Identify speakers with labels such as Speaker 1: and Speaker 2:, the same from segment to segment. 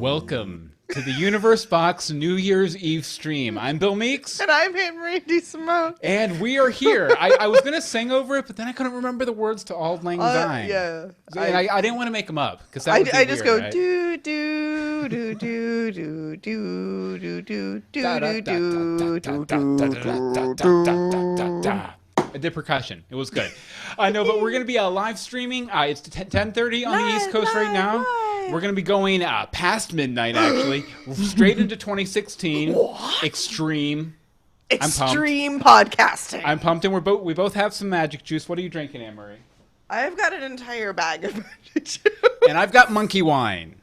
Speaker 1: Welcome to the Universe Box New Year's Eve stream. I'm Bill Meeks.
Speaker 2: And I'm Henry DeSimone.
Speaker 1: And we are here. I was going to sing over it, but then I couldn't remember the words to Auld Lang Syne.
Speaker 2: Yeah.
Speaker 1: And I didn't want to make them up, because that would be
Speaker 2: I just
Speaker 1: weird,
Speaker 2: go,
Speaker 1: right?
Speaker 2: do, do, do, do, do, do, do, do, do, do, do, do.
Speaker 1: I did percussion. It was good. I know, but we're going to be live streaming. It's 10:30 on the East Coast right now. We're going to be going past midnight, actually, straight into 2016.
Speaker 2: What?
Speaker 1: Extreme
Speaker 2: Podcasting.
Speaker 1: I'm pumped, and we both have some magic juice. What are you drinking, Anne-Marie?
Speaker 2: I've got an entire bag of magic juice.
Speaker 1: And I've got monkey wine.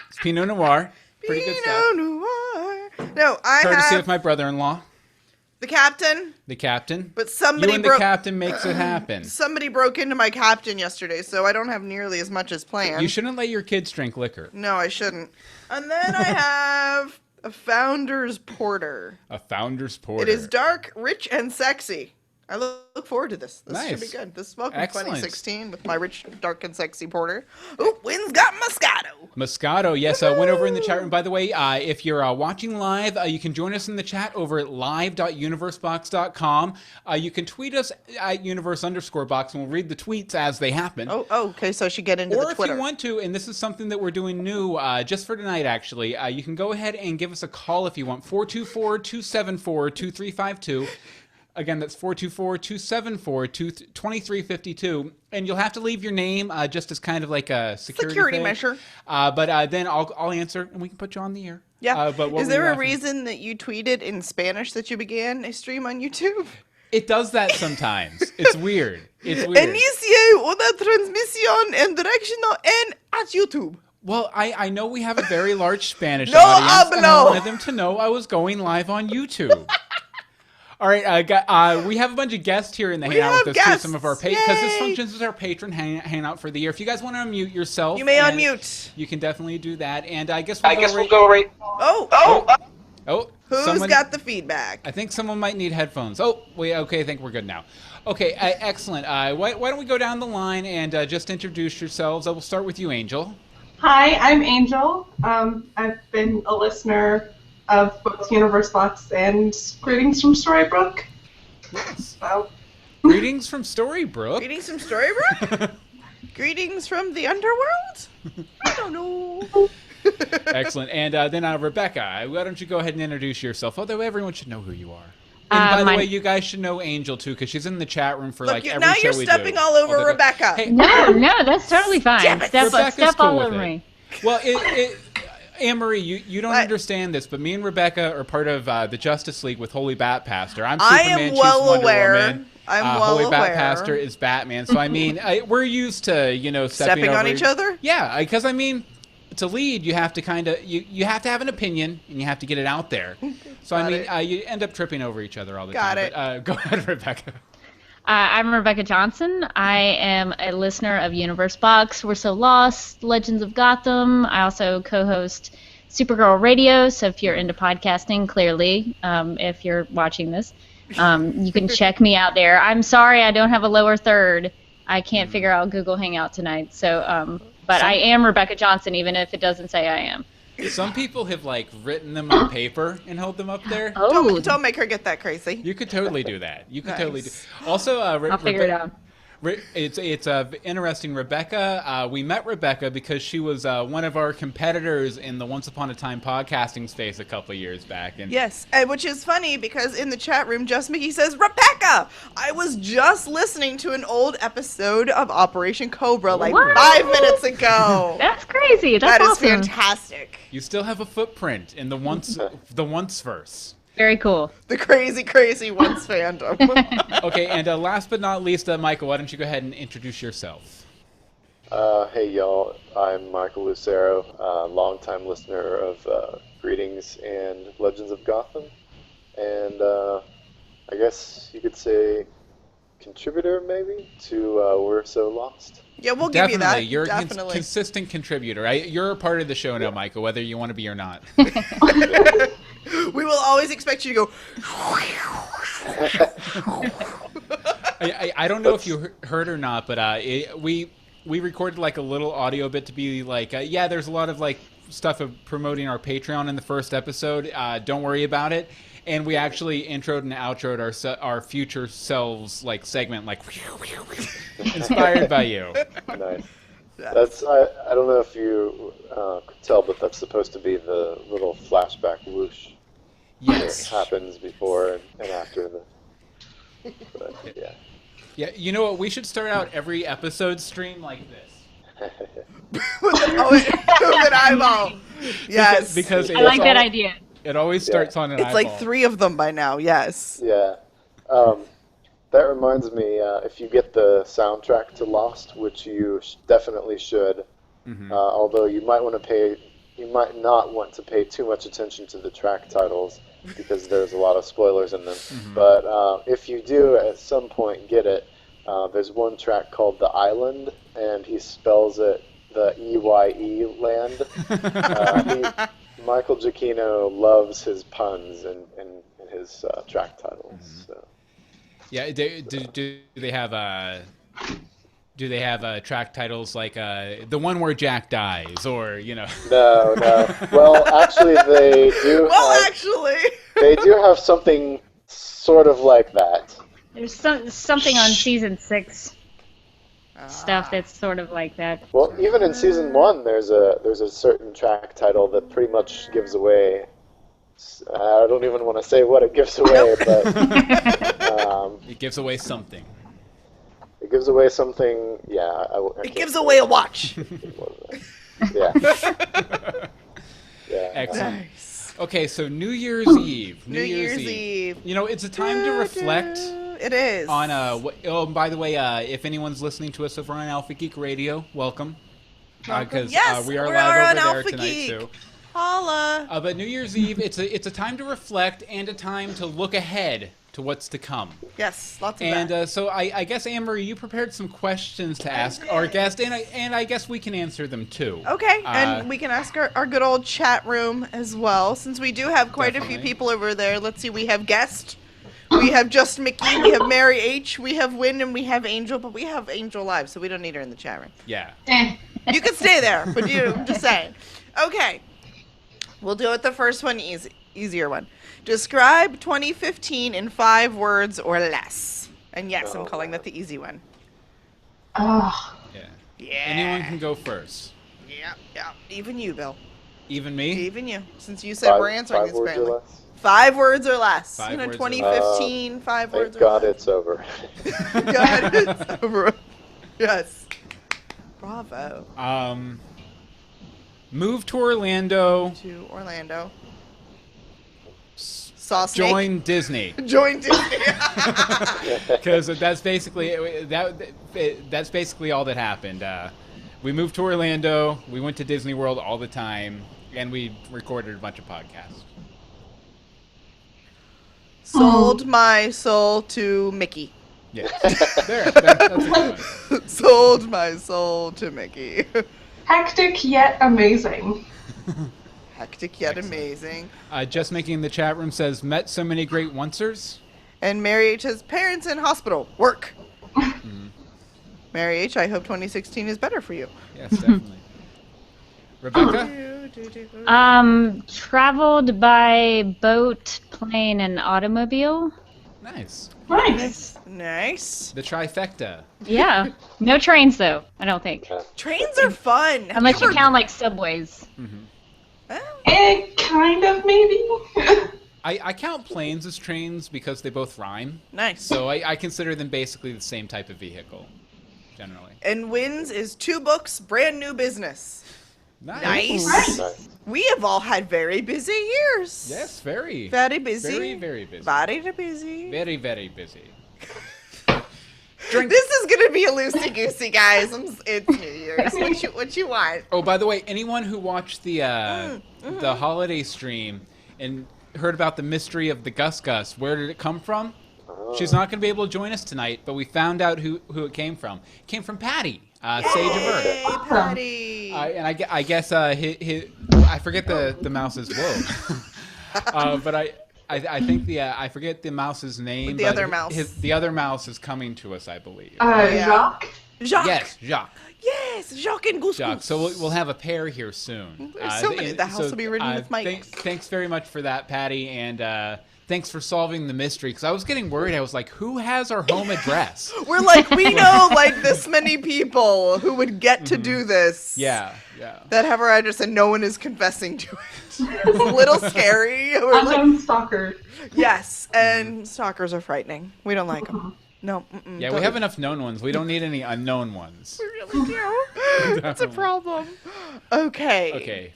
Speaker 1: It's Pinot Noir. Pretty good stuff.
Speaker 2: Pinot Noir. No,
Speaker 1: Courtesy
Speaker 2: have
Speaker 1: of my brother-in-law,
Speaker 2: the captain.
Speaker 1: the captain.
Speaker 2: But somebody
Speaker 1: You and the captain makes it happen.
Speaker 2: Somebody broke into my captain yesterday, so I don't have nearly as much as planned.
Speaker 1: You shouldn't let your kids drink liquor.
Speaker 2: No, I shouldn't. And then I have a Founder's Porter.
Speaker 1: A Founder's Porter.
Speaker 2: It is dark, rich, and sexy. I look forward to this. This should be good. This is welcome
Speaker 1: Excellent.
Speaker 2: 2016 with my rich, dark, and sexy porter. Ooh, wind's got Moscato.
Speaker 1: Moscato, yes. Went over in the chat room. By the way, if you're watching live, you can join us in the chat over at live.universebox.com. You can tweet us at universe_box, and we'll read the tweets as they happen.
Speaker 2: Oh, okay. So I should get into
Speaker 1: Or
Speaker 2: the
Speaker 1: if
Speaker 2: Twitter.
Speaker 1: you want to, and this is something that we're doing new just for tonight, actually, you can go ahead and give us a call if you want. 424-274-2352. Again, that's 424-274-2352. And you'll have to leave your name just as kind of like a security thing.
Speaker 2: measure.
Speaker 1: But then I'll answer, and we can put you on the air.
Speaker 2: Yeah.
Speaker 1: But
Speaker 2: Is there a reason that you tweeted in Spanish that you began a stream on YouTube?
Speaker 1: It does that sometimes. It's weird. It's weird.
Speaker 2: Inicie una transmisión en dirección en at YouTube.
Speaker 1: Well, I know we have a very large Spanish
Speaker 2: No
Speaker 1: audience, and I
Speaker 2: hablo.
Speaker 1: wanted them to know I was going live on YouTube. All right, we have a bunch of guests here in the hangout with us too. Some of our because this functions as our patron hangout for the year. If you guys want to unmute yourself,
Speaker 2: You may unmute.
Speaker 1: You can definitely do that. And I guess
Speaker 3: we'll go right.
Speaker 1: Oh,
Speaker 2: Who's got the feedback?
Speaker 1: I think someone might need headphones. Oh, wait. Okay, I think we're good now. Okay, excellent. Why don't we go down the line and just introduce yourselves? I will start with you, Angel.
Speaker 4: Hi, I'm Angel. I've been a listener of both Universe Box and Greetings from Storybrooke.
Speaker 1: Yes.
Speaker 4: So.
Speaker 1: Greetings from Storybrooke.
Speaker 2: Greetings from Storybrooke? Greetings from the underworld? I don't know.
Speaker 1: Excellent. And then Rebecca, why don't you go ahead and introduce yourself? Although everyone should know who you are. And by the way, you guys should know Angel, too, because she's in the chat room for every show we do.
Speaker 2: Now you're stepping all over Rebecca.
Speaker 1: Hey,
Speaker 5: No, that's totally fine. Step
Speaker 1: cool
Speaker 5: all
Speaker 1: with
Speaker 5: over
Speaker 1: it.
Speaker 5: me.
Speaker 1: Well, Anne-Marie, you don't understand this, but me and Rebecca are part of the Justice League with Holy Bat Pastor. I'm Superman, she's Wonder Woman. Holy Bat Pastor is Batman. So, I mean, we're used to, stepping
Speaker 2: on each other?
Speaker 1: Yeah, because, I mean, to lead, you have to kind of, you have to have an opinion, and you have to get it out there. So, I mean, you end up tripping over each other all the time. But, go ahead, Rebecca.
Speaker 5: I'm Rebecca Johnson. I am a listener of Universe Box, We're So Lost, Legends of Gotham. I also co-host Supergirl Radio, so if you're into podcasting, clearly, if you're watching this, you can check me out there. I'm sorry I don't have a lower third. I can't figure out Google Hangout tonight, so but I am Rebecca Johnson, even if it doesn't say I am.
Speaker 1: Some people have written them on paper and held them up there.
Speaker 5: Oh,
Speaker 2: Don't make her get that crazy.
Speaker 1: You could totally do that. You could
Speaker 2: Nice.
Speaker 1: totally do. Also,
Speaker 5: I'll figure it out.
Speaker 1: It's interesting. Rebecca, we met Rebecca because she was one of our competitors in the Once Upon a Time podcasting space a couple of years back. And
Speaker 2: Yes, which is funny because in the chat room, Just Mickey says, Rebecca, I was just listening to an old episode of Operation Cobra like
Speaker 5: What?
Speaker 2: 5 minutes ago.
Speaker 5: That's crazy. That's
Speaker 2: That is
Speaker 5: awesome.
Speaker 2: fantastic.
Speaker 1: you still have a footprint in the once verse.
Speaker 5: Very cool.
Speaker 2: The crazy, crazy once fandom.
Speaker 1: Okay, and last but not least, Michael, why don't you go ahead and introduce yourself?
Speaker 6: Hey y'all, I'm Michael Lucero, longtime listener of Greetings and Legends of Gotham, and I guess you could say contributor maybe to We're So Lost.
Speaker 2: Yeah, we'll
Speaker 1: Definitely.
Speaker 2: give you that.
Speaker 1: You're a
Speaker 2: Definitely.
Speaker 1: consistent contributor. You're a part of the show now, Michael, whether you want to be or not.
Speaker 2: We will always expect you to go.
Speaker 1: I don't know if you heard or not, but we recorded a little audio bit to be yeah, there's a lot of stuff of promoting our Patreon in the first episode. Don't worry about it. And we actually introed and outroed our future selves like segment, like inspired by you.
Speaker 6: Nice. That's I don't know if you could tell, but that's supposed to be the little flashback whoosh.
Speaker 1: Yes.
Speaker 6: That happens before and after the. But, yeah.
Speaker 1: Yeah. You know what? We should start out every episode stream like this.
Speaker 2: With an eyeball. Yes.
Speaker 1: Because
Speaker 5: I like that idea.
Speaker 1: It always starts on an eyeball.
Speaker 2: It's like 3 of them by now. Yes.
Speaker 6: Yeah. That reminds me, if you get the soundtrack to Lost, which you definitely should, although you might not want to pay too much attention to the track titles because there's a lot of spoilers in them. But if you do at some point get it, there's one track called The Island, and he spells it the E-Y-E land. Michael Giacchino loves his puns in his track titles. So.
Speaker 1: Yeah, do they have track titles like the one where Jack dies, or
Speaker 6: No. Well, actually, they do. They do have something sort of like that.
Speaker 5: There's something on season 6 stuff that's sort of like that.
Speaker 6: Well, even in season 1, there's a certain track title that pretty much gives away. I don't even want to say what it gives away, but
Speaker 1: it gives away something.
Speaker 6: It gives away something. Yeah,
Speaker 2: it gives away a watch.
Speaker 6: Yeah.
Speaker 2: Yeah.
Speaker 1: Excellent.
Speaker 2: Nice.
Speaker 1: Okay, so New Year's Eve.
Speaker 2: New Year's Eve.
Speaker 1: It's a time to reflect.
Speaker 2: It is.
Speaker 1: On oh, by the way, if anyone's listening to us over on Alpha Geek Radio, welcome. Because we are live over there tonight too.
Speaker 2: Holla.
Speaker 1: But New Year's Eve, it's a time to reflect and a time to look ahead to what's to come.
Speaker 2: Yes, lots of
Speaker 1: that.
Speaker 2: And
Speaker 1: so I guess, Anne-Marie, you prepared some questions to ask our guest, and I guess we can answer them too.
Speaker 2: Okay, and we can ask our good old chat room as well, since we do have quite a few people over there. Let's see, we have guest, we have Just Mickey, we have Mary H, we have Wynn, and we have Angel, but we have Angel live, so we don't need her in the chat room.
Speaker 1: Yeah.
Speaker 2: You can stay there, but I'm just saying. Okay. We'll do it the first one, easier one. Describe 2015 in 5 words or less. And yes, I'm calling that the easy one.
Speaker 4: Oh.
Speaker 2: Yeah.
Speaker 1: Anyone can go first.
Speaker 2: Yeah. Even you, Bill.
Speaker 1: Even me?
Speaker 2: Even you, since you said we're answering this apparently.
Speaker 6: 5
Speaker 2: words or less.
Speaker 1: 5 words
Speaker 2: 2015, 5 words or
Speaker 6: less. Thank God
Speaker 2: it's
Speaker 6: over.
Speaker 2: God, it's over. Yes. Bravo.
Speaker 1: Move to Orlando.
Speaker 2: Sauce
Speaker 1: Join Disney.
Speaker 2: Join Disney.
Speaker 1: Because that's basically all that happened. We moved to Orlando. We went to Disney World all the time, and we recorded a bunch of podcasts.
Speaker 2: Sold my soul to Mickey.
Speaker 1: Yeah. That's a good one.
Speaker 2: Sold my soul to Mickey.
Speaker 4: Hectic yet amazing.
Speaker 2: Hectic yet amazing.
Speaker 1: Just Making the chat room says, met so many great oncers.
Speaker 2: And Mary H has parents in hospital. Work. Mary H, I hope 2016 is better for you.
Speaker 1: Yes, definitely. Rebecca?
Speaker 5: Traveled by boat, plane, and automobile.
Speaker 1: Nice.
Speaker 2: Nice.
Speaker 1: The trifecta.
Speaker 5: Yeah. No trains, though, I don't think.
Speaker 2: Trains are fun.
Speaker 5: Unless you count, like, subways.
Speaker 4: Kind of, maybe.
Speaker 1: I count planes as trains because they both rhyme.
Speaker 2: Nice.
Speaker 1: So I consider them basically the same type of vehicle, generally.
Speaker 2: And Wins is 2 books, brand new business.
Speaker 1: Nice.
Speaker 2: We have all had very busy years.
Speaker 1: Yes, very.
Speaker 2: Very busy.
Speaker 1: Very, very busy.
Speaker 2: Very busy.
Speaker 1: Very, very busy.
Speaker 2: This is gonna be a loosey-goosey, guys. It's New Year's. What you want?
Speaker 1: Oh, by the way, anyone who watched the holiday stream and heard about the mystery of the Gus Gus, where did it come from? She's not going to be able to join us tonight, but we found out who it came from. It came from Patty, Sage of Earth.
Speaker 2: Hey, Patty.
Speaker 1: And I guess I forget the mouse's but I think I forget the mouse's name.
Speaker 2: The other mouse.
Speaker 1: The other mouse is coming to us, I believe.
Speaker 4: Jacques?
Speaker 2: Jacques.
Speaker 1: Yes, Jacques.
Speaker 2: Yes, Jacques and Goose.
Speaker 1: Jacques. So we'll have a pair here soon.
Speaker 2: There's so many. The house will be ridden with mics.
Speaker 1: Thanks very much for that, Patty, and thanks for solving the mystery. Because I was getting worried. I was like, who has our home address?
Speaker 2: We're like, we know like this many people who would get to do this.
Speaker 1: Yeah.
Speaker 2: That have our address and no one is confessing to it. It's a little scary.
Speaker 4: Unknown stalker.
Speaker 2: Yes, and stalkers are frightening. We don't like them. No.
Speaker 1: Yeah, we have enough known ones. We don't need any unknown ones.
Speaker 2: We really do. That's a problem. Okay.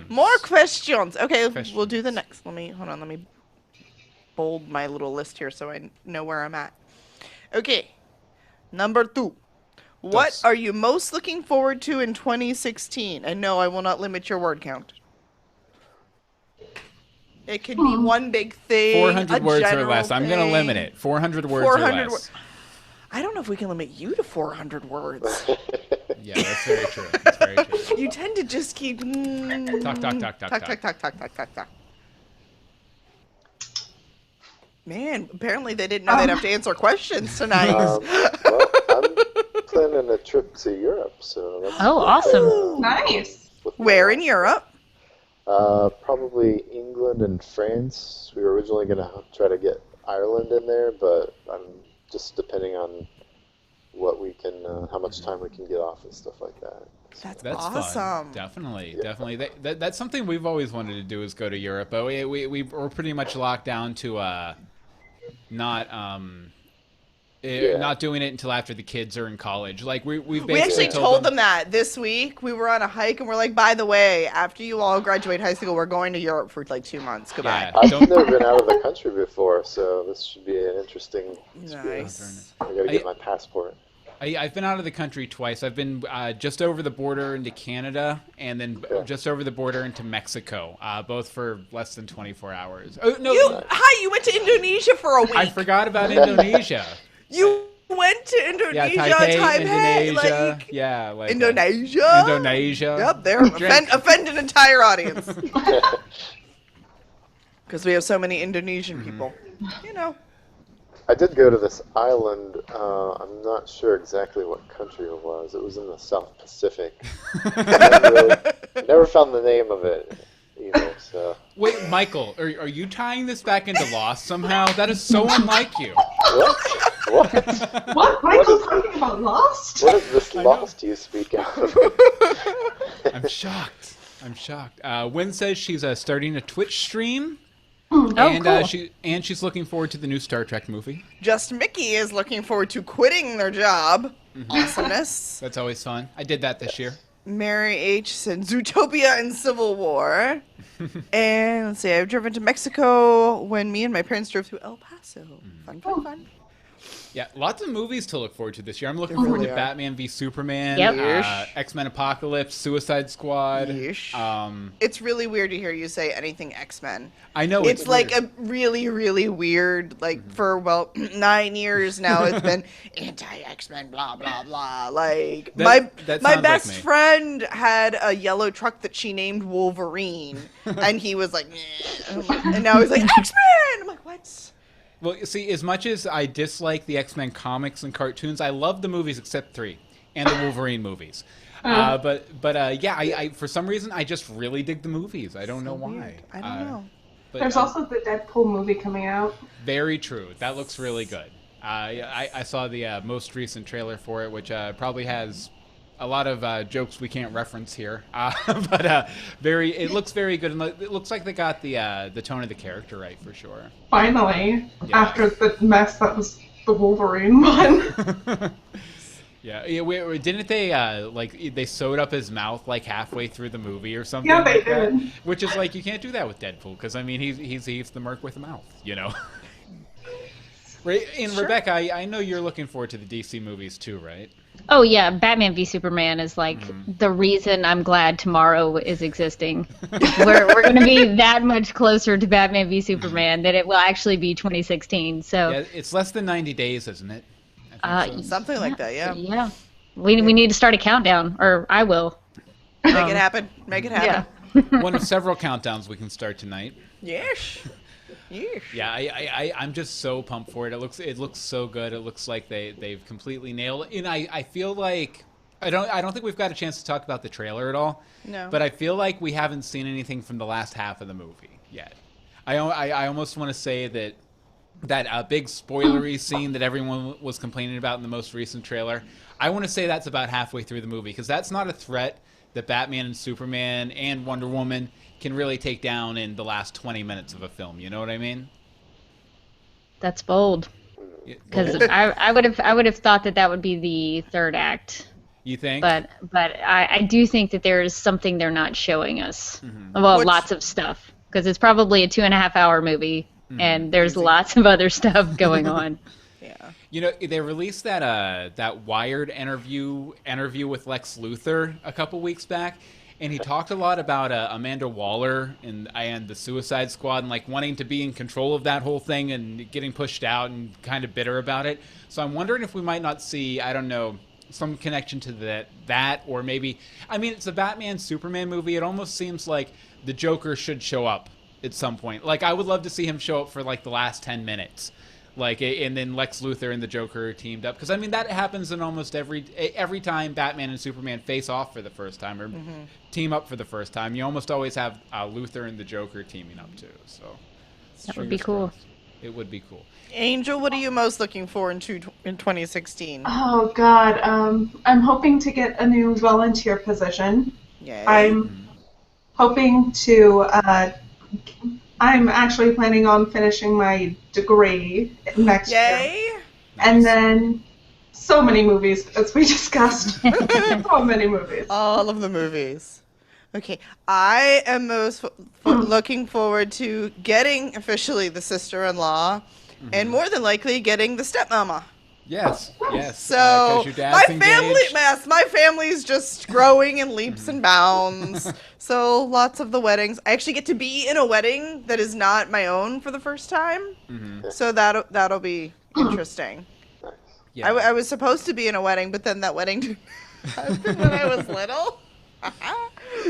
Speaker 1: More
Speaker 2: questions. Okay, we'll do the next. Let me bold my little list here so I know where I'm at. Okay. Number 2. What are you most looking forward to in 2016? And no, I will not limit your word count. It could be one big thing.
Speaker 1: 400 words or less. I'm going to limit it. 400 words or less.
Speaker 2: I don't know if we can limit you to 400 words.
Speaker 1: Yeah, that's very true. That's very true.
Speaker 2: You tend to just keep talk. Man, apparently they didn't know they'd have to answer questions tonight.
Speaker 6: Well, I'm planning a trip to Europe, so that's
Speaker 5: awesome.
Speaker 4: Nice.
Speaker 2: Where in Europe?
Speaker 6: Probably England and France. We were originally going to try to get Ireland in there, but I'm just depending on what we can, how much time we can get off and stuff like that.
Speaker 2: That's
Speaker 1: awesome.
Speaker 2: Fun.
Speaker 1: Definitely. That's something we've always wanted to do is go to Europe, but we're pretty much locked down to not doing it until after the kids are in college. Like we
Speaker 2: actually told them that this week. We were on a hike and we're like, by the way, after you all graduate high school, we're going to Europe for like 2 months. Goodbye.
Speaker 6: Yeah, I've never been out of the country before, so this should be an interesting experience.
Speaker 2: Nice.
Speaker 6: I gotta get my passport.
Speaker 1: I've been out of the country twice. I've been just over the border into Canada and then just over the border into Mexico, both for less than 24 hours. Oh, no.
Speaker 2: You went to Indonesia for a week.
Speaker 1: I forgot about Indonesia.
Speaker 2: You went to Indonesia, Taipei,
Speaker 1: Indonesia.
Speaker 2: Indonesia. Yep, there. Offend an entire audience. Because we have so many Indonesian people. You know.
Speaker 6: I did go to this island. I'm not sure exactly what country it was. It was in the South Pacific. Never found the name of it either. So.
Speaker 1: Wait, Michael, are you tying this back into Lost somehow? That is so unlike you.
Speaker 6: What?
Speaker 4: What? Michael's talking about Lost?
Speaker 6: What is this Lost you speak of?
Speaker 1: I'm shocked. Wynn says she's starting a Twitch stream.
Speaker 5: Cool.
Speaker 1: She's looking forward to the new Star Trek movie.
Speaker 2: Just Mickey is looking forward to quitting their job. Awesomeness.
Speaker 1: That's always fun. I did that this year.
Speaker 2: Mary H said Zootopia and Civil War. And let's see, I've driven to Mexico when me and my parents drove through El Paso. Fun.
Speaker 1: Yeah, lots of movies to look forward to this year. I'm looking forward to Batman v Superman, X-Men Apocalypse, Suicide Squad.
Speaker 2: It's really weird to hear you say anything X-Men.
Speaker 1: I know.
Speaker 2: It's like a really, really weird, like for, 9 years now it's been anti-X-Men, blah, blah, blah. Like, my best friend had a yellow truck that she named Wolverine. And he was like, and now he's like, X-Men! I'm like, what?
Speaker 1: Well, see, as much as I dislike the X-Men comics and cartoons, I love the movies except 3 and the Wolverine movies. But I for some reason I just really dig the movies. I don't know why.
Speaker 2: I don't know.
Speaker 4: But, there's also the Deadpool movie coming out.
Speaker 1: Very true. That looks really good. I saw the most recent trailer for it, which probably has a lot of jokes we can't reference here, but it looks very good, and it looks like they got the tone of the character right for sure.
Speaker 4: Finally, after the mess that was the Wolverine one.
Speaker 1: Yeah. Didn't they they sewed up his mouth like halfway through the movie or something?
Speaker 4: Yeah, they did.
Speaker 1: That? Which is like you can't do that with Deadpool because I mean he's the merc with a mouth, you know. Right, and sure. Rebecca, I know you're looking forward to the DC movies too, right?
Speaker 5: Oh yeah, Batman v Superman is like the reason I'm glad tomorrow is existing. we're going to be that much closer to Batman v Superman that it will actually be 2016. So
Speaker 1: yeah, it's less than 90 days, isn't it?
Speaker 2: So. Something like that, yeah.
Speaker 5: Yeah, we need to start a countdown, or I will.
Speaker 2: Make it happen. Make it happen.
Speaker 5: Yeah.
Speaker 1: One of several countdowns we can start tonight.
Speaker 2: Yes.
Speaker 1: Yeah, I'm just so pumped for it. It looks so good. It looks like they've completely nailed it. And I feel like I don't think we've got a chance to talk about the trailer at all.
Speaker 2: No.
Speaker 1: But I feel like we haven't seen anything from the last half of the movie yet. I almost want to say that big spoilery scene that everyone was complaining about in the most recent trailer, I want to say that's about halfway through the movie, because that's not a threat that Batman and Superman and Wonder Woman can really take down in the last 20 minutes of a film. You know what I mean?
Speaker 5: That's bold. Because I would have thought that would be the third act.
Speaker 1: You think?
Speaker 5: But I do think that there is something they're not showing us. Mm-hmm. Well, lots of stuff, because it's probably a 2.5-hour movie, and there's lots of other stuff going on.
Speaker 2: Yeah.
Speaker 1: You know, they released that Wired interview with Lex Luthor a couple weeks back, and he talked a lot about Amanda Waller and the Suicide Squad, and like wanting to be in control of that whole thing and getting pushed out and kind of bitter about it. So I'm wondering if we might not see, I don't know, some connection to that, or maybe, I mean, it's a Batman Superman movie. It almost seems like the Joker should show up at some point. Like, I would love to see him show up for like the last 10 minutes. Like, and then Lex Luthor and the Joker teamed up, because I mean that happens in almost every time Batman and Superman face off for the first time, or team up for the first time. You almost always have Luthor and the Joker teaming up too. So
Speaker 5: that would be cool.
Speaker 1: It would be cool.
Speaker 2: Angel, what are you most looking for in 2016?
Speaker 4: Oh God, I'm hoping to get a new volunteer position.
Speaker 2: Yay.
Speaker 4: I'm hoping to. I'm actually planning on finishing my degree next year. And then so many movies, as we discussed. So many movies.
Speaker 2: All of the movies. Okay, I am most looking forward to getting officially the sister-in-law, and more than likely getting the stepmama.
Speaker 1: Yes.
Speaker 2: So
Speaker 1: your dad's
Speaker 2: my family's just growing in leaps and bounds. So lots of the weddings. I actually get to be in a wedding that is not my own for the first time. So that'll be interesting.
Speaker 6: Nice.
Speaker 2: I was supposed to be in a wedding, but then that wedding didn't happen when I was little.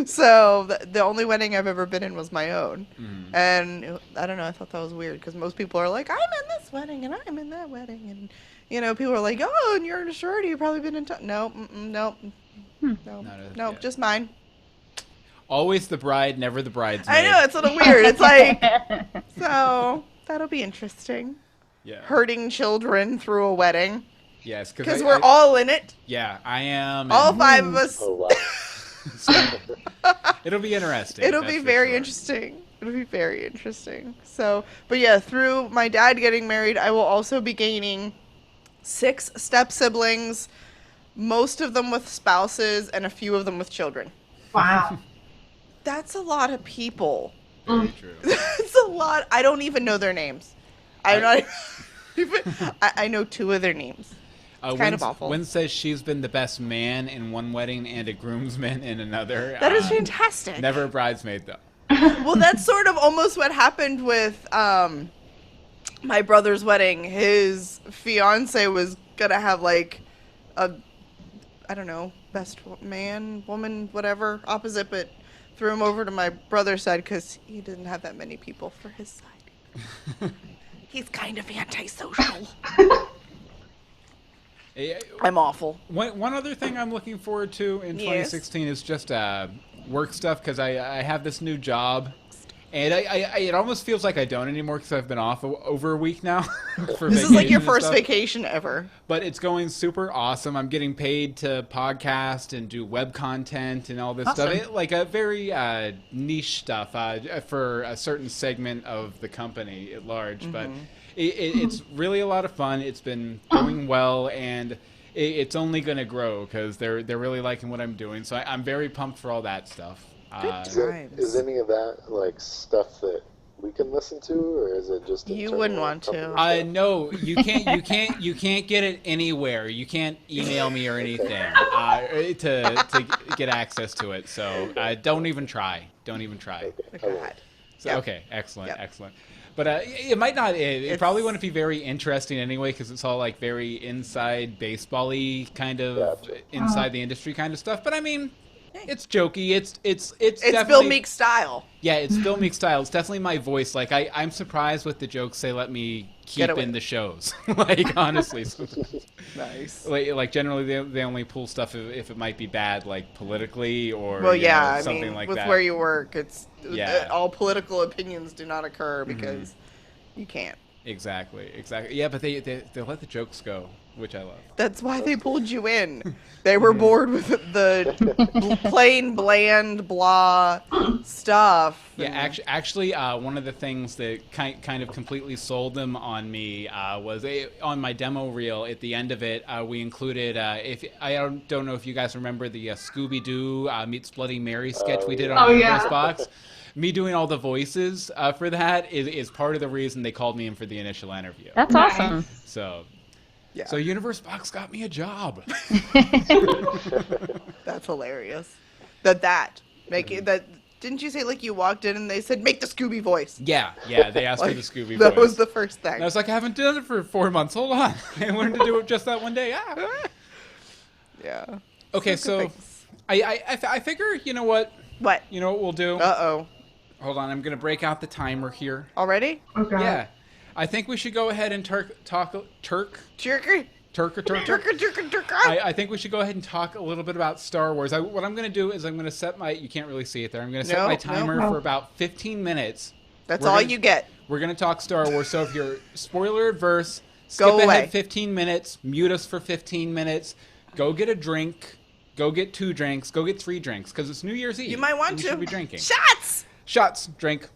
Speaker 2: So the only wedding I've ever been in was my own. And I don't know, I thought that was weird, because most people are like, I'm in this wedding and I'm in that wedding, and you know, people are like, oh, and you're in a sorority, you've probably been in no, just mine.
Speaker 1: Always the bride, never the bridesmaid.
Speaker 2: I know, it's a little weird. It's like, so that'll be interesting.
Speaker 1: Yeah.
Speaker 2: Hurting children through a wedding.
Speaker 1: Yes,
Speaker 2: because we're all in it.
Speaker 1: Yeah, I am.
Speaker 2: All 5 of us.
Speaker 6: Oh, wow.
Speaker 1: So, it'll be interesting.
Speaker 2: It'll be very interesting. It'll be very interesting. So, but yeah, through my dad getting married, I will also be gaining 6 step siblings, most of them with spouses and a few of them with children.
Speaker 4: Wow.
Speaker 2: That's a lot of people.
Speaker 1: Very true.
Speaker 2: That's a lot. I don't even know their names. I'm not even, I know 2 of their names. It's kind of awful.
Speaker 1: Wynn says she's been the best man in one wedding and a groomsman in another.
Speaker 2: That is fantastic.
Speaker 1: Never a bridesmaid, though.
Speaker 2: Well, that's sort of almost what happened with my brother's wedding. His fiance was going to have like a, I don't know, best man, woman, whatever, opposite, but threw him over to my brother's side because he didn't have that many people for his side. He's kind of antisocial. I'm awful.
Speaker 1: One other thing I'm looking forward to in 2016 is just work stuff, because I have this new job, and it almost feels like I don't anymore because I've been off over a week now. For
Speaker 2: this is like your first vacation ever.
Speaker 1: But it's going super awesome. I'm getting paid to podcast and do web content and all this stuff. Like a very niche stuff for a certain segment of the company at large. But it's really a lot of fun. It's been going well, and it's only going to grow because they're really liking what I'm doing. So I'm very pumped for all that stuff.
Speaker 2: Good times.
Speaker 6: Is any of that like stuff that we can listen to, or is it just
Speaker 2: you wouldn't want to?
Speaker 1: No, you can't get it anywhere. You can't email me or anything to get access to it. So don't even try.
Speaker 6: Okay.
Speaker 1: So, okay, excellent. But it might not. It probably wouldn't be very interesting anyway, because it's all like very inside baseball-y kind of inside the industry kind of stuff. But I mean, It's jokey. It's
Speaker 2: Bill Meeks style.
Speaker 1: Yeah, it's Bill Meeks style. It's definitely my voice. Like I'm surprised with the jokes they let me keep in the shows. Like honestly,
Speaker 2: nice.
Speaker 1: Like generally they only pull stuff if it might be bad, like politically or something like that.
Speaker 2: With where you work, it's all political opinions do not occur because you can't.
Speaker 1: Exactly. Yeah, but they let the jokes go, which I love.
Speaker 2: That's why they pulled you in. They were bored with the plain, bland, blah stuff.
Speaker 1: Yeah, actually, one of the things that kind of completely sold them on me was on my demo reel. At the end of it, we included. If I don't know if you guys remember the Scooby Doo meets Bloody Mary sketch we did on the Box. Me doing all the voices for that is part of the reason they called me in for the initial interview.
Speaker 5: That's awesome.
Speaker 1: So Universe Box got me a job.
Speaker 2: That's hilarious. Didn't you say like you walked in and they said make the Scooby voice?
Speaker 1: Yeah, they asked for the Scooby voice.
Speaker 2: That was the first thing.
Speaker 1: And I was like, I haven't done it for 4 months. Hold on, I learned to do it just that one day.
Speaker 2: Yeah.
Speaker 1: Okay, so I figure you know what.
Speaker 2: What?
Speaker 1: You know what we'll do?
Speaker 2: Uh-oh.
Speaker 1: Hold on, I'm going to break out the timer here.
Speaker 2: Already?
Speaker 4: Okay.
Speaker 1: Yeah. I think we should go ahead and talk. I think we should go ahead and talk a little bit about Star Wars. What I'm going to do is I'm going to set my... You can't really see it there. I'm going to set my timer for about 15 minutes.
Speaker 2: That's all you get.
Speaker 1: We're going to talk Star Wars. So if you're spoiler adverse,
Speaker 2: go
Speaker 1: skip
Speaker 2: away.
Speaker 1: ahead 15 minutes, mute us for 15 minutes, go get a drink, go get 2 drinks, go get 3 drinks, because it's New Year's Eve.
Speaker 2: You might want to.
Speaker 1: You should be drinking.
Speaker 2: Shots!
Speaker 1: Drink.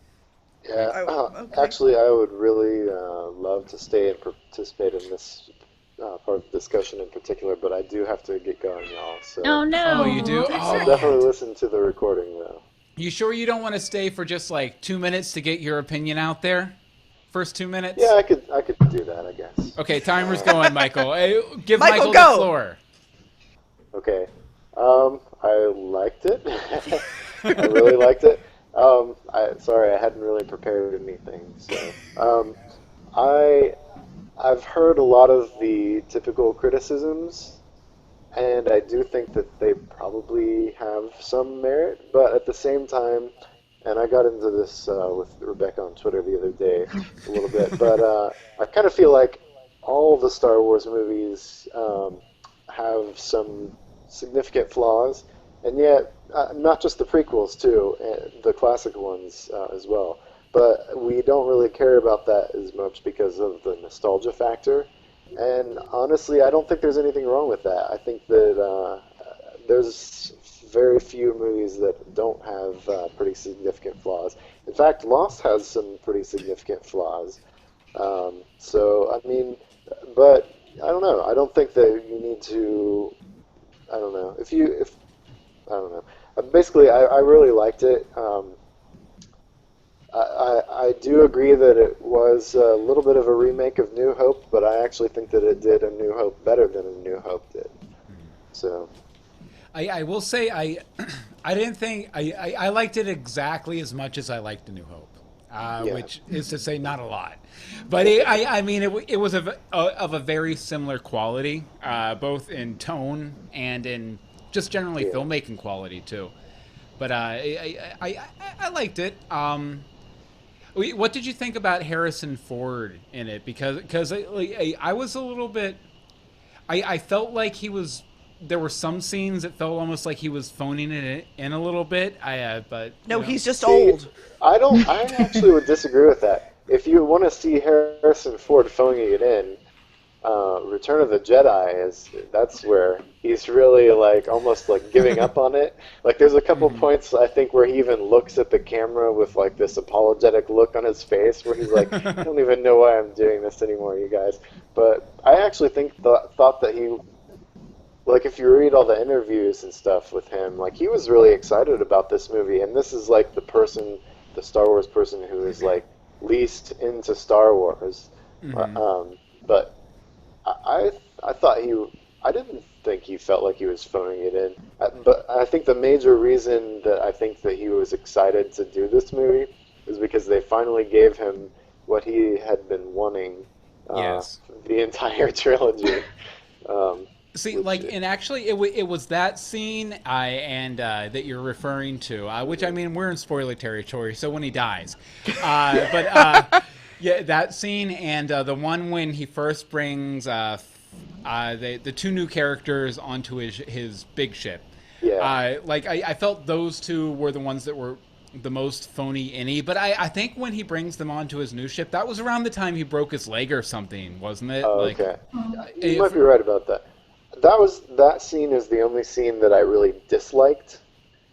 Speaker 6: Yeah, actually, I would really love to stay and participate in this part of the discussion in particular, but I do have to get going, y'all. So.
Speaker 5: Oh, no.
Speaker 1: Oh, you do?
Speaker 6: I'll definitely listen to the recording, though.
Speaker 1: You sure you don't want to stay for just like 2 minutes to get your opinion out there? First 2 minutes?
Speaker 6: Yeah, I could do that, I guess.
Speaker 1: Okay, timer's going, Michael. Hey, give Michael
Speaker 2: go.
Speaker 1: The floor.
Speaker 6: Okay. I liked it. I really liked it. Sorry, I hadn't really prepared anything. So, I've heard a lot of the typical criticisms, and I do think that they probably have some merit. But at the same time, and I got into this with Rebecca on Twitter the other day a little bit, but I kind of feel like all the Star Wars movies have some significant flaws, and yet not just the prequels too, the classic ones as well. But we don't really care about that as much because of the nostalgia factor. And honestly, I don't think there's anything wrong with that. I think that there's very few movies that don't have pretty significant flaws. In fact, Lost has some pretty significant flaws. So, I mean, but I don't know. I don't think that you need to, I don't know. I don't know. Basically, I really liked it. I do agree that it was a little bit of a remake of New Hope, but I actually think that it did A New Hope better than A New Hope did. So,
Speaker 1: I will say I didn't think I liked it exactly as much as I liked A New Hope, which is to say not a lot. But I mean it was of a very similar quality, both in tone and in just generally filmmaking quality too. But I liked it. What did you think about Harrison Ford in it? Because I was a little bit. I felt like he was. There were some scenes that felt almost like he was phoning it in a little bit. But
Speaker 2: he's just old.
Speaker 6: I actually would disagree with that. If you want to see Harrison Ford phoning it in, Return of the Jedi that's where he's really like almost like giving up on it. Like there's a couple points I think where he even looks at the camera with like this apologetic look on his face where he's like, I don't even know why I'm doing this anymore, you guys. But I actually thought that he, like if you read all the interviews and stuff with him, like he was really excited about this movie, and this is like the Star Wars person who is like least into Star Wars. But I thought I didn't think he felt like he was phoning it in. But I think the major reason that I think that he was excited to do this movie is because they finally gave him what he had been wanting the entire trilogy.
Speaker 1: See, and actually, it was that scene that you're referring to, which, I mean, we're in spoiler territory, so when he dies. But that scene and the one when he first brings the two new characters onto his big ship.
Speaker 6: Yeah.
Speaker 1: I felt those two were the ones that were the most phony-y, but I think when he brings them onto his new ship, that was around the time he broke his leg or something, wasn't it?
Speaker 6: Oh, okay. You might be right about that. That scene is the only scene that I really disliked.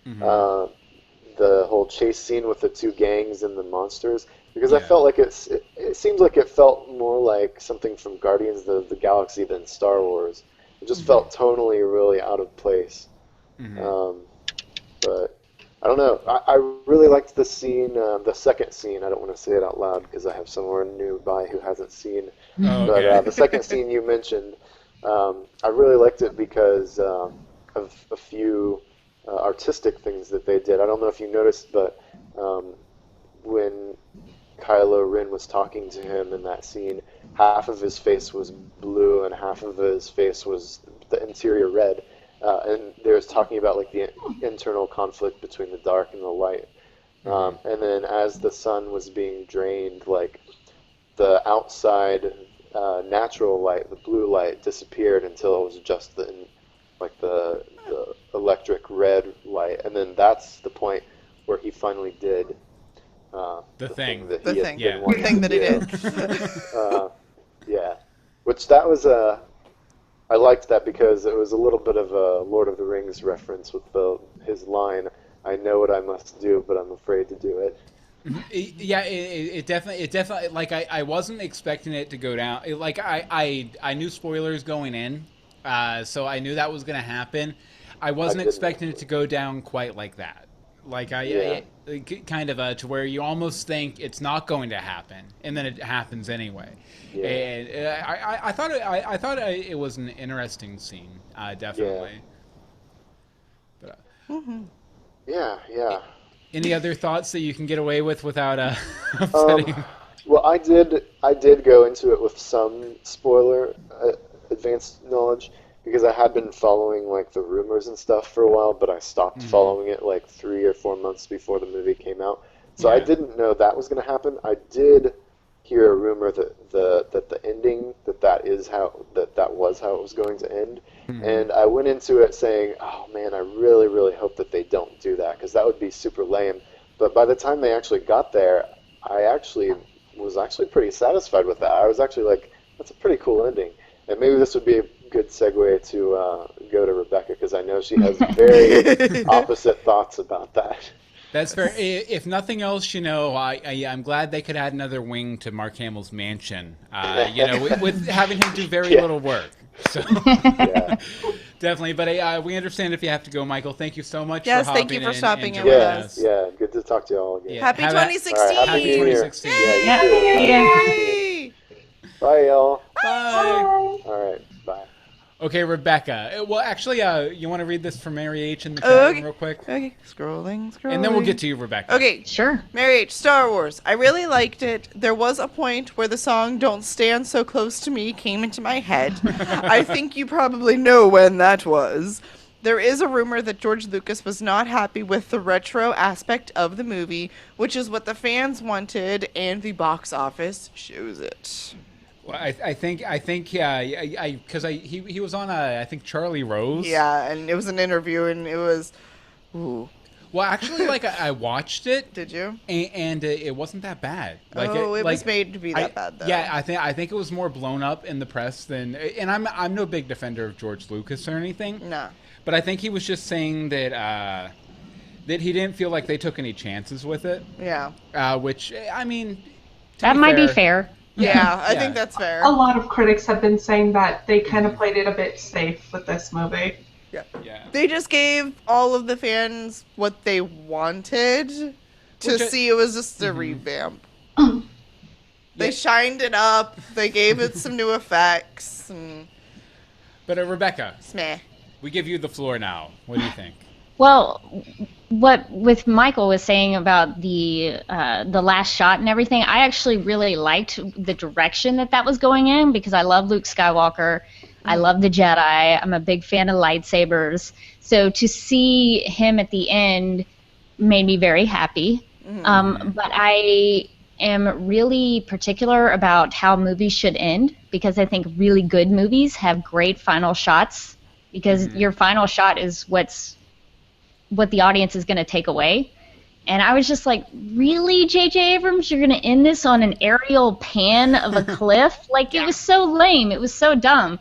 Speaker 6: Mm-hmm. The whole chase scene with the two gangs and the monsters, because I felt like it seems like it felt more like something from Guardians of the Galaxy than Star Wars. It just felt tonally really out of place. Mm-hmm. But I don't know. I really liked the scene, the second scene. I don't want to say it out loud because I have someone nearby who hasn't seen. But the second scene you mentioned, I really liked it because of a few artistic things that they did. I don't know if you noticed, but when Kylo Ren was talking to him in that scene, half of his face was blue and half of his face was the interior red. And they was talking about like the internal conflict between the dark and the light. And then as the sun was being drained, like the outside natural light, the blue light, disappeared until it was just the electric red light. And then that's the point where he finally did the thing that he did. Yeah, which that was I liked that because it was a little bit of a Lord of the Rings reference with his line, "I know what I must do, but I'm afraid to do it."
Speaker 1: Yeah, it definitely. Like I wasn't expecting it to go down. Like I knew spoilers going in, so I knew that was going to happen. I wasn't expecting it to go down quite like that. Like I kind of to where you almost think it's not going to happen, and then it happens anyway. Yeah. And I thought it was an interesting scene, definitely.
Speaker 6: Yeah. But, yeah.
Speaker 1: Any other thoughts that you can get away with without upsetting?
Speaker 6: Well, I did go into it with some spoiler advanced knowledge because I had been following like the rumors and stuff for a while, but I stopped following it like 3 or 4 months before the movie came out. So I didn't know that was going to happen. I did hear a rumor that the ending that was how it was going to end, and I went into it saying, "Oh man, I really really hope that they don't do that because that would be super lame." But by the time they actually got there, I was pretty satisfied with that. I was actually like, "That's a pretty cool ending," and maybe this would be a good segue to go to Rebecca because I know she has very opposite thoughts about that.
Speaker 1: That's fair. If nothing else, I'm glad they could add another wing to Mark Hamill's mansion. With having him do very little work. So definitely. But we understand if you have to go, Michael. Thank you so much.
Speaker 2: Yes,
Speaker 1: for
Speaker 2: thank you for stopping in
Speaker 1: with
Speaker 2: us.
Speaker 6: Yeah, good to talk to you all again.
Speaker 2: Yeah. Happy 2016.
Speaker 6: Happy New Year.
Speaker 1: 2016.
Speaker 2: Yay!
Speaker 6: Bye, y'all.
Speaker 1: Bye.
Speaker 6: All right. Bye.
Speaker 1: Okay, Rebecca. Well, actually, you want to read this from Mary H. in the chat room real quick?
Speaker 2: Okay, scrolling.
Speaker 1: And then we'll get to you, Rebecca.
Speaker 2: Okay,
Speaker 5: sure.
Speaker 2: Mary H., Star Wars. I really liked it. There was a point where the song Don't Stand So Close to Me came into my head. I think you probably know when that was. There is a rumor that George Lucas was not happy with the retro aspect of the movie, which is what the fans wanted, and the box office shows it.
Speaker 1: Well, I think because he was on I think Charlie Rose.
Speaker 2: Yeah, and it was an interview, and it was, ooh.
Speaker 1: Well, actually, I watched it.
Speaker 2: Did you?
Speaker 1: And it wasn't that bad.
Speaker 2: It was made to be that bad, though.
Speaker 1: Yeah, I think it was more blown up in the press than. And I'm no big defender of George Lucas or anything.
Speaker 2: No.
Speaker 1: But I think he was just saying that he didn't feel like they took any chances with it.
Speaker 2: Yeah.
Speaker 1: Which I mean,
Speaker 5: that might be fair.
Speaker 2: Yeah, I think that's fair.
Speaker 4: A lot of critics have been saying that they kind of played it a bit safe with this movie.
Speaker 2: Yeah. They just gave all of the fans what they wanted to see. It was just a revamp. They shined it up. They gave it some new effects.
Speaker 1: But Rebecca,
Speaker 2: Smeh.
Speaker 1: We give you the floor now. What do you think?
Speaker 5: Well, what with Michael was saying about the last shot and everything, I actually really liked the direction that was going in because I love Luke Skywalker. I love the Jedi. I'm a big fan of lightsabers. So to see him at the end made me very happy. But I am really particular about how movies should end, because I think really good movies have great final shots, because your final shot is what the audience is going to take away. And I was just like, really, J.J. Abrams, you're going to end this on an aerial pan of a cliff? Like, it was so lame. It was so dumb.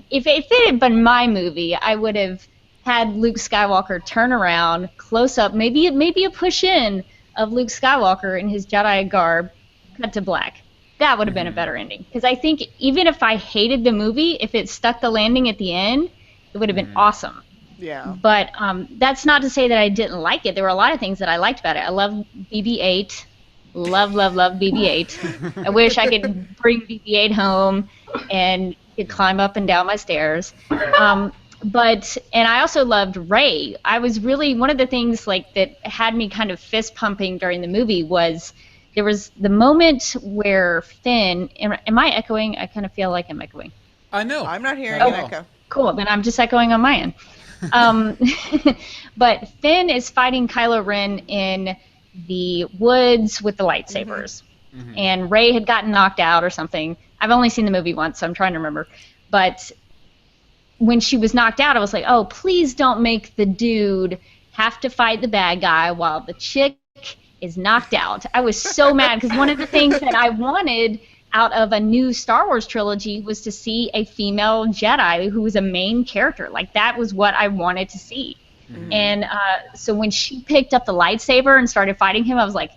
Speaker 5: If it had been my movie, I would have had Luke Skywalker turn around, close up, maybe a push in of Luke Skywalker in his Jedi garb, cut to black. That would have been a better ending. Because I think even if I hated the movie, if it stuck the landing at the end, it would have been awesome.
Speaker 2: Yeah.
Speaker 5: But that's not to say that I didn't like it. There were a lot of things that I liked about it. I love BB-8. Love BB-8. I wish I could bring BB-8 home and could climb up and down my stairs. And I also loved Rey. I was really, one of the things like that had me kind of fist pumping during the movie was there was the moment where Finn, am I echoing? I kind of feel like I'm echoing.
Speaker 1: I know.
Speaker 2: I'm not hearing an echo.
Speaker 5: Cool, then I'm just echoing on my end. But Finn is fighting Kylo Ren in the woods with the lightsabers. And Rey had gotten knocked out or something. I've only seen the movie once, so I'm trying to remember. But when she was knocked out, I was like, oh, please don't make the dude have to fight the bad guy while the chick is knocked out. I was so mad, because one of the things that I wanted out of a new Star Wars trilogy was to see a female Jedi who was a main character. Like, that was what I wanted to see. And so when she picked up the lightsaber and started fighting him, I was like,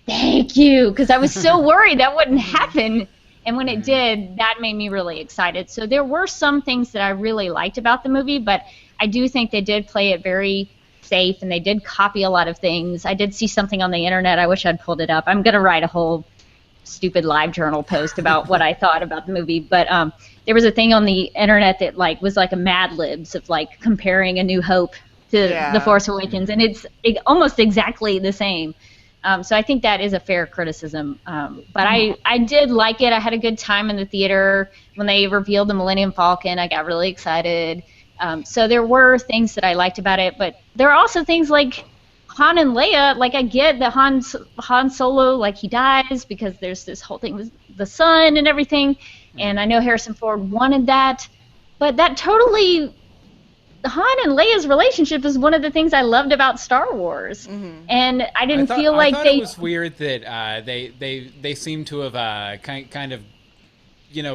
Speaker 5: thank you, because I was so worried that wouldn't happen. And when it did, that made me really excited. So there were some things that I really liked about the movie, but I do think they did play it very safe, and they did copy a lot of things. I did see something on the internet. I wish I'd pulled it up. I'm going to write a whole stupid live journal post about what I thought about the movie. But there was a thing on the internet that was like a Mad Libs of like comparing A New Hope to The Force Awakens, and it's almost exactly the same. So I think that is a fair criticism. But I did like it. I had a good time in the theater. When they revealed the Millennium Falcon, I got really excited. So there were things that I liked about it, but there are also things like Han and Leia. Like, I get that Han Solo, like, he dies because there's this whole thing with the sun and everything, and I know Harrison Ford wanted that, but that totally... Han and Leia's relationship is one of the things I loved about Star Wars, and I didn't feel like
Speaker 1: it was weird that they seem to have kind of,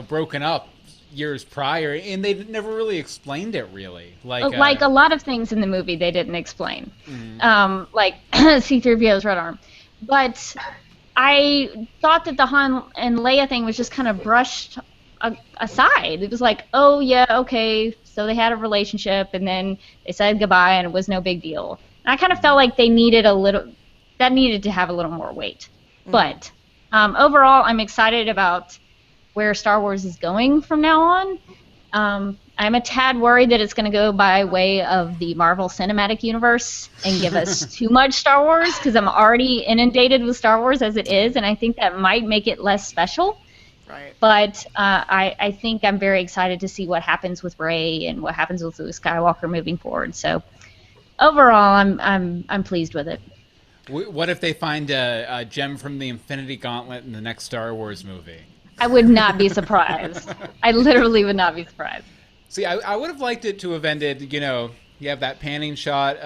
Speaker 1: broken up years prior, and they never really explained it really. Like
Speaker 5: a lot of things in the movie they didn't explain, like C-3PO's red arm. But I thought that the Han and Leia thing was just kind of brushed aside. It was like, oh yeah, okay, so they had a relationship, and then they said goodbye, and it was no big deal. And I kind of felt like they needed to have a little more weight. But overall, I'm excited about where Star Wars is going from now on. I'm a tad worried that it's going to go by way of the Marvel Cinematic Universe and give us too much Star Wars, because I'm already inundated with Star Wars as it is, and I think that might make it less special.
Speaker 2: Right.
Speaker 5: But I think I'm very excited to see what happens with Rey and what happens with Luke Skywalker moving forward. So overall, I'm pleased with it.
Speaker 1: What if they find a gem from the Infinity Gauntlet in the next Star Wars movie?
Speaker 5: I would not be surprised. I literally would not be surprised.
Speaker 1: See, I would have liked it to have ended, you have that panning shot,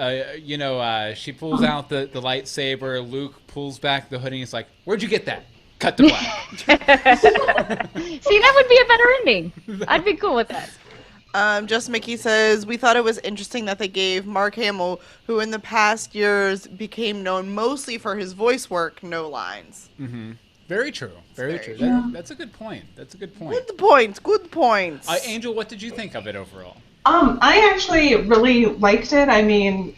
Speaker 1: she pulls out the lightsaber, Luke pulls back the hood, and he's like, where'd you get that? Cut to black.
Speaker 5: See, that would be a better ending. I'd be cool with that.
Speaker 2: Just Mickey says, we thought it was interesting that they gave Mark Hamill, who in the past years became known mostly for his voice work, no lines.
Speaker 1: Very true. Very true. That's a good point. Good
Speaker 2: points.
Speaker 1: Angel, what did you think of it overall?
Speaker 4: I actually really liked it. I mean,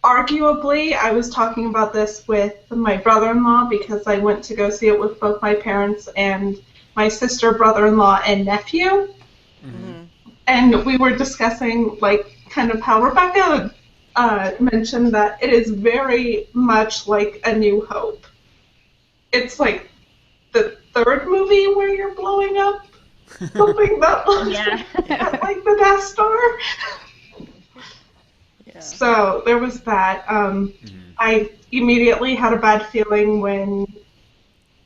Speaker 4: arguably, I was talking about this with my brother-in-law, because I went to go see it with both my parents and my sister, brother-in-law, and nephew. And we were discussing, kind of how Rebecca mentioned that it is very much like A New Hope. It's like the third movie where you're blowing up something that looks like the Death Star. Yeah. So there was that. I immediately had a bad feeling when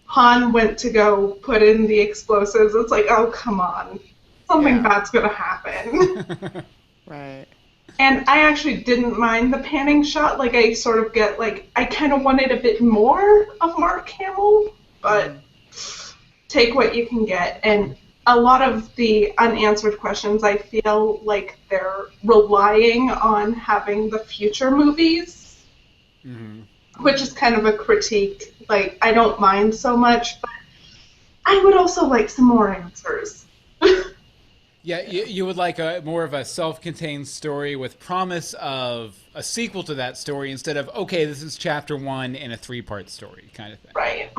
Speaker 4: Han went to go put in the explosives. It's like, oh, come on. Something bad's going to happen.
Speaker 2: Right.
Speaker 4: And I actually didn't mind the panning shot. Like, I sort of get, like, I kind of wanted a bit more of Mark Hamill, but take what you can get. And a lot of the unanswered questions, I feel like they're relying on having the future movies, which is kind of a critique. Like, I don't mind so much, but I would also like some more answers.
Speaker 1: Yeah, you would like more of a self-contained story with promise of a sequel to that story instead of, okay, this is chapter 1 in a 3-part story kind of thing.
Speaker 4: Right.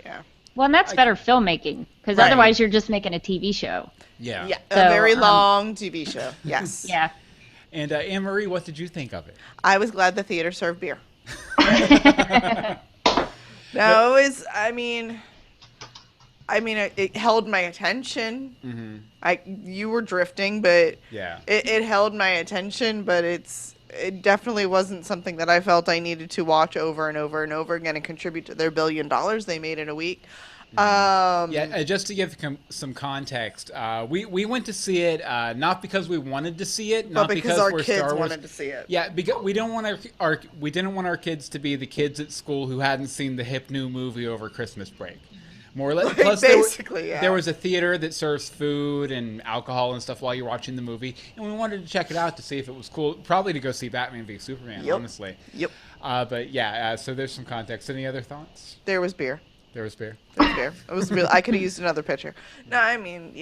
Speaker 2: Yeah.
Speaker 5: Well, and that's better filmmaking, because otherwise you're just making a TV show.
Speaker 1: Yeah.
Speaker 2: Yeah, a very long TV show. Yes.
Speaker 5: Yeah.
Speaker 1: And Anne-Marie, what did you think of it?
Speaker 2: I was glad the theater served beer. No, it was, I mean, it held my attention. You were drifting, but it held my attention, but it definitely wasn't something that I felt I needed to watch over and over and over again and contribute to their $1 billion they made in a week.
Speaker 1: Just to give some context, we went to see it not because we wanted to see it, not
Speaker 2: but because our
Speaker 1: we're
Speaker 2: kids
Speaker 1: Star Wars.
Speaker 2: wanted to see it.
Speaker 1: Yeah, because we didn't want our kids to be the kids at school who hadn't seen the hip new movie over Christmas break. More or less. Plus, there was a theater that serves food and alcohol and stuff while you're watching the movie, and we wanted to check it out to see if it was cool. Probably to go see Batman v Superman, honestly.
Speaker 2: Yep.
Speaker 1: So there's some context. Any other thoughts?
Speaker 2: There was beer.
Speaker 1: There was beer.
Speaker 2: It was real. I could have used another pitcher. No, I mean,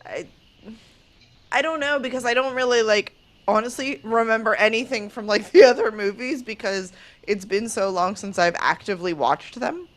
Speaker 2: I don't know, because I don't really honestly remember anything from the other movies because it's been so long since I've actively watched them.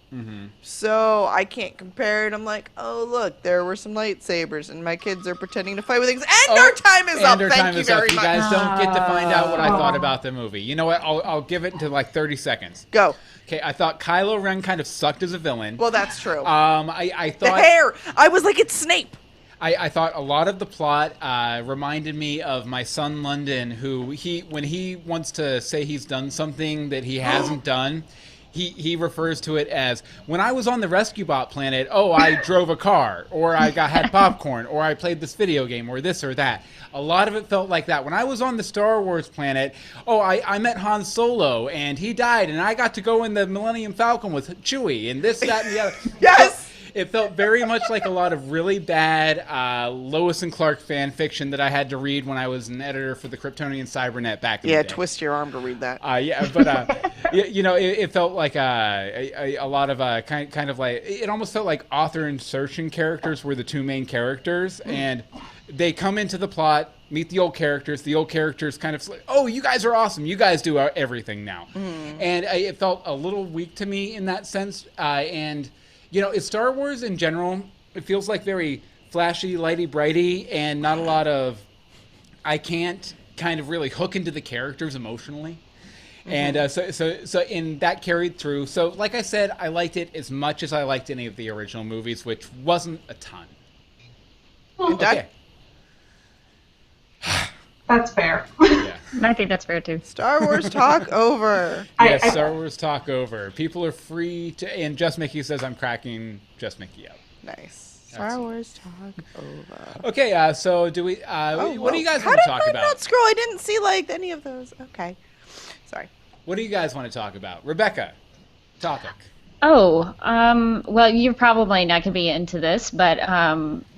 Speaker 2: So I can't compare it. I'm like, oh look, there were some lightsabers, and my kids are pretending to fight with things. And our time is up. Thank you very much.
Speaker 1: You guys don't get to find out what I thought about the movie. You know what? I'll give it into 30 seconds.
Speaker 2: Go.
Speaker 1: Okay, I thought Kylo Ren kind of sucked as a villain.
Speaker 2: Well, that's true.
Speaker 1: I thought
Speaker 2: the hair. I was like, it's Snape.
Speaker 1: I thought a lot of the plot reminded me of my son London, who when he wants to say he's done something that he hasn't done. He refers to it as, when I was on the Rescue Bot planet, I drove a car, or I had popcorn, or I played this video game, or this or that. A lot of it felt like that. When I was on the Star Wars planet, I met Han Solo, and he died, and I got to go in the Millennium Falcon with Chewie, and this, that, and the other.
Speaker 2: Yes!
Speaker 1: It felt very much like a lot of really bad Lois and Clark fan fiction that I had to read when I was an editor for the Kryptonian Cybernet back in the day.
Speaker 2: Yeah, twist your arm to read that.
Speaker 1: It felt like a lot of kind of like, it almost felt like author insertion characters were the two main characters, and they come into the plot, meet the old characters. The old characters kind of like, oh, you guys are awesome. You guys do everything now. And it felt a little weak to me in that sense. It's Star Wars in general. It feels like very flashy, lighty, brighty, and not a lot of, I can't kind of really hook into the characters emotionally. And so in that carried through. So like I said, I liked it as much as I liked any of the original movies, which wasn't a ton.
Speaker 2: Okay.
Speaker 4: That's fair.
Speaker 1: Yeah.
Speaker 5: I think that's fair too.
Speaker 2: Star Wars talk over.
Speaker 1: Yes, Star Wars talk over. People are free to, and Just Mickey says I'm cracking Just Mickey up.
Speaker 2: Nice. Star Wars talk over.
Speaker 1: Okay, so do we, what do you guys want to talk about?
Speaker 2: How did I not scroll? I didn't see any of those. Okay. Sorry.
Speaker 1: What do you guys want to talk about? Rebecca, topic.
Speaker 5: Well, you're probably not going to be into this, but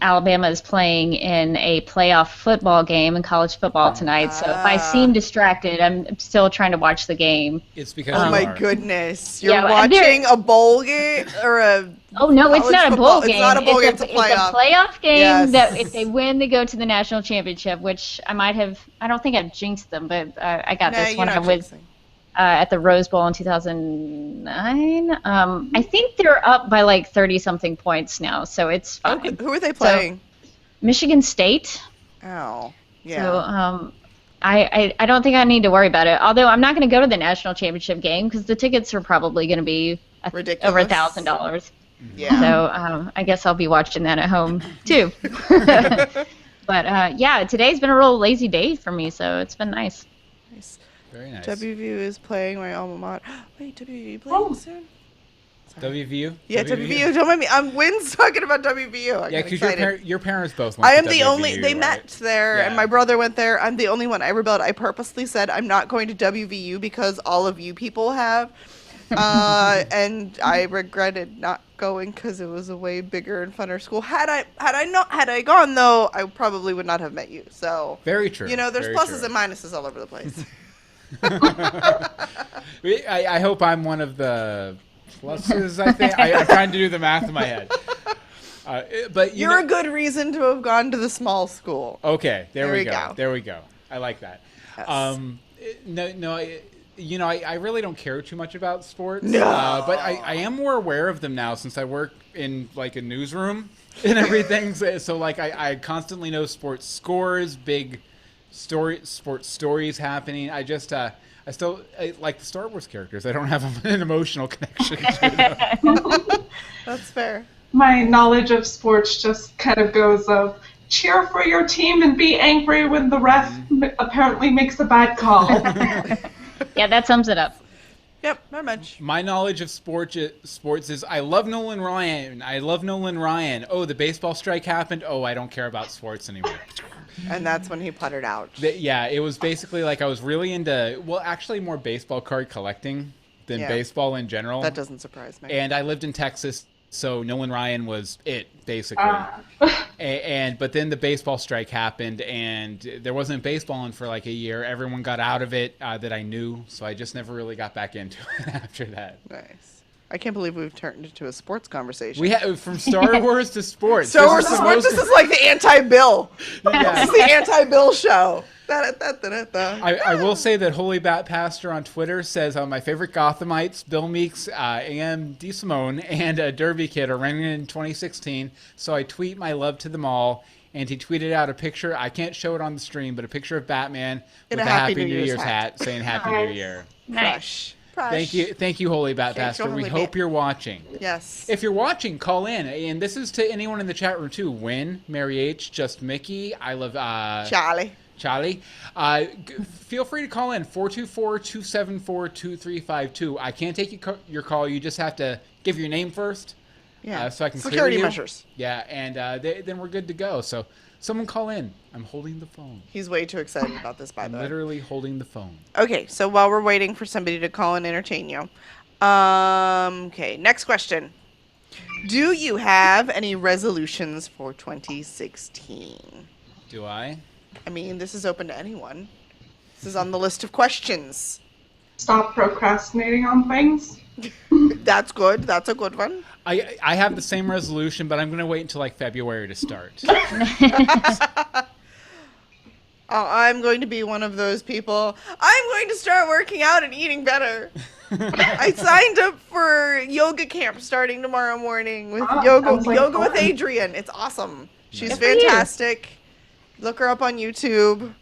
Speaker 5: Alabama is playing in a playoff football game in college football tonight. So if I seem distracted, I'm still trying to watch the game.
Speaker 1: It's because
Speaker 2: oh my goodness, you're watching a bowl game or a
Speaker 5: oh no, it's not a bowl game.
Speaker 2: It's not a bowl game. It's a playoff.
Speaker 5: It's a playoff game that if they win, they go to the national championship. Which I might have. I don't think I've jinxed them, but I got this when I was. At the Rose Bowl in 2009. I think they're up by 30-something points now, so it's fine.
Speaker 2: Who are they playing?
Speaker 5: So, Michigan State.
Speaker 2: Oh, yeah.
Speaker 5: So I don't think I need to worry about it. Although I'm not going to go to the national championship game because the tickets are probably going to be
Speaker 2: ridiculous.
Speaker 5: over $1,000.
Speaker 2: Yeah.
Speaker 5: So I guess I'll be watching that at home too. But yeah, today's been a real lazy day for me, so it's been nice.
Speaker 2: Nice.
Speaker 1: Very nice.
Speaker 2: WVU is playing my alma mater. Wait, WVU playing soon? Sorry.
Speaker 1: WVU?
Speaker 2: Yeah, WVU. Don't mind me. I'm Wynn's talking about WVU.
Speaker 1: Yeah, because your parents both went
Speaker 2: I am
Speaker 1: to
Speaker 2: the
Speaker 1: WVU,
Speaker 2: only. They
Speaker 1: right?
Speaker 2: met there, and my brother went there. I'm the only one I rebelled. I purposely said I'm not going to WVU because all of you people have. And I regretted not going because it was a way bigger and funner school. Had I gone though, I probably would not have met you. So
Speaker 1: very true.
Speaker 2: You know, there's
Speaker 1: very
Speaker 2: pluses
Speaker 1: true.
Speaker 2: and minuses all over the place.
Speaker 1: I hope I'm one of the pluses. I think I'm trying to do the math in my head. But
Speaker 2: you're a good reason to have gone to the small school.
Speaker 1: Okay, there we go. There we go. I like that.
Speaker 2: Yes.
Speaker 1: I really don't care too much about sports.
Speaker 2: No.
Speaker 1: But I am more aware of them now since I work in like a newsroom and everything. So like I constantly know sports scores, big sports stories happening. I still like the Star Wars characters. I don't have an emotional connection to them.
Speaker 2: That's fair.
Speaker 4: My knowledge of sports just kind of goes of cheer for your team and be angry when the ref apparently makes a bad call.
Speaker 5: Yeah, that sums it up.
Speaker 2: Yep, not much.
Speaker 1: My knowledge of sports is I love Nolan Ryan. Oh, the baseball strike happened. Oh, I don't care about sports anymore.
Speaker 2: And that's when he puttered out.
Speaker 1: Yeah, it was basically like I was really into, actually more baseball card collecting than baseball in general.
Speaker 2: That doesn't surprise me.
Speaker 1: And I lived in Texas, so Nolan Ryan was it, basically. But then the baseball strike happened, and there wasn't baseball in for like a year. Everyone got out of it that I knew, so I just never really got back into it after that.
Speaker 2: Nice. I can't believe we've turned into a sports conversation.
Speaker 1: We have from Star Wars to sports.
Speaker 2: Star Wars to sports. This is like the anti-Bill.
Speaker 1: Yeah.
Speaker 2: This is the anti-Bill show.
Speaker 1: I will say that Holy Bat Pastor on Twitter says my favorite Gothamites, Bill Meeks, and DeSimone, and Derby Kid are running in 2016. So I tweet my love to them all. And he tweeted out a picture. I can't show it on the stream, but a picture of Batman with a Happy New Year's hat saying Happy New Year.
Speaker 2: Nice.
Speaker 1: Thank you, Holy Bat Pastor. We hope you're watching.
Speaker 2: Yes.
Speaker 1: If you're watching, call in. And this is to anyone in the chat room, too. Wynn, Mary H., Just Mickey. I love Charlie. Feel free to call in, 424-274-2352. I can't take your call. You just have to give your name first.
Speaker 2: Yeah.
Speaker 1: So I can
Speaker 2: security
Speaker 1: clear you.
Speaker 2: measures.
Speaker 1: Yeah, and then we're good to go. So someone call in. I'm holding the phone.
Speaker 2: He's way too excited about this, by the way.
Speaker 1: Literally holding the phone.
Speaker 2: Okay, so while we're waiting for somebody to call and entertain you. Okay, next question. Do you have any resolutions for 2016?
Speaker 1: Do I?
Speaker 2: I mean, this is open to anyone. This is on the list of questions.
Speaker 4: Stop procrastinating on things.
Speaker 2: That's good. That's a good one.
Speaker 1: I have the same resolution, but I'm going to wait until like February to start.
Speaker 2: I'm going to be one of those people. I'm going to start working out and eating better. I signed up for yoga camp starting tomorrow morning with yoga with Adrian. It's awesome. She's fantastic. Look her up on YouTube.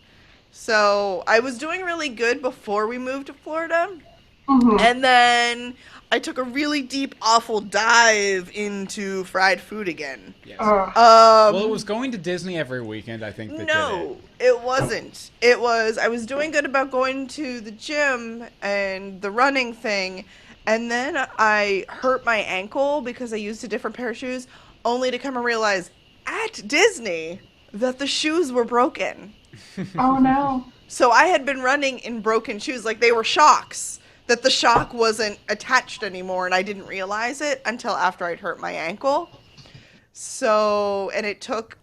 Speaker 2: So I was doing really good before we moved to Florida. Mm-hmm. And then I took a really deep, awful dive into fried food again.
Speaker 1: Yes. Well, it was going to Disney every weekend, I think.
Speaker 2: No, it wasn't. It was, I was doing good about going to the gym and the running thing. And then I hurt my ankle because I used a different pair of shoes, only to come and realize at Disney that the shoes were broken.
Speaker 4: Oh, no.
Speaker 2: So I had been running in broken shoes, like they were shocks. That the shock wasn't attached anymore, and I didn't realize it until after I'd hurt my ankle. So, and it took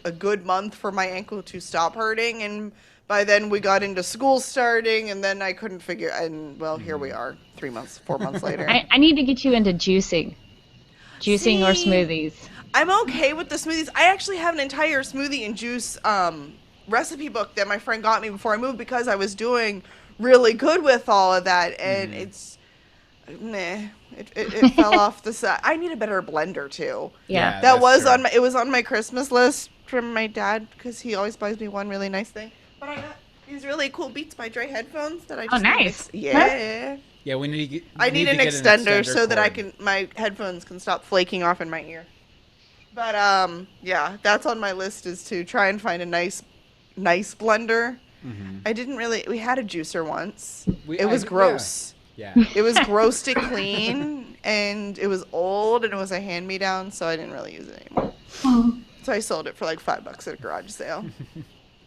Speaker 2: a good month for my ankle to stop hurting, and by then we got into school starting, and then I couldn't figure, and well, here we are, 4 months later.
Speaker 5: I need to get you into juicing or smoothies.
Speaker 2: I'm okay with the smoothies. I actually have an entire smoothie and juice recipe book that my friend got me before I moved because I was doing really good with all of that, and it's it fell off the side. I need a better blender too.
Speaker 5: Yeah,
Speaker 2: that was true. It was on my Christmas list from my dad because he always buys me one really nice thing. But I got these really cool Beats by Dre headphones that I just
Speaker 5: nice.
Speaker 2: Yeah.
Speaker 1: Yeah, we need to get.
Speaker 2: I need an extender so that my headphones can stop flaking off in my ear. But yeah, that's on my list, is to try and find a nice blender. Mm-hmm. I didn't really. We had a juicer once. It was gross.
Speaker 1: Yeah.
Speaker 2: It was gross to clean, and it was old, and it was a hand-me-down, so I didn't really use it anymore. So I sold it for like $5 at a garage sale.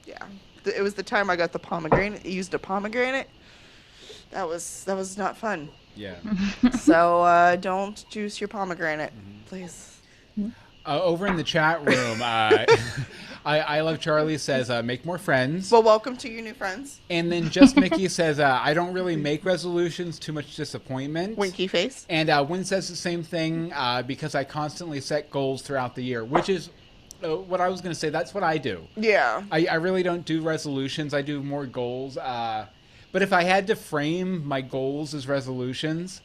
Speaker 2: Yeah. It was the time I got the pomegranate. I used a pomegranate. That was not fun.
Speaker 1: Yeah.
Speaker 2: So don't juice your pomegranate, please.
Speaker 1: Over in the chat room, I Love Charlie says, make more friends.
Speaker 2: Well, welcome to your new friends.
Speaker 1: And then Just Mickey says, I don't really make resolutions, too much disappointment.
Speaker 2: Winky face.
Speaker 1: And Wynn says the same thing, because I constantly set goals throughout the year, which is what I was going to say. That's what I do.
Speaker 2: Yeah.
Speaker 1: I really don't do resolutions. I do more goals. But if I had to frame my goals as resolutions,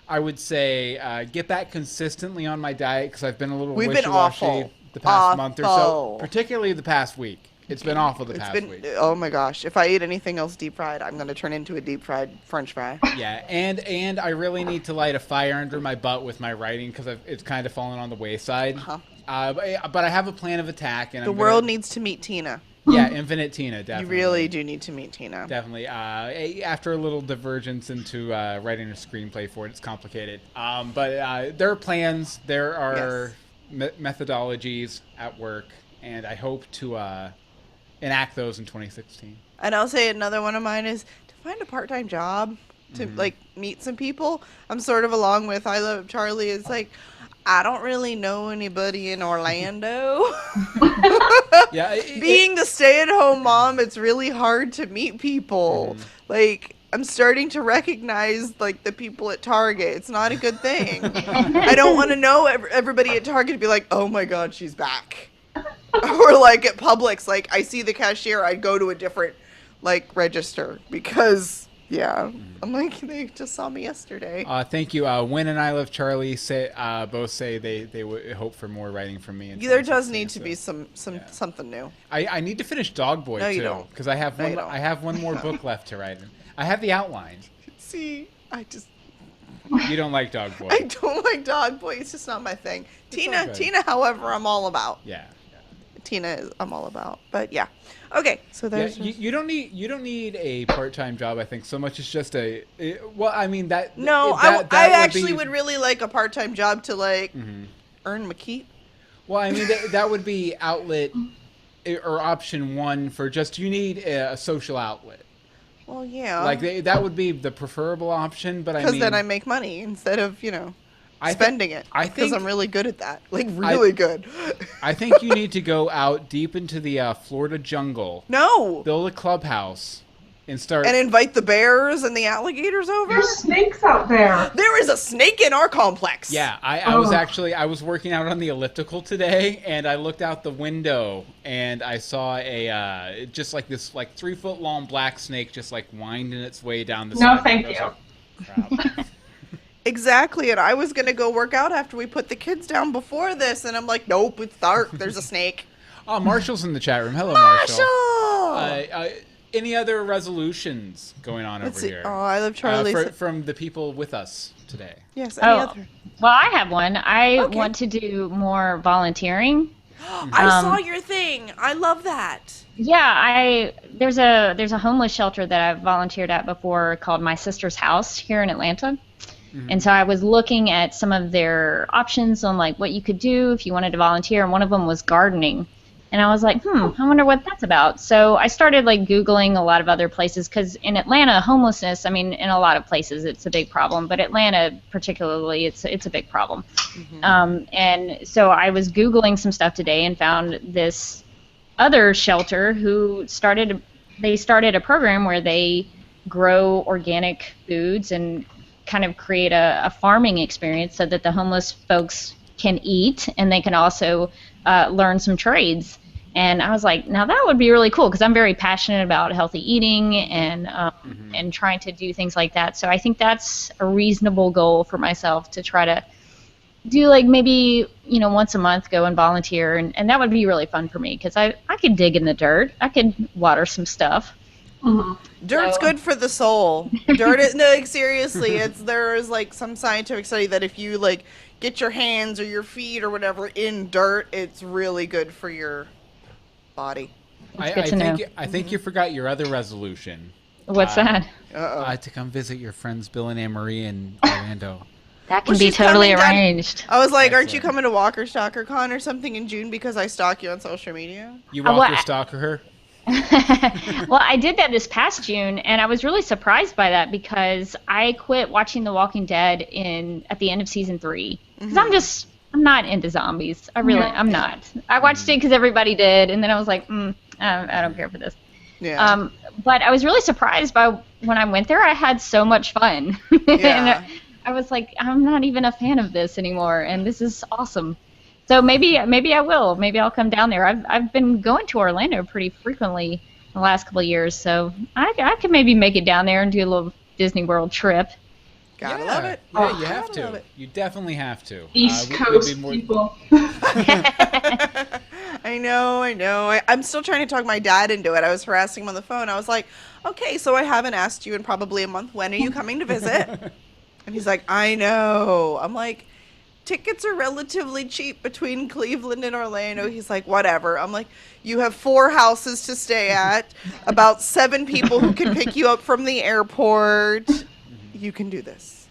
Speaker 1: I would say get back consistently on my diet, because I've been a little wishy-washy the past month or so, particularly the past week. It's been awful the past week.
Speaker 2: Oh my gosh. If I eat anything else deep fried, I'm going to turn into a deep fried French fry.
Speaker 1: Yeah, and I really need to light a fire under my butt with my writing, because it's kind of fallen on the wayside. Uh-huh. But I have a plan of attack. And
Speaker 2: the world needs to meet Tina.
Speaker 1: Yeah, Infinite Tina, definitely.
Speaker 2: You really do need to meet Tina.
Speaker 1: Definitely. After a little divergence into writing a screenplay for it, it's complicated. But there are plans. There are methodologies at work, and I hope to enact those in 2016.
Speaker 2: And I'll say another one of mine is to find a part-time job, to like meet some people. I'm sort of along with I Love Charlie. It's like, I don't really know anybody in Orlando. Being the stay-at-home mom, it's really hard to meet people. Like, I'm starting to recognize, like, the people at Target. It's not a good thing. I don't want to know everybody at Target to be like, oh my God, she's back. Or, like, at Publix, like, I see the cashier, I'd go to a different, like, register. Because, yeah, I'm like, they just saw me yesterday.
Speaker 1: Thank you. Wynn and I Love Charlie both say they would hope for more writing from me.
Speaker 2: There does need to be something new.
Speaker 1: I need to finish Dog Boy, too.
Speaker 2: You don't.
Speaker 1: Because I have one more book left to write. I have the outline.
Speaker 2: See,
Speaker 1: You don't like Dog Boy.
Speaker 2: I don't like Dog Boy. It's just not my thing. Tina, however, I'm all about.
Speaker 1: Yeah.
Speaker 2: Tina, I'm all about. But yeah. Okay, so there's
Speaker 1: you don't need a part-time job, I think, so much as just I
Speaker 2: actually would really like a part-time job to like earn my keep.
Speaker 1: Well, I mean that would be outlet or option one for just you need a social outlet.
Speaker 2: Well, yeah.
Speaker 1: Like that would be the preferable option, but
Speaker 2: because then I make money instead of spending it. Because I'm really good at that. Like, really good.
Speaker 1: I think you need to go out deep into the Florida jungle.
Speaker 2: No.
Speaker 1: Build a clubhouse and
Speaker 2: invite the bears and the alligators over.
Speaker 4: There's snakes out there.
Speaker 2: There is a snake in our complex.
Speaker 1: Yeah, I was working out on the elliptical today, and I looked out the window and I saw a just like this 3-foot long black snake just like winding its way down the side.
Speaker 4: No, thank you.
Speaker 1: Crap.
Speaker 2: Exactly, and I was going to go work out after we put the kids down before this, and I'm like, nope, it's dark, there's a snake.
Speaker 1: Oh, Marshall's in the chat room. Hello, Marshall! Any other resolutions going on over here?
Speaker 2: Oh, I Love Charlie.
Speaker 1: From the people with us today.
Speaker 2: Yes, any other?
Speaker 5: Well, I have one. I want to do more volunteering.
Speaker 2: I saw your thing. I love that.
Speaker 5: Yeah, there's a homeless shelter that I've volunteered at before called My Sister's House here in Atlanta. And so I was looking at some of their options on like what you could do if you wanted to volunteer, and one of them was gardening. And I was like, I wonder what that's about. So I started like Googling a lot of other places, because in Atlanta, homelessness, I mean, in a lot of places it's a big problem, but Atlanta particularly, it's a big problem. And so I was Googling some stuff today and found this other shelter who started a program where they grow organic foods and kind of create a farming experience so that the homeless folks can eat, and they can also learn some trades. And I was like, now that would be really cool, because I'm very passionate about healthy eating and trying to do things like that. So I think that's a reasonable goal for myself to try to do, like maybe once a month go and volunteer, and that would be really fun for me, because I could dig in the dirt, I could water some stuff.
Speaker 2: Dirt's good for the soul. Dirt is, no, like, seriously, there's like some scientific study that if you like get your hands or your feet or whatever in dirt, it's really good for your body.
Speaker 1: I think you forgot your other resolution.
Speaker 5: What's that?
Speaker 1: To come visit your friends Bill and Anne Marie in Orlando.
Speaker 5: That can be totally arranged.
Speaker 2: I was like, aren't you coming to Walker Stalker Con or something in June because I stalk you on social media?
Speaker 1: You Walker Stalker her?
Speaker 5: Well, I did that this past June, and I was really surprised by that because I quit watching The Walking Dead at the end of season 3 because I'm not into zombies. I'm not. I watched it because everybody did, and then I was like, I don't care for this.
Speaker 2: Yeah.
Speaker 5: But I was really surprised by when I went there. I had so much fun.
Speaker 2: Yeah.
Speaker 5: And I was like, I'm not even a fan of this anymore, and this is awesome. So maybe I will. Maybe I'll come down there. I've been going to Orlando pretty frequently in the last couple of years, so I could maybe make it down there and do a little Disney World trip.
Speaker 2: Gotta love it.
Speaker 1: Yeah, you have to. You definitely have to.
Speaker 4: East Coast people.
Speaker 2: I know. I'm still trying to talk my dad into it. I was harassing him on the phone. I was like, okay, so I haven't asked you in probably a month. When are you coming to visit? And he's like, I know. I'm like, tickets are relatively cheap between Cleveland and Orlando. He's like, whatever. I'm like, you have 4 houses to stay at, about 7 people who can pick you up from the airport. You can do this.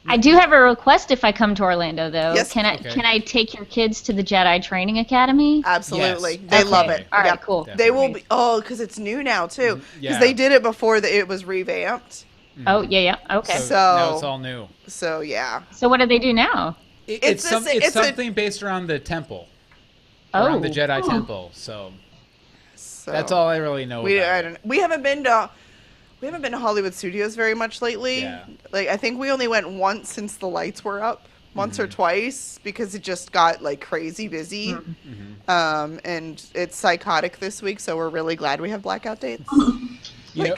Speaker 5: I do have a request if I come to Orlando, though.
Speaker 2: Yes.
Speaker 5: Can I take your kids to the Jedi Training Academy?
Speaker 2: Absolutely.
Speaker 1: Yes.
Speaker 2: They love it.
Speaker 5: All right, cool.
Speaker 1: Definitely.
Speaker 2: They will be, because it's new now, too. Because
Speaker 1: Yeah.
Speaker 2: they did it before it was revamped.
Speaker 5: Oh, yeah. Okay.
Speaker 2: So
Speaker 1: now it's all new.
Speaker 2: So, yeah.
Speaker 5: So what do they do now?
Speaker 1: It's something based around the temple. Around the Jedi temple. So that's all I really know about
Speaker 2: We haven't been to Hollywood Studios very much lately.
Speaker 1: Yeah.
Speaker 2: Like, I think we only went once since the lights were up. Once or twice because it just got like crazy busy. And it's psychotic this week, so we're really glad we have blackout dates.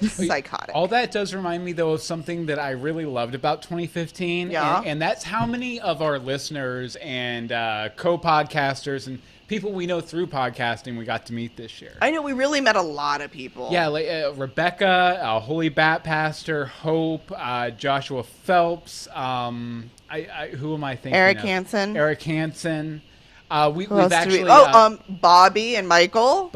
Speaker 2: Psychotic.
Speaker 1: All that does remind me, though, of something that I really loved about 2015.
Speaker 2: Yeah.
Speaker 1: And that's how many of our listeners and co-podcasters and people we know through podcasting we got to meet this year.
Speaker 2: I know, we really met a lot of people.
Speaker 1: Yeah, like Rebecca, Holy Bat Pastor, Hope, Joshua Phelps, who am I thinking
Speaker 2: Eric
Speaker 1: of?
Speaker 2: Hansen.
Speaker 1: We've actually
Speaker 2: Bobby and Michael.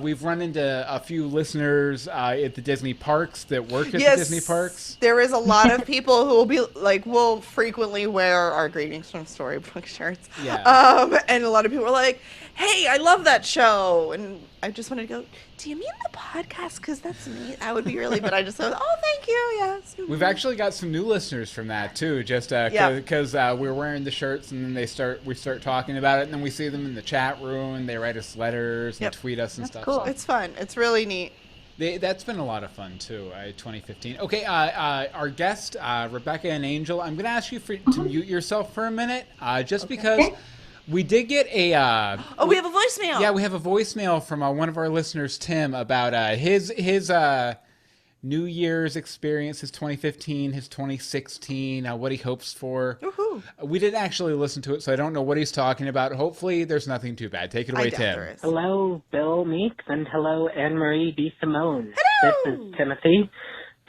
Speaker 1: We've run into a few listeners at the Disney parks that work at the Disney parks.
Speaker 2: There is a lot of people who will be like, will frequently wear our Greetings from Storybook shirts.
Speaker 1: Yeah.
Speaker 2: And a lot of people are like, hey, I love that show. And I just wanted to go, do you mean the podcast? Because that's me. That would be really, but I just thought, oh, thank you. Yes.
Speaker 1: We've actually got some new listeners from that too, just because we're wearing the shirts and then we start talking about it, and then we see them in the chat room and they write us letters and tweet us and stuff.
Speaker 2: Cool. So. It's fun. It's really neat.
Speaker 1: That's been a lot of fun too. 2015. Okay, our guest Rebecca and Angel, I'm going to ask you to mute yourself for a minute, just because. We did get we have a
Speaker 2: voicemail.
Speaker 1: Yeah, we have a voicemail from one of our listeners, Tim, about his New Year's experience, his 2015, his 2016, what he hopes for.
Speaker 2: Woohoo.
Speaker 1: We didn't actually listen to it, so I don't know what he's talking about. Hopefully, there's nothing too bad. Take it away, Tim.
Speaker 3: Hello, Bill Meeks, and hello, Anne Marie DeSimone.
Speaker 2: Hello.
Speaker 3: This is Timothy.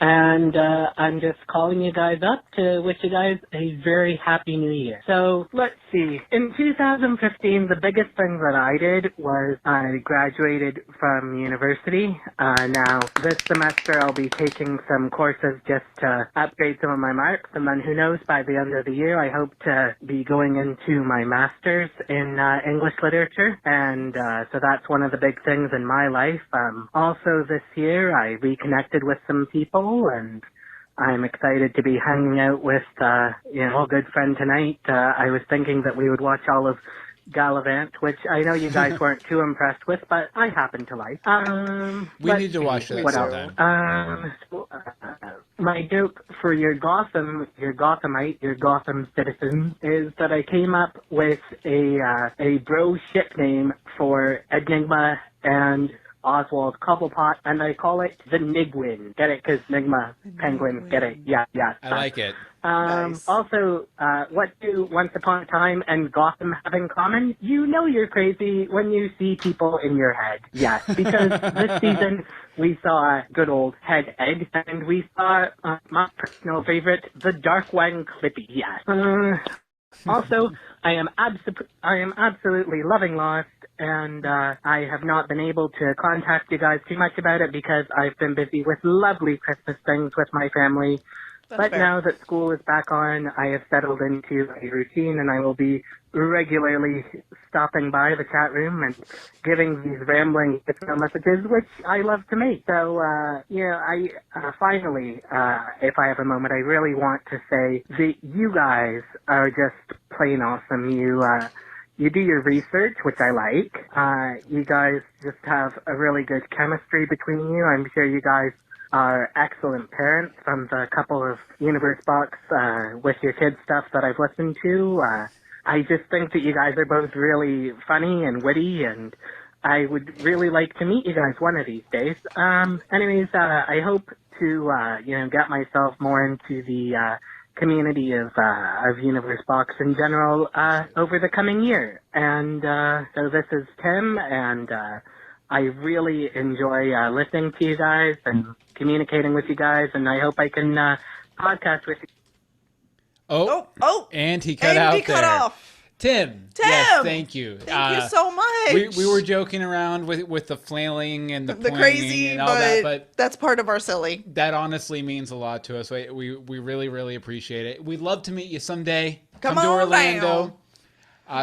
Speaker 3: And I'm just calling you guys up to wish you guys a very happy new year. So let's see. In 2015, the biggest thing that I did was I graduated from university. Now, this semester I'll be taking some courses just to upgrade some of my marks. And then who knows, by the end of the year, I hope to be going into my master's in English literature. And so that's one of the big things in my life. Also this year, I reconnected with some people. And I'm excited to be hanging out with, a good friend tonight. I was thinking that we would watch all of Gallivant, which I know you guys weren't too impressed with, but I happen to like.
Speaker 1: We need to watch that sometime.
Speaker 3: My joke for your Gotham citizens is that I came up with a bro ship name for Enigma and Oswald Cobblepot, and I call it the Nigwin. Get it? Because Nigma Penguins. Get it? Yeah.
Speaker 1: I like it.
Speaker 2: Nice.
Speaker 3: Also, what do Once Upon a Time and Gotham have in common? You know you're crazy when you see people in your head. Yes, because this season we saw good old Head Egg, and we saw my personal favorite, the Dark One Clippy. Yes. Also, I am absolutely loving Lost, and I have not been able to contact you guys too much about it because I've been busy with lovely Christmas things with my family. But now that school is back on, I have settled into a routine, and I will be regularly stopping by the chat room and giving these rambling messages, which I love to make. So, I finally, if I have a moment, I really want to say that you guys are just plain awesome. You do your research, which I like. You guys just have a really good chemistry between you. I'm sure you guys are excellent parents from the couple of Universe Box with your kids stuff that I've listened to. I just think that you guys are both really funny and witty, and I would really like to meet you guys one of these days. Anyways, I hope to get myself more into the community of Universe Box in general over the coming year. And so this is Tim, and I really enjoy listening to you guys and communicating with you guys, and I hope I can podcast with you.
Speaker 1: Oh, and he cut out there.
Speaker 2: Off.
Speaker 1: Tim. Yes, thank you.
Speaker 2: Thank you so much.
Speaker 1: We were joking around with the flailing and the
Speaker 2: crazy
Speaker 1: and all that, but
Speaker 2: that's part of our silly.
Speaker 1: That honestly means a lot to us. We really, really appreciate it. We'd love to meet you someday.
Speaker 2: Come
Speaker 1: to
Speaker 2: on
Speaker 1: Orlando.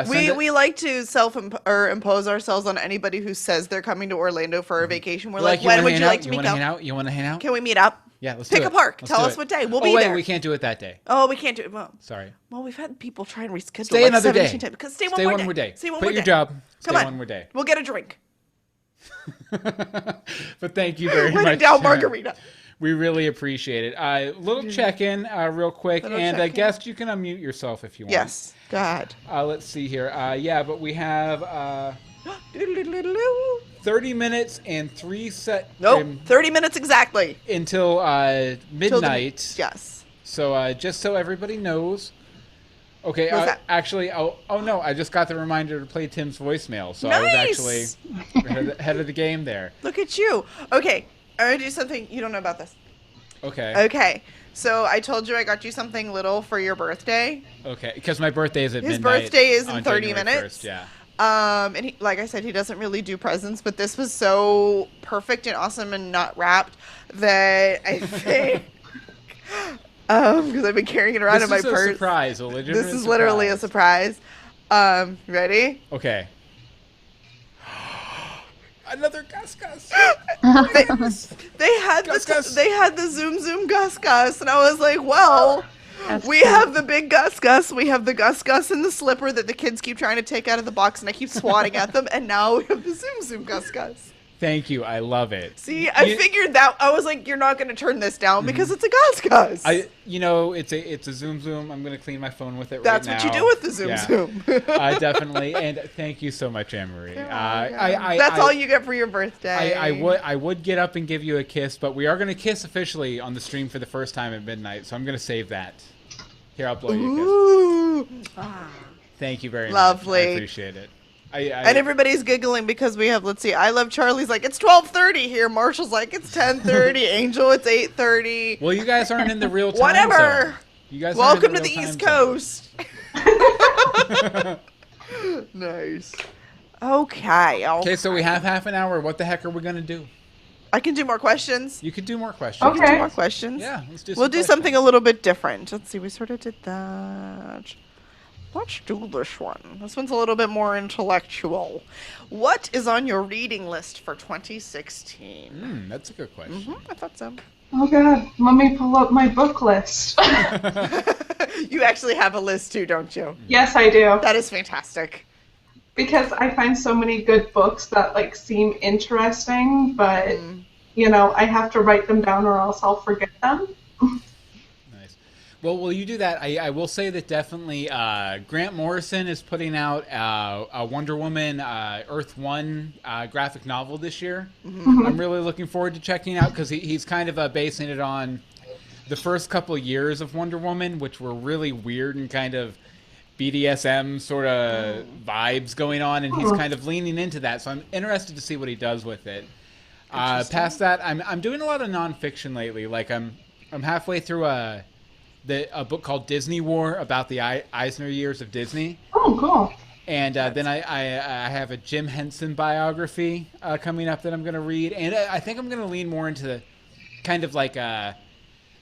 Speaker 2: We like to impose ourselves on anybody who says they're coming to Orlando for a vacation. We're like, when would you like to meet up?
Speaker 1: You want to hang out?
Speaker 2: Can we meet up?
Speaker 1: Yeah, let's
Speaker 2: pick
Speaker 1: do it.
Speaker 2: a park.
Speaker 1: Let's
Speaker 2: Tell us what day. We'll be there.
Speaker 1: We can't do it that day.
Speaker 2: Oh, we can't do it. Well,
Speaker 1: sorry.
Speaker 2: Well, we've had people try and reschedule.
Speaker 1: Stay another day.
Speaker 2: Stay one more day.
Speaker 1: Stay one more day. Quit your job. Stay one more day.
Speaker 2: We'll get a drink.
Speaker 1: But thank you very much.
Speaker 2: Down margarita.
Speaker 1: We really appreciate it. Little check-in real quick. And I guess you can unmute yourself if you want.
Speaker 2: Yes. Go ahead.
Speaker 1: Let's see here. But we have 30 minutes and 3 set.
Speaker 2: Nope, 30 minutes exactly.
Speaker 1: Until midnight.
Speaker 2: Yes.
Speaker 1: So just so everybody knows. Okay, actually, no, I just got the reminder to play Tim's voicemail. So
Speaker 2: nice.
Speaker 1: I was actually ahead of the game there.
Speaker 2: Look at you. Okay, I'm going to do something. You don't know about this.
Speaker 1: Okay.
Speaker 2: So I told you I got you something little for your birthday.
Speaker 1: Okay, because my birthday is at midnight.
Speaker 2: His birthday is in 30 minutes.
Speaker 1: 1st, yeah.
Speaker 2: And he, like I said, he doesn't really do presents, but this was so perfect and awesome and not wrapped that I think, because I've been carrying it around in my purse.
Speaker 1: This is a surprise, a legitimate
Speaker 2: This is literally a surprise. Ready?
Speaker 1: Okay. Another Gus.
Speaker 2: They had the Zoom Gus, and I was like, well. We have the big Gus. We have the Gus in the slipper that the kids keep trying to take out of the box, and I keep swatting at them. And now we have the Zoom Gus.
Speaker 1: Thank you. I love it.
Speaker 2: See, I figured that. I was like, you're not going to turn this down because it's a Gus.
Speaker 1: It's a Zoom. I'm going to clean my phone with it
Speaker 2: That's
Speaker 1: right now.
Speaker 2: That's what you do with the Zoom.
Speaker 1: Definitely. And thank you so much, Anne-Marie.
Speaker 2: That's all you get for your birthday.
Speaker 1: I would get up and give you a kiss, but we are going to kiss officially on the stream for the first time at midnight, so I'm going to save that. Here, I'll blow you a kiss. Thank you very much.
Speaker 2: Lovely.
Speaker 1: I appreciate it.
Speaker 2: And everybody's giggling because we have, let's see, I Love Charlie's like, it's 12:30 here. Marshall's like, it's 10:30. Angel, it's 8:30.
Speaker 1: Well, you guys aren't in the real time
Speaker 2: Whatever.
Speaker 1: zone. You guys
Speaker 2: Welcome to the East Coast. Nice. Okay,
Speaker 1: so we have half an hour. What the heck are we going to do?
Speaker 2: I can do more questions.
Speaker 1: You could do more questions.
Speaker 2: Okay. I can do more questions.
Speaker 1: Yeah, let's do
Speaker 2: We'll do something a little bit different. Let's see, we sort of did that. Let's do this one. This one's a little bit more intellectual. What is on your reading list for 2016?
Speaker 1: That's a good question.
Speaker 2: I thought so.
Speaker 4: Oh, God. Let me pull up my book list.
Speaker 2: You actually have a list, too, don't you?
Speaker 4: Yes, I do.
Speaker 2: That is fantastic.
Speaker 4: Because I find so many good books that, seem interesting, but, I have to write them down or else I'll forget them.
Speaker 1: Nice. Well, will you do that? I will say that definitely Grant Morrison is putting out a Wonder Woman Earth 1 graphic novel this year.
Speaker 2: Mm-hmm.
Speaker 1: I'm really looking forward to checking out because he's kind of basing it on the first couple of years of Wonder Woman, which were really weird and kind of BDSM sort of vibes going on, and he's kind of leaning into that. So I'm interested to see what he does with it. Past that, I'm doing a lot of nonfiction lately. Like I'm halfway through a book called Disney War about the Eisner years of Disney.
Speaker 4: Oh, cool.
Speaker 1: And then I have a Jim Henson biography coming up that I'm going to read. And I think I'm going to lean more into the kind of like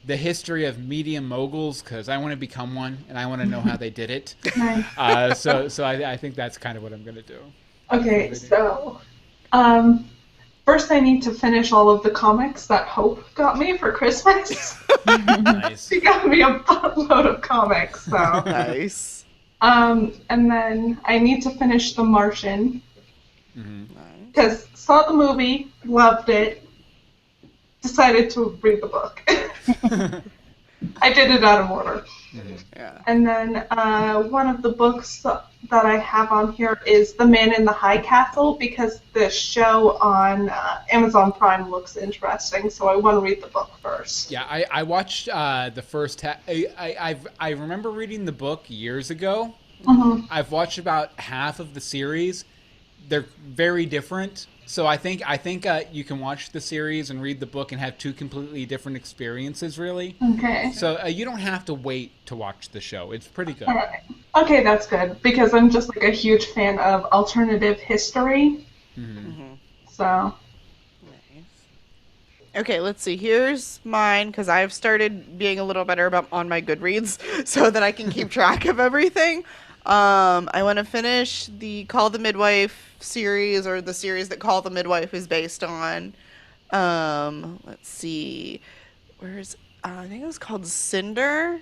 Speaker 1: the history of media moguls because I want to become one and I want to know how they did it.
Speaker 4: Nice.
Speaker 1: So I think that's kind of what I'm going to do.
Speaker 4: Okay, so first I need to finish all of the comics that Hope got me for Christmas.
Speaker 1: Nice.
Speaker 4: She got me a buttload of comics, so.
Speaker 2: Nice.
Speaker 4: And then I need to finish The Martian. Because saw the movie, loved it, decided to read the book. I did it out of order.
Speaker 2: Yeah.
Speaker 4: And then one of the books that I have on here is The Man in the High Castle because the show on Amazon Prime looks interesting, so I want to read the book first.
Speaker 1: Yeah, I watched the first half. I remember reading the book years ago.
Speaker 4: Mm-hmm.
Speaker 1: I've watched about half of the series. They're very different. So I think you can watch the series and read the book and have two completely different experiences, really.
Speaker 4: Okay.
Speaker 1: So you don't have to wait to watch the show. It's pretty good.
Speaker 4: All right. Okay, that's good because I'm just like a huge fan of alternative history. So.
Speaker 2: Okay, let's see. Here's mine because I've started being a little better on my Goodreads so that I can keep track of everything. I want to finish the Call the Midwife series, or the series that Call the Midwife is based on. Let's see. I think it was called Cinder.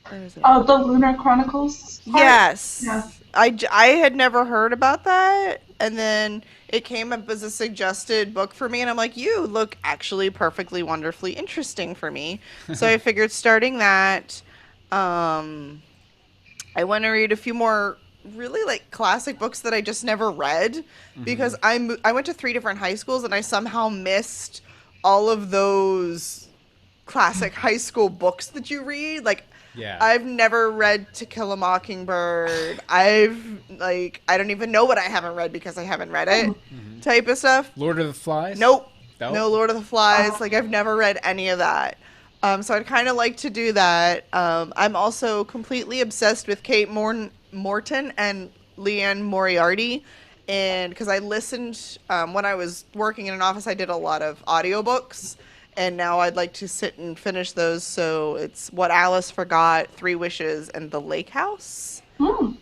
Speaker 2: Where is it?
Speaker 4: Oh, the Lunar Chronicles part?
Speaker 2: Yes.
Speaker 4: Yeah.
Speaker 2: I had never heard about that, and then it came up as a suggested book for me, and I'm like, you look actually perfectly wonderfully interesting for me. So I figured starting that. I want to read a few more really like classic books that I just never read because I went to 3 different high schools and I somehow missed all of those classic high school books that you read. Like, I've never read To Kill a Mockingbird. I don't even know what I haven't read because I haven't read it type of stuff.
Speaker 1: Lord of the Flies?
Speaker 2: Nope. No Lord of the Flies. Like, I've never read any of that. So I'd kind of like to do that. I'm also completely obsessed with Kate Morton and Leanne Moriarty. And because I listened, when I was working in an office, I did a lot of audiobooks. And now I'd like to sit and finish those. So it's What Alice Forgot, 3 Wishes, and The Lake House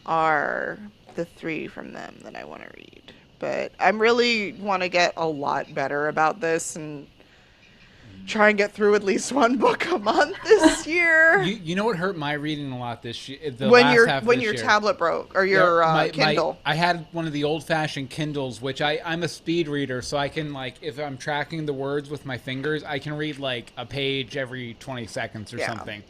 Speaker 2: are the 3 from them that I want to read. But I really want to get a lot better about this and try and get through at least 1 book a month this year.
Speaker 1: You know what hurt my reading a lot this year?
Speaker 2: When your tablet broke or your Kindle.
Speaker 1: I had one of the old-fashioned Kindles, which I'm a speed reader, so I can, like, if I'm tracking the words with my fingers, I can read like a page every 20 seconds or something.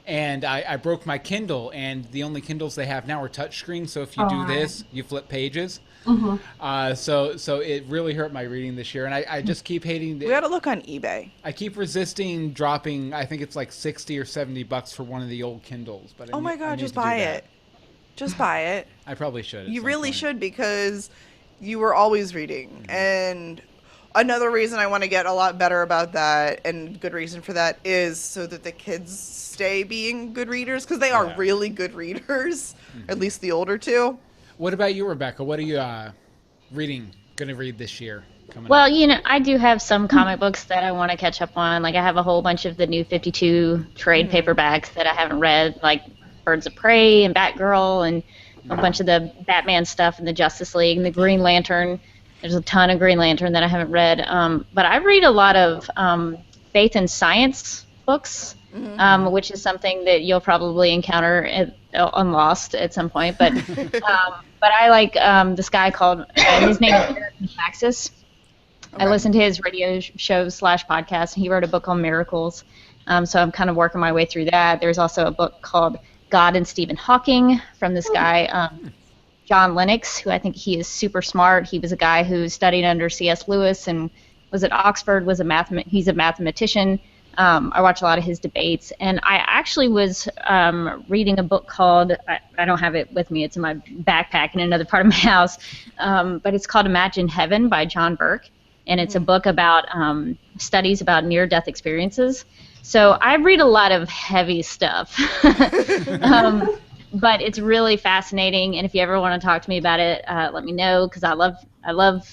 Speaker 1: And I broke my Kindle, and the only Kindles they have now are touchscreen. So if you do this, you flip pages. So it really hurt my reading this year, and I just keep hating.
Speaker 2: We gotta look on eBay.
Speaker 1: I keep resisting dropping. I think it's like $60 or $70 for one of the old Kindles. But
Speaker 2: oh my god, just buy it. Just buy it.
Speaker 1: I probably should.
Speaker 2: You really should because you were always reading, and another reason I want to get a lot better about that, and good reason for that, is so that the kids stay being good readers because they are really good readers, at least the older 2.
Speaker 1: What about you, Rebecca? What are you going to read this year?
Speaker 5: Well, I do have some comic books that I want to catch up on. Like, I have a whole bunch of the New 52 trade paperbacks that I haven't read, like Birds of Prey and Batgirl and a bunch of the Batman stuff and the Justice League and the Green Lantern. There's a ton of Green Lantern that I haven't read. But I read a lot of faith and science books, which is something that you'll probably encounter on Lost at some point. But I like this guy called, his name is Eric Maxis. Okay. I listened to his radio show / podcast, and he wrote a book on miracles. So I'm kind of working my way through that. There's also a book called God and Stephen Hawking from this guy, John Lennox, who I think he is super smart. He was a guy who studied under C.S. Lewis and was at Oxford, he's a mathematician. I watch a lot of his debates. And I actually was reading a book called, I don't have it with me, it's in my backpack in another part of my house, but it's called Imagine Heaven by John Burke. And it's a book about studies about near-death experiences. So I read a lot of heavy stuff. But it's really fascinating, and if you ever want to talk to me about it, let me know, because I love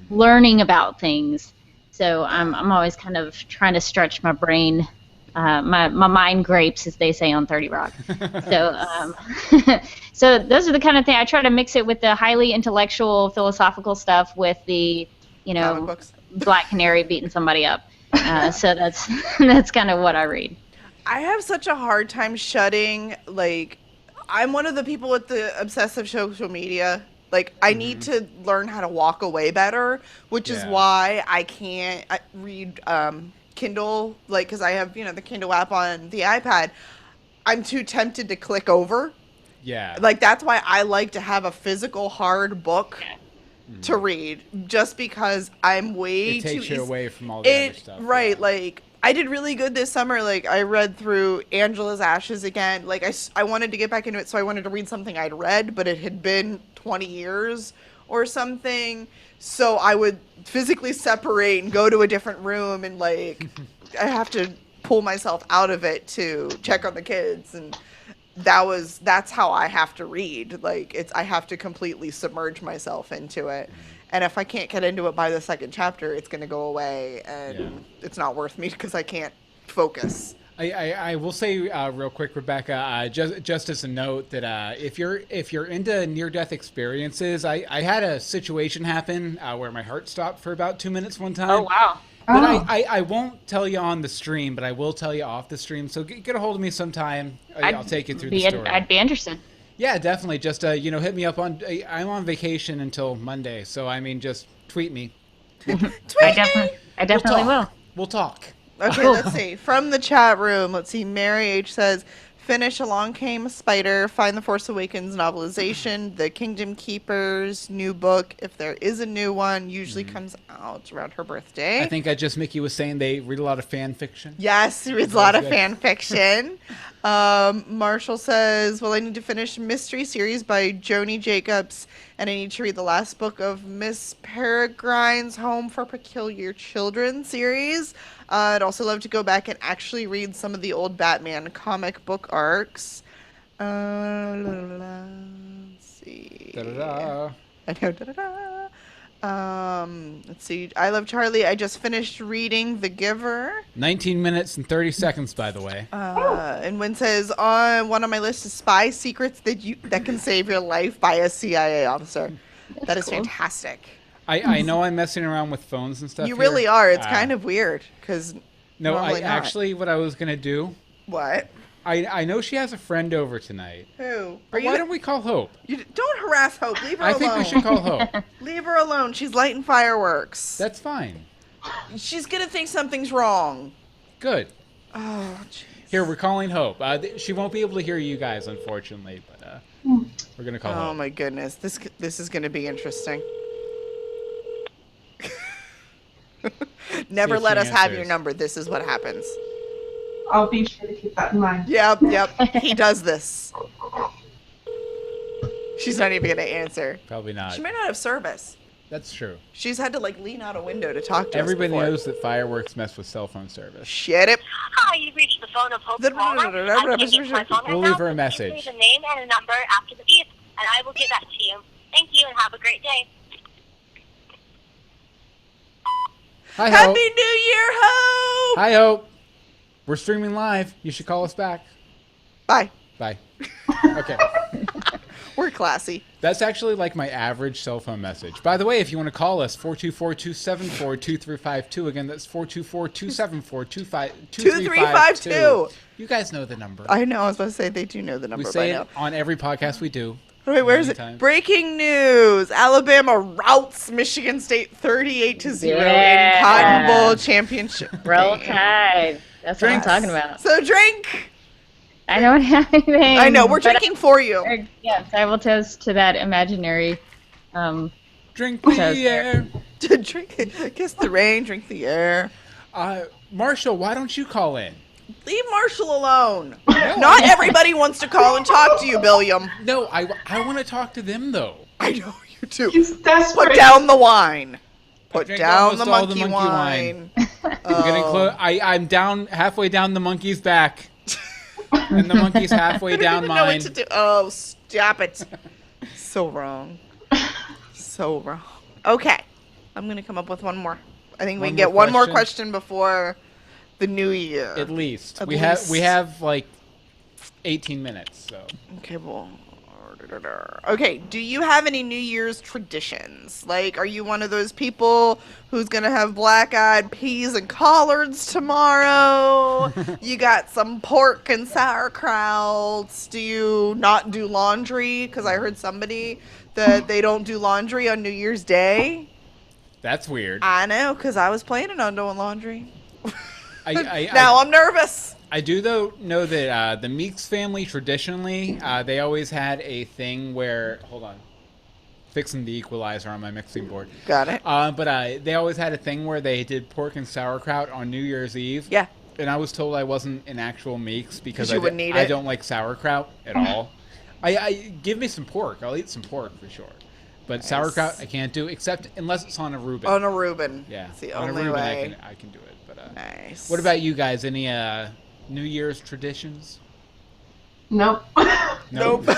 Speaker 5: learning about things. So I'm always kind of trying to stretch my brain, my mind grapes, as they say on 30 Rock. So so those are the kind of thing I try to mix it with the highly intellectual, philosophical stuff with the, Black Canary beating somebody up. So that's kind of what I read.
Speaker 2: I have such a hard time shutting, I'm one of the people with the obsessive social media. I need to learn how to walk away better, which is why I can't read Kindle, because I have, the Kindle app on the iPad. I'm too tempted to click over.
Speaker 1: Yeah.
Speaker 2: That's why I like to have a physical hard book to read, just because I'm way too...
Speaker 1: It takes you away from all the other stuff.
Speaker 2: Right, yeah. I did really good this summer. I read through Angela's Ashes again. I wanted to get back into it, so I wanted to read something I'd read, but it had been 20 years or something. So I would physically separate and go to a different room, and I have to pull myself out of it to check on the kids. And that's how I have to read. I have to completely submerge myself into it. And if I can't get into it by the second chapter, it's going to go away, and it's not worth me because I can't focus.
Speaker 1: I will say real quick, Rebecca, just as a note that if you're into near-death experiences, I had a situation happen where my heart stopped for about 2 minutes one time.
Speaker 5: Oh, wow.
Speaker 1: But I won't tell you on the stream, but I will tell you off the stream. So get a hold of me sometime. I'll take you through the story.
Speaker 5: I'd be interested.
Speaker 1: Yeah, definitely. Just hit me up I'm on vacation until Monday, so just tweet me.
Speaker 5: I definitely will.
Speaker 1: We'll talk.
Speaker 2: Okay, let's see. From the chat room, Mary H says, finish Along Came a Spider, find the Force Awakens novelization, The Kingdom Keepers new book, if there is a new one, usually comes out around her birthday.
Speaker 1: I think Mickey was saying they read a lot of fan fiction.
Speaker 2: Yes, he reads a lot of fan fiction. Marshall says, well, I need to finish Mystery Series by Joni Jacobs, and I need to read the last book of Miss Peregrine's Home for Peculiar Children series. I'd also love to go back and actually read some of the old Batman comic book arcs. Let's see.
Speaker 1: Da-da-da.
Speaker 2: I know, da-da-da. Let's see. I Love Charlie. I just finished reading The Giver.
Speaker 1: 19 minutes and 30 seconds, by the way.
Speaker 2: And Wynn says, one on my list is Spy Secrets that Can Save Your Life by a CIA officer. That is cool. Fantastic.
Speaker 1: I know I'm messing around with phones and stuff.
Speaker 2: You really are. It's kind of weird because
Speaker 1: actually what I was gonna do.
Speaker 2: What?
Speaker 1: I know she has a friend over tonight.
Speaker 2: Who?
Speaker 1: Why don't we call Hope?
Speaker 2: Don't harass Hope. Leave her alone.
Speaker 1: I think we should call Hope.
Speaker 2: Leave her alone. She's lighting fireworks.
Speaker 1: That's fine.
Speaker 2: She's gonna think something's wrong.
Speaker 1: Good.
Speaker 2: Oh, jeez.
Speaker 1: Here, we're calling Hope. She won't be able to hear you guys, unfortunately, but we're gonna call Hope.
Speaker 2: Oh my goodness, this is gonna be interesting. Never let us have your number. This is what happens.
Speaker 4: I'll be sure to keep that in mind.
Speaker 2: Yep. He does this. She's not even going to answer.
Speaker 1: Probably not.
Speaker 2: She might not have service.
Speaker 1: That's true.
Speaker 2: She's had to lean out a window to talk to
Speaker 1: Everybody
Speaker 2: us before.
Speaker 1: knows that fireworks mess with cell phone service.
Speaker 2: Shut it.
Speaker 7: Hi, you've reached the phone of Hope
Speaker 1: We'll leave her a message.
Speaker 7: Leave a name and a number after the beep, and I will get back to you. Thank you, and have a great day.
Speaker 2: Hi, Happy Hope. New Year, Hope!
Speaker 1: Hi, Hope. We're streaming live. You should call us back.
Speaker 2: Bye.
Speaker 1: Okay.
Speaker 2: We're classy.
Speaker 1: That's actually like my average cell phone message. By the way, if you want to call us, 424-274-2352. Again, that's 424-274-2352. You guys know the number.
Speaker 2: I know. I was about to say they do know the number.
Speaker 1: We say it on every podcast we do.
Speaker 2: Wait, where is it? Breaking news. Alabama routs Michigan State 38-0 in Cotton Bowl championship.
Speaker 5: Roll Tide. That's what I'm talking about.
Speaker 2: So drink.
Speaker 5: I don't have anything.
Speaker 2: I know, we're drinking for you.
Speaker 5: Yes, I will toast to that imaginary
Speaker 1: drink the air.
Speaker 2: Drink, kiss the rain, drink the air.
Speaker 1: Marshall, why don't you call in?
Speaker 2: Leave Marshall alone. Not everybody wants to call and talk to you, Billiam.
Speaker 1: No, I want to talk to them, though.
Speaker 2: I know, you too.
Speaker 4: He's desperate.
Speaker 2: Put down the wine. Put down the monkey wine.
Speaker 1: I'm getting close. I'm down halfway down the monkey's back. And the monkey's halfway down mine.
Speaker 2: Know what to do. Oh, stop it. So wrong. So wrong. Okay. I'm going to come up with one more. I think we can get one more question before the new year.
Speaker 1: At least. We have like 18 minutes, so.
Speaker 2: Okay, well. Okay, do you have any New Year's traditions? Like, are you one of those people who's going to have black-eyed peas and collards tomorrow? You got some pork and sauerkraut. Do you not do laundry? Because I heard somebody that they don't do laundry on New Year's Day.
Speaker 1: That's weird.
Speaker 2: I know, because I was planning on doing laundry.
Speaker 1: Now
Speaker 2: I'm nervous.
Speaker 1: I do, though, know that the Meeks family, traditionally, they always had a thing where... Hold on. Fixing the equalizer on my mixing board.
Speaker 2: Got it.
Speaker 1: But they always had a thing where they did pork and sauerkraut on New Year's Eve.
Speaker 2: Yeah.
Speaker 1: And I was told I wasn't an actual Meeks because
Speaker 2: I
Speaker 1: don't like sauerkraut at all. I give me some pork. I'll eat some pork for sure. But sauerkraut I can't do, except unless it's on a Reuben.
Speaker 2: On a Reuben.
Speaker 1: Yeah.
Speaker 2: It's the
Speaker 1: on
Speaker 2: only
Speaker 1: a Reuben
Speaker 2: way.
Speaker 1: I can do it. But
Speaker 2: nice.
Speaker 1: What about you guys? Any New Year's traditions?
Speaker 4: Nope.
Speaker 2: Nope.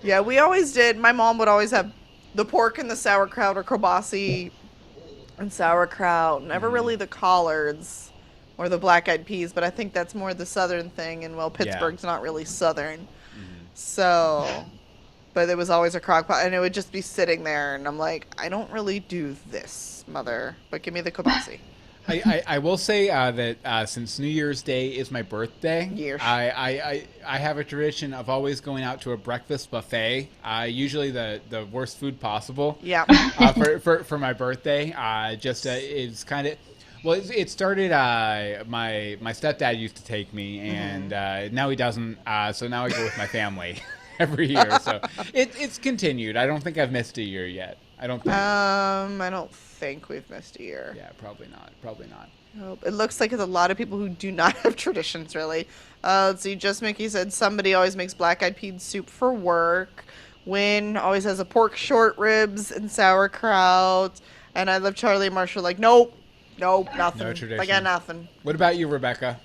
Speaker 2: Yeah, we always did. My mom would always have the pork and the sauerkraut or kielbasa and sauerkraut. Never really the collards or the black-eyed peas, but I think that's more the southern thing. And, well, Pittsburgh's not really southern. Mm-hmm. So, but it was always a crock pot. And it would just be sitting there. And I'm like, I don't really do this, Mother. But give me the kielbasa.
Speaker 1: I will say that since New Year's Day is my birthday, I have a tradition of always going out to a breakfast buffet. Usually the worst food possible.
Speaker 2: Yeah.
Speaker 1: For my birthday, it's kind of. Well, it started. My stepdad used to take me, and now he doesn't. So now I go with my family every year. So it's continued. I don't think I've missed a year yet. I don't think.
Speaker 2: I don't think we've missed a year.
Speaker 1: Yeah, probably not.
Speaker 2: Nope. It looks like it's a lot of people who do not have traditions, really. Let's see. Just Mickey said somebody always makes black-eyed peas soup for work. Wynn always has a pork short ribs and sauerkraut. And I love Charlie and Marshall. Like, nope, nothing.
Speaker 1: No tradition.
Speaker 2: I got nothing.
Speaker 1: What about you, Rebecca?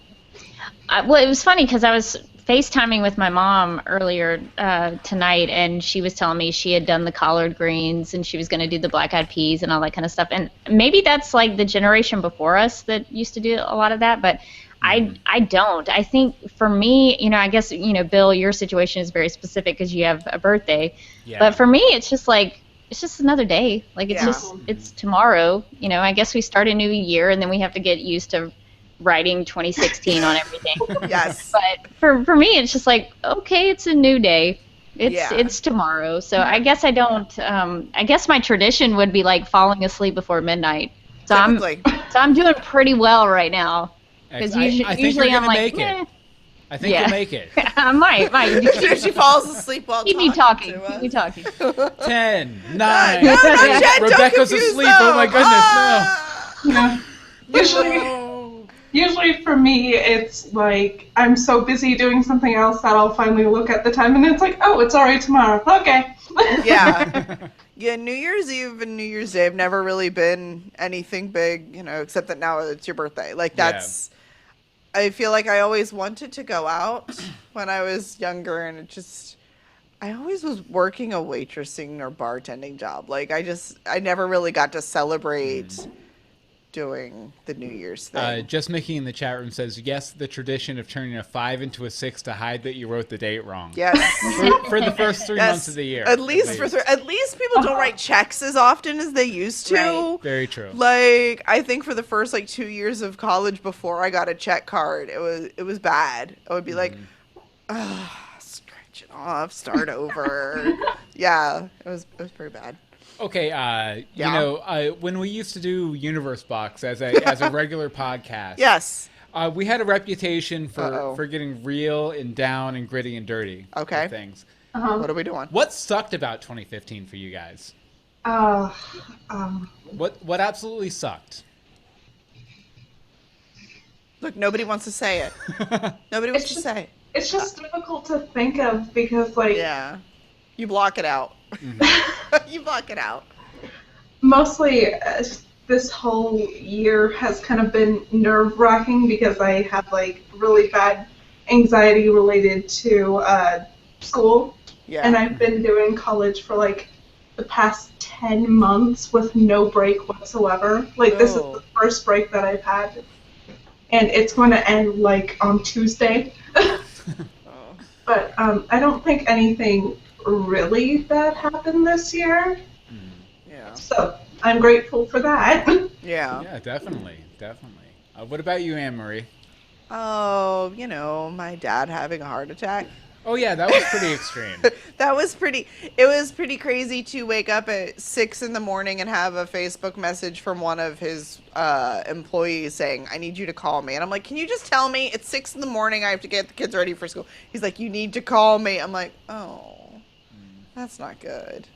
Speaker 5: Well, it was funny because I was FaceTiming with my mom earlier tonight, and she was telling me she had done the collard greens and she was going to do the black-eyed peas and all that kind of stuff. And maybe that's like the generation before us that used to do a lot of that, but I don't. I think for me, I guess, Bill, your situation is very specific because you have a birthday. Yeah. But for me, it's just like, it's just another day. Like, it's tomorrow. I guess we start a new year and then we have to get used to writing 2016 on everything.
Speaker 2: Yes.
Speaker 5: But for me, it's just like, okay, it's a new day. It's tomorrow. So I guess I don't. I guess my tradition would be like falling asleep before midnight. So I'm doing pretty well right now. Because usually I'm like,
Speaker 1: I think you'll make it.
Speaker 2: I might. She falls asleep while
Speaker 5: Keep me talking.
Speaker 1: 10, 9.
Speaker 2: No, Chad,
Speaker 1: Rebecca's asleep.
Speaker 2: Them.
Speaker 1: Oh my goodness,
Speaker 4: no. Usually for me, it's like I'm so busy doing something else that I'll finally look at the time, and it's like, oh, it's already tomorrow. Okay.
Speaker 2: Yeah, New Year's Eve and New Year's Day have never really been anything big, except that now it's your birthday. Like, that's... Yeah. I feel like I always wanted to go out when I was younger, and I always was working a waitressing or bartending job. Like, I never really got to celebrate doing the New Year's thing.
Speaker 1: Just Mickey in the chat room says, yes, the tradition of turning a 5 into a 6 to hide that you wrote the date wrong.
Speaker 2: Yes.
Speaker 1: for the first 3 months of the year.
Speaker 2: At least people don't write checks as often as they used to.
Speaker 5: Right.
Speaker 1: Very true.
Speaker 2: Like, I think for the first 2 years of college before I got a check card, it was bad. I would be like, scratch it off, start over. Yeah, it was pretty bad.
Speaker 1: Okay, you know, when we used to do Universe Box as a regular podcast,
Speaker 2: yes,
Speaker 1: we had a reputation for getting real and down and gritty and dirty.
Speaker 2: Okay,
Speaker 1: with things.
Speaker 2: What are we doing?
Speaker 1: What sucked about 2015 for you guys? What absolutely sucked?
Speaker 2: Look, nobody wants to say it. Nobody wants to say it.
Speaker 4: It's just difficult to think of because, like...
Speaker 2: Yeah. You block it out. Mm-hmm. You block it out.
Speaker 4: Mostly, this whole year has kind of been nerve-wracking because I have, like, really bad anxiety related to school. Yeah. And I've been doing college for, like, the past 10 months with no break whatsoever. Like, this is the first break that I've had. And it's going to end, like, on Tuesday. But I don't think anything really bad happened this year.
Speaker 2: Yeah.
Speaker 4: So I'm grateful for that.
Speaker 2: Yeah.
Speaker 1: Yeah, definitely. What about you, Anne-Marie?
Speaker 2: Oh, you know, my dad having a heart attack.
Speaker 1: Oh yeah, that was pretty extreme.
Speaker 2: It was pretty crazy to wake up at 6 a.m. and have a Facebook message from one of his employees saying, I need you to call me. And I'm like, can you just tell me it's 6 a.m. I have to get the kids ready for school. He's like, you need to call me. I'm like, oh, that's not good.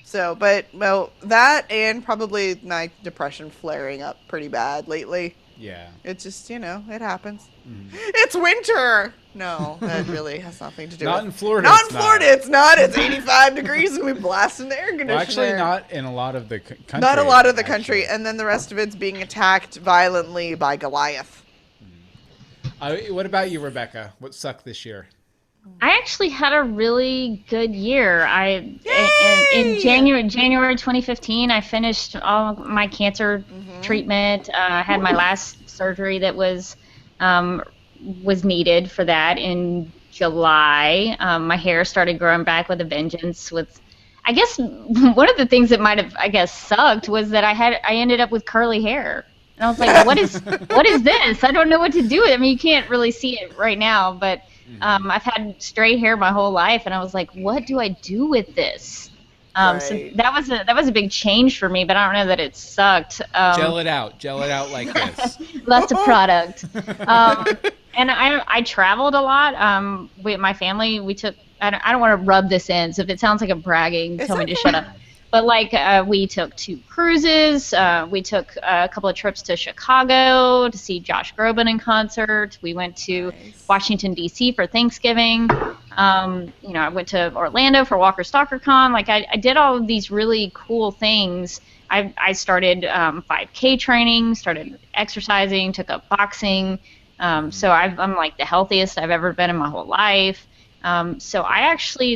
Speaker 2: So, but, well, that and probably my depression flaring up pretty bad lately.
Speaker 1: Yeah.
Speaker 2: It just, you know, it happens. Mm. It's winter. No, that really has nothing to do with it.
Speaker 1: Not in Florida.
Speaker 2: Not in Florida, it's not. It's 85 degrees and we blasting the air conditioner.
Speaker 1: Well, actually, not in a lot of the country.
Speaker 2: Not a lot of the country. And then the rest of it's being attacked violently by Goliath.
Speaker 1: What about you, Rebecca? What sucked this year?
Speaker 5: I actually had a really good year. In January 2015, I finished all my cancer treatment. I had my last surgery that was needed for that in July. My hair started growing back with a vengeance. I guess one of the things that might have sucked was that I ended up with curly hair. And I was like, what is this? I don't know what to do with it. I mean, you can't really see it right now, but I've had straight hair my whole life, and I was like, what do I do with this?
Speaker 2: Right.
Speaker 5: So that was a big change for me, but I don't know that it sucked.
Speaker 1: Gel it out like this.
Speaker 5: Lots of product. And I traveled a lot. With my family, we took. I don't want to rub this in, so if it sounds like I'm bragging, tell me to shut up. But we took 2 cruises. We took a couple of trips to Chicago to see Josh Groban in concert. We went to Washington, D.C. for Thanksgiving. I went to Orlando for Walker Stalker Con. I did all of these really cool things. I started 5K training, started exercising, took up boxing. So I'm like the healthiest I've ever been in my whole life. So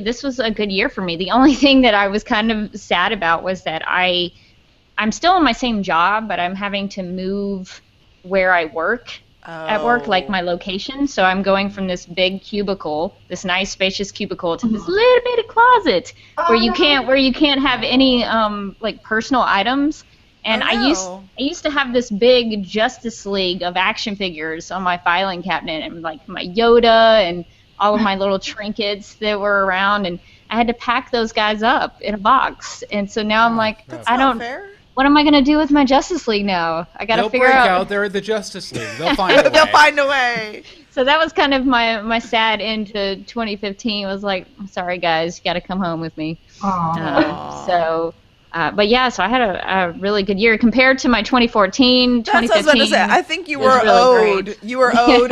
Speaker 5: this was a good year for me. The only thing that I was kind of sad about was that I'm still in my same job, but I'm having to move where I work at work, like my location. So I'm going from this big cubicle, this nice spacious cubicle, to this little bitty closet where you can't have any personal items. And I used to have this big Justice League of action figures on my filing cabinet, and my Yoda and all of my little trinkets that were around, and I had to pack those guys up in a box. And so now I'm like,
Speaker 2: fair.
Speaker 5: What am I going to do with my Justice League now? I got to figure out.
Speaker 1: They'll break out. They're the Justice League. They'll find a way.
Speaker 2: They'll find a way.
Speaker 5: So that was kind of my sad end to 2015. Was like, sorry guys, you got to come home with me. But yeah, so I had a really good year compared to my 2014, 2015. That's what I was about to say.
Speaker 2: I think you were owed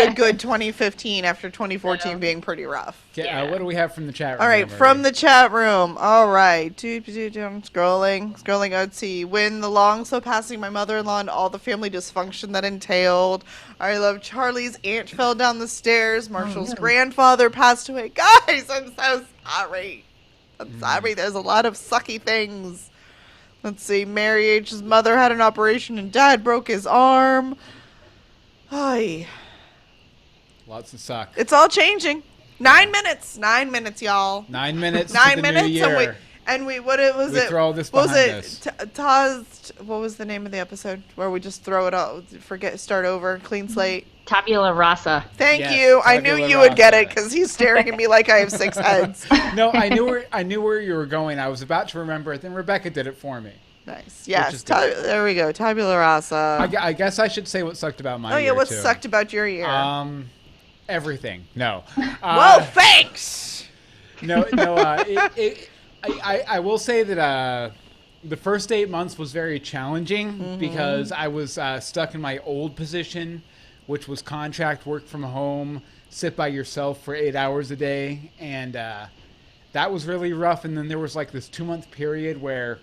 Speaker 2: a good 2015 after 2014 being pretty rough.
Speaker 1: Yeah. What do we have from the chat room?
Speaker 2: All right, from the chat room. All right. I'm scrolling. Let's see. When the long slow passing my mother-in-law and all the family dysfunction that entailed. I love Charlie's aunt fell down the stairs. Marshall's grandfather passed away. Guys, I'm so sorry. I'm sorry. There's a lot of sucky things. Let's see. Mary H's mother had an operation and dad broke his arm. Ay.
Speaker 1: Lots of suck.
Speaker 2: It's all changing. 9 minutes. 9 minutes, y'all.
Speaker 1: 9 minutes.
Speaker 2: 9
Speaker 1: to the
Speaker 2: minutes.
Speaker 1: New year.
Speaker 2: And we what it was
Speaker 1: we
Speaker 2: it?
Speaker 1: Throw all this behind us.
Speaker 2: What was the name of the episode where we just throw it all? Start over, clean slate.
Speaker 5: Tabula rasa.
Speaker 2: Thank
Speaker 1: Yes,
Speaker 2: you. I knew
Speaker 1: tabula
Speaker 2: you would get
Speaker 1: rasa.
Speaker 2: it because he's staring at me like I have 6 heads.
Speaker 1: No, I knew where you were going. I was about to remember it, then Rebecca did it for me.
Speaker 2: Nice. Yes. There we go. Tabula rasa.
Speaker 1: I guess I should say what sucked about my year.
Speaker 2: Oh yeah, what
Speaker 1: too.
Speaker 2: sucked about your year?
Speaker 1: Everything. No.
Speaker 2: Well, thanks.
Speaker 1: No. I will say that the first 8 months was very challenging because I was stuck in my old position, which was contract work from home, sit by yourself for 8 hours a day, and that was really rough. And then there was like this 2-month period where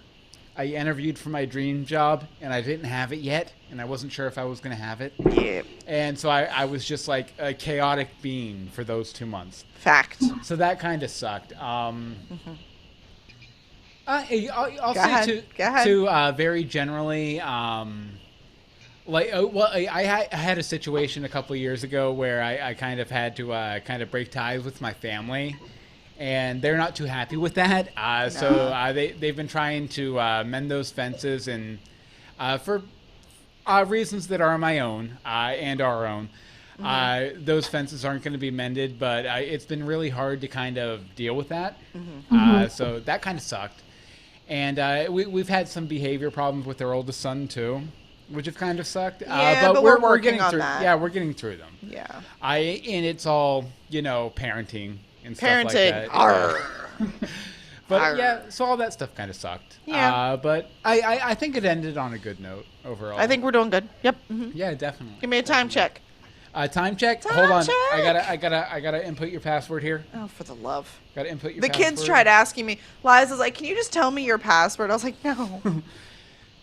Speaker 1: I interviewed for my dream job, and I didn't have it yet, and I wasn't sure if I was going to have it.
Speaker 2: Yeah.
Speaker 1: And so I was just like a chaotic being for those 2 months.
Speaker 2: Fact.
Speaker 1: So that kind of sucked. I'll
Speaker 2: Go
Speaker 1: say
Speaker 2: ahead.
Speaker 1: to very generally, I had a situation a couple of years ago where I kind of had to kind of break ties with my family. And they're not too happy with that. So they've been trying to mend those fences, and for reasons that are my own and our own, those fences aren't going to be mended. But it's been really hard to kind of deal with that. So that kind of sucked. And we've had some behavior problems with our oldest son too, which have kind of sucked.
Speaker 2: Yeah, but we're working on
Speaker 1: through,
Speaker 2: that.
Speaker 1: Yeah, we're getting through them.
Speaker 2: Yeah.
Speaker 1: And it's all, parenting. And stuff like
Speaker 2: Parenting.
Speaker 1: that. But yeah, so all that stuff kind of sucked.
Speaker 2: Yeah.
Speaker 1: But I think it ended on a good note overall.
Speaker 2: I think we're doing good. Yep.
Speaker 1: Yeah, definitely.
Speaker 2: Give me a time check.
Speaker 1: Time check. Hold on. I gotta input your password here.
Speaker 2: Oh, for the love.
Speaker 1: Gotta input your.
Speaker 2: The
Speaker 1: password.
Speaker 2: kids tried asking me. Liza's like, "Can you just tell me your password?" I was like, "No."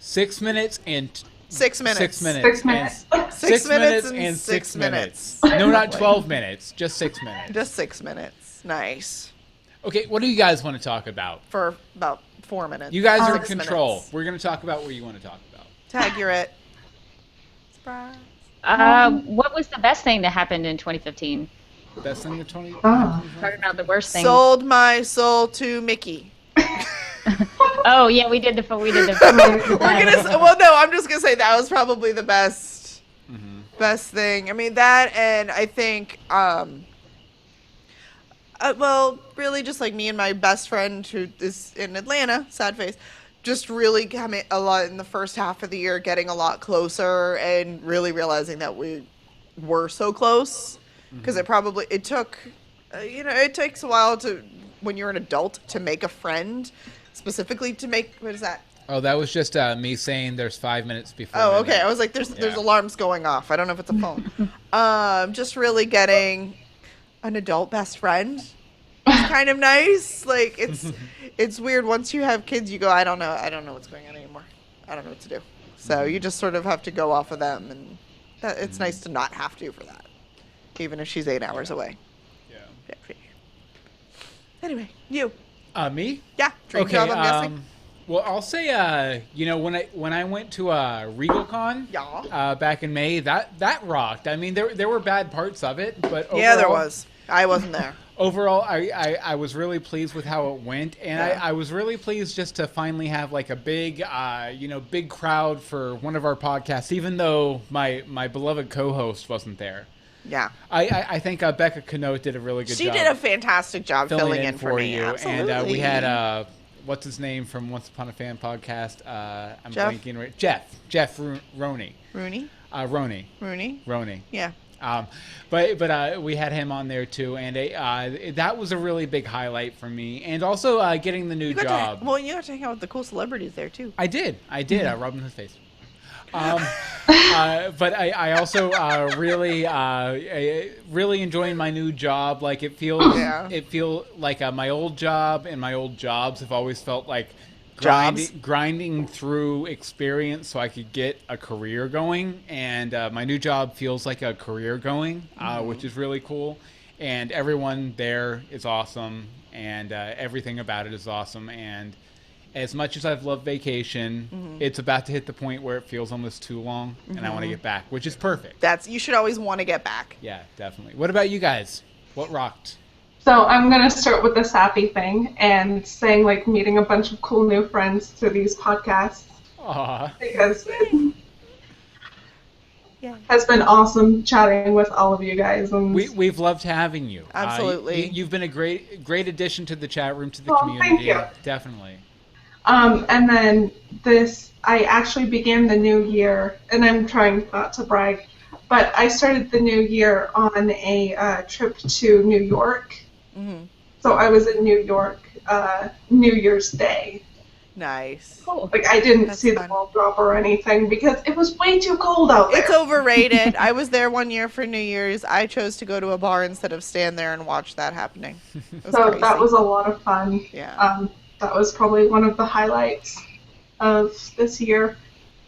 Speaker 1: 6 minutes and.
Speaker 2: 6 minutes.
Speaker 1: 6 minutes.
Speaker 4: 6 minutes.
Speaker 2: 6 minutes and 6 minutes.
Speaker 1: No, not 12 minutes. Just 6 minutes.
Speaker 2: Just 6 minutes. Nice.
Speaker 1: Okay, what do you guys want to talk about?
Speaker 2: For about 4 minutes.
Speaker 1: You guys are in
Speaker 2: 6
Speaker 1: control.
Speaker 2: minutes.
Speaker 1: We're going to talk about what you want to talk about.
Speaker 2: Tag, you're it. Surprise.
Speaker 5: What was the best thing that happened in 2015?
Speaker 1: Best thing of 20?
Speaker 5: Talking about the worst thing.
Speaker 2: Sold my soul to Mickey.
Speaker 5: Oh yeah, we did the.
Speaker 2: Well, no, I'm just gonna say that was probably the best thing. I mean that, and I think, well, really, just like me and my best friend who is in Atlanta, sad face, just really coming a lot in the first half of the year, getting a lot closer, and really realizing that we were so close, because it took, it takes a while to, when you're an adult, to make a friend. Specifically to make, what is that?
Speaker 1: Oh, that was just me saying there's 5 minutes before.
Speaker 2: Oh, okay. I was like, there's alarms going off. I don't know if it's a phone. Just really getting an adult best friend. It's kind of nice. Like it's weird once you have kids. You go, I don't know what's going on anymore. I don't know what to do. So you just sort of have to go off of them, and it's nice to not have to for that, even if she's 8 hours away. Yeah. Anyway, you.
Speaker 1: Me?
Speaker 2: Yeah. Dream job, I'm guessing.
Speaker 1: Well, I'll say, when I went to RegalCon back in May, that rocked. I mean, there were bad parts of it, but overall,
Speaker 2: yeah, there was. I wasn't there.
Speaker 1: Overall, I was really pleased with how it went, and I was really pleased just to finally have like a big, big crowd for one of our podcasts, even though my beloved co-host wasn't there.
Speaker 2: Yeah.
Speaker 1: I think Becca Canote did a really good job.
Speaker 2: She did a fantastic job filling in for me.
Speaker 1: You.
Speaker 2: Absolutely.
Speaker 1: And we had, what's his name from Once Upon a Fan podcast? I'm
Speaker 2: Jeff?
Speaker 1: blanking right. Jeff Roney.
Speaker 2: Rooney?
Speaker 1: Roney.
Speaker 2: Yeah.
Speaker 1: But we had him on there too, and that was a really big highlight for me. And also getting the new job.
Speaker 2: You got to hang out with the cool celebrities there too.
Speaker 1: I did. I rubbed in his face. But I also really enjoying my new job. Like it feels like my old job and my old jobs have always felt like grinding through experience so I could get a career going. And my new job feels like a career going, which is really cool. And everyone there is awesome, and everything about it is awesome. And as much as I've loved vacation, it's about to hit the point where it feels almost too long, and I want to get back, which is perfect.
Speaker 2: You should always want to get back.
Speaker 1: Yeah, definitely. What about you guys? What rocked?
Speaker 4: So I'm going to start with the sappy thing and saying, like, meeting a bunch of cool new friends through these podcasts.
Speaker 1: Aww.
Speaker 4: Because has been awesome chatting with all of you guys. And
Speaker 1: we've loved having you.
Speaker 2: Absolutely.
Speaker 1: You've been a great addition to the chat room, to the community.
Speaker 4: Thank you.
Speaker 1: Definitely.
Speaker 4: And then I actually began the new year, and I'm trying not to brag, but I started the new year on a trip to New York.
Speaker 2: Mm-hmm.
Speaker 4: So I was in New York New Year's Day.
Speaker 2: Nice.
Speaker 4: Cool. Like, I didn't see the ball drop or anything because it was way too cold out there.
Speaker 2: It's overrated. I was there one year for New Year's. I chose to go to a bar instead of stand there and watch that happening.
Speaker 4: So
Speaker 2: crazy.
Speaker 4: That was a lot of fun.
Speaker 2: Yeah.
Speaker 4: That was probably one of the highlights of this year.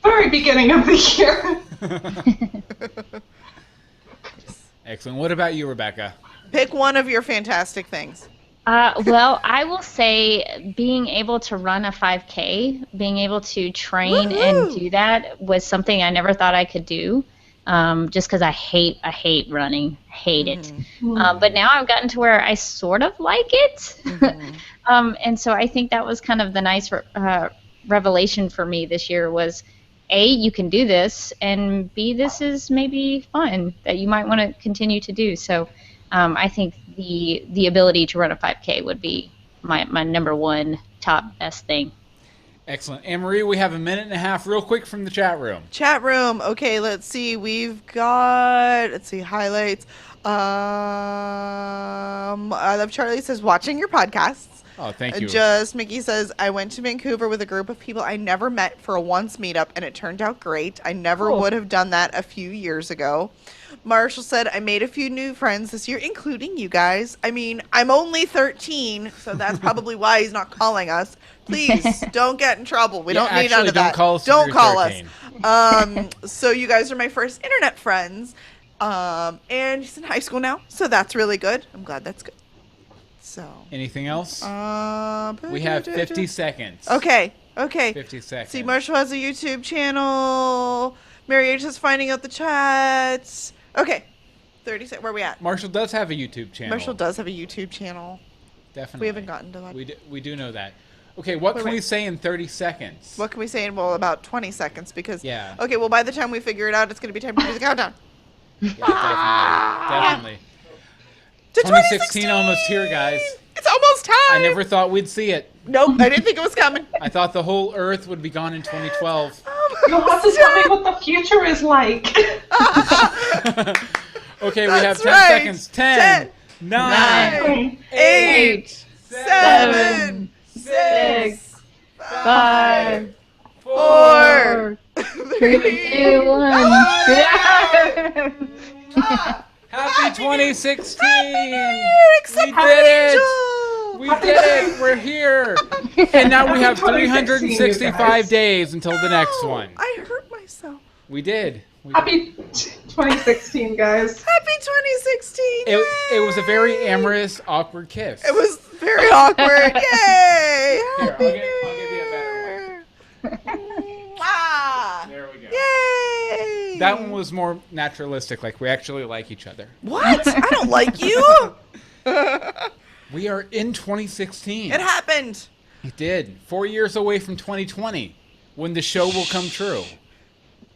Speaker 4: Very beginning of the year.
Speaker 1: Excellent. What about you, Rebecca?
Speaker 2: Pick one of your fantastic things.
Speaker 5: Well, I will say being able to run a 5K, being able to train and do that was something I never thought I could do. Just because I hate running, hate it. But now I've gotten to where I sort of like it. And so I think that was kind of the nice revelation for me this year was, A, you can do this, and B, this is maybe fun that you might want to continue to do. So I think the ability to run a 5K would be my number one top best thing.
Speaker 1: Excellent. Anne-Marie, we have a minute and a half real quick from the chat room.
Speaker 2: Chat room. Okay, let's see. We've got, highlights. I Love Charlie says, watching your podcasts.
Speaker 1: Oh, thank you.
Speaker 2: Just Mickey says, I went to Vancouver with a group of people I never met for a once meetup, and it turned out great. I never would have done that a few years ago. Marshall said, I made a few new friends this year, including you guys. I mean, I'm only 13, so that's probably why he's not calling us. Please, don't get in trouble. We don't need none of that.
Speaker 1: Don't call us.
Speaker 2: So you guys are my first internet friends. And he's in high school now, so that's really good. I'm glad that's good. So.
Speaker 1: Anything else? We have 50 seconds.
Speaker 2: Okay.
Speaker 1: 50 seconds.
Speaker 2: See, Marshall has a YouTube channel. Mary H is finding out the chats. Okay. 30 seconds. Where are we at?
Speaker 1: Marshall does have a YouTube channel. Definitely.
Speaker 2: We haven't gotten to that.
Speaker 1: We do know that. Okay, what can we say in 30 seconds?
Speaker 2: What can we say in, about 20 seconds? Because,
Speaker 1: yeah.
Speaker 2: Okay, well, by the time we figure it out, it's going to be time to do the countdown.
Speaker 1: Yeah, definitely. 2016 almost here, guys.
Speaker 2: It's almost time.
Speaker 1: I never thought we'd see it.
Speaker 2: Nope, I didn't think it was coming.
Speaker 1: I thought the whole Earth would be gone in 2012.
Speaker 4: You'll have to tell me what the future is like.
Speaker 1: Okay, we have 10 seconds. 10, 9, 8, 7, 6, 5, 4, 3, 2, 1. Happy 2016! We did it! We did it! We're here! And now we have 365 days until the next one.
Speaker 2: I hurt myself.
Speaker 1: We did.
Speaker 4: Happy 2016, guys.
Speaker 2: Happy 2016!
Speaker 1: It was a very amorous, awkward kiss.
Speaker 2: It was very awkward. Yay!
Speaker 1: Here, I'll give you a better one. There we go.
Speaker 2: Yay!
Speaker 1: That one was more naturalistic, like we actually like each other.
Speaker 2: What? I don't like you.
Speaker 1: We are in 2016.
Speaker 2: It happened.
Speaker 1: It did. 4 years away from 2020, when the show will come true.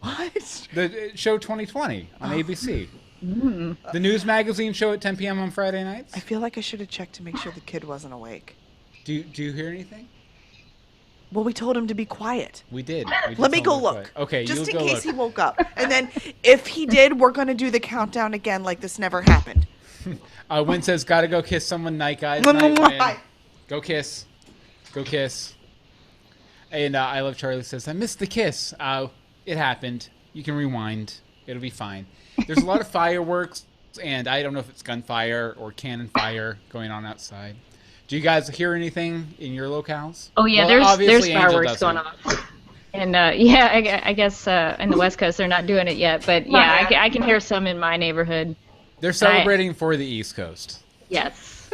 Speaker 2: What?
Speaker 1: The show 2020 on ABC. The news magazine show at 10 p.m. on Friday nights.
Speaker 2: I feel like I should have checked to make sure the kid wasn't awake.
Speaker 1: Do you hear anything?
Speaker 2: Well, we told him to be quiet.
Speaker 1: We did.
Speaker 2: Let me go look.
Speaker 1: Okay,
Speaker 2: just in
Speaker 1: go
Speaker 2: case
Speaker 1: look.
Speaker 2: he woke up. And then if he did, we're going to do the countdown again like this never happened.
Speaker 1: Wynn says, gotta go kiss someone, night guys. Night, Wynn. Go kiss. Go kiss. And I Love Charlie says, I missed the kiss. It happened. You can rewind. It'll be fine. There's a lot of fireworks, and I don't know if it's gunfire or cannon fire going on outside. Do you guys hear anything in your locales?
Speaker 5: Oh, yeah,
Speaker 1: well,
Speaker 5: there's fireworks going on. And, yeah, I guess in the West Coast they're not doing it yet. But, yeah, I can hear some in my neighborhood.
Speaker 1: They're celebrating for the East Coast.
Speaker 5: Yes.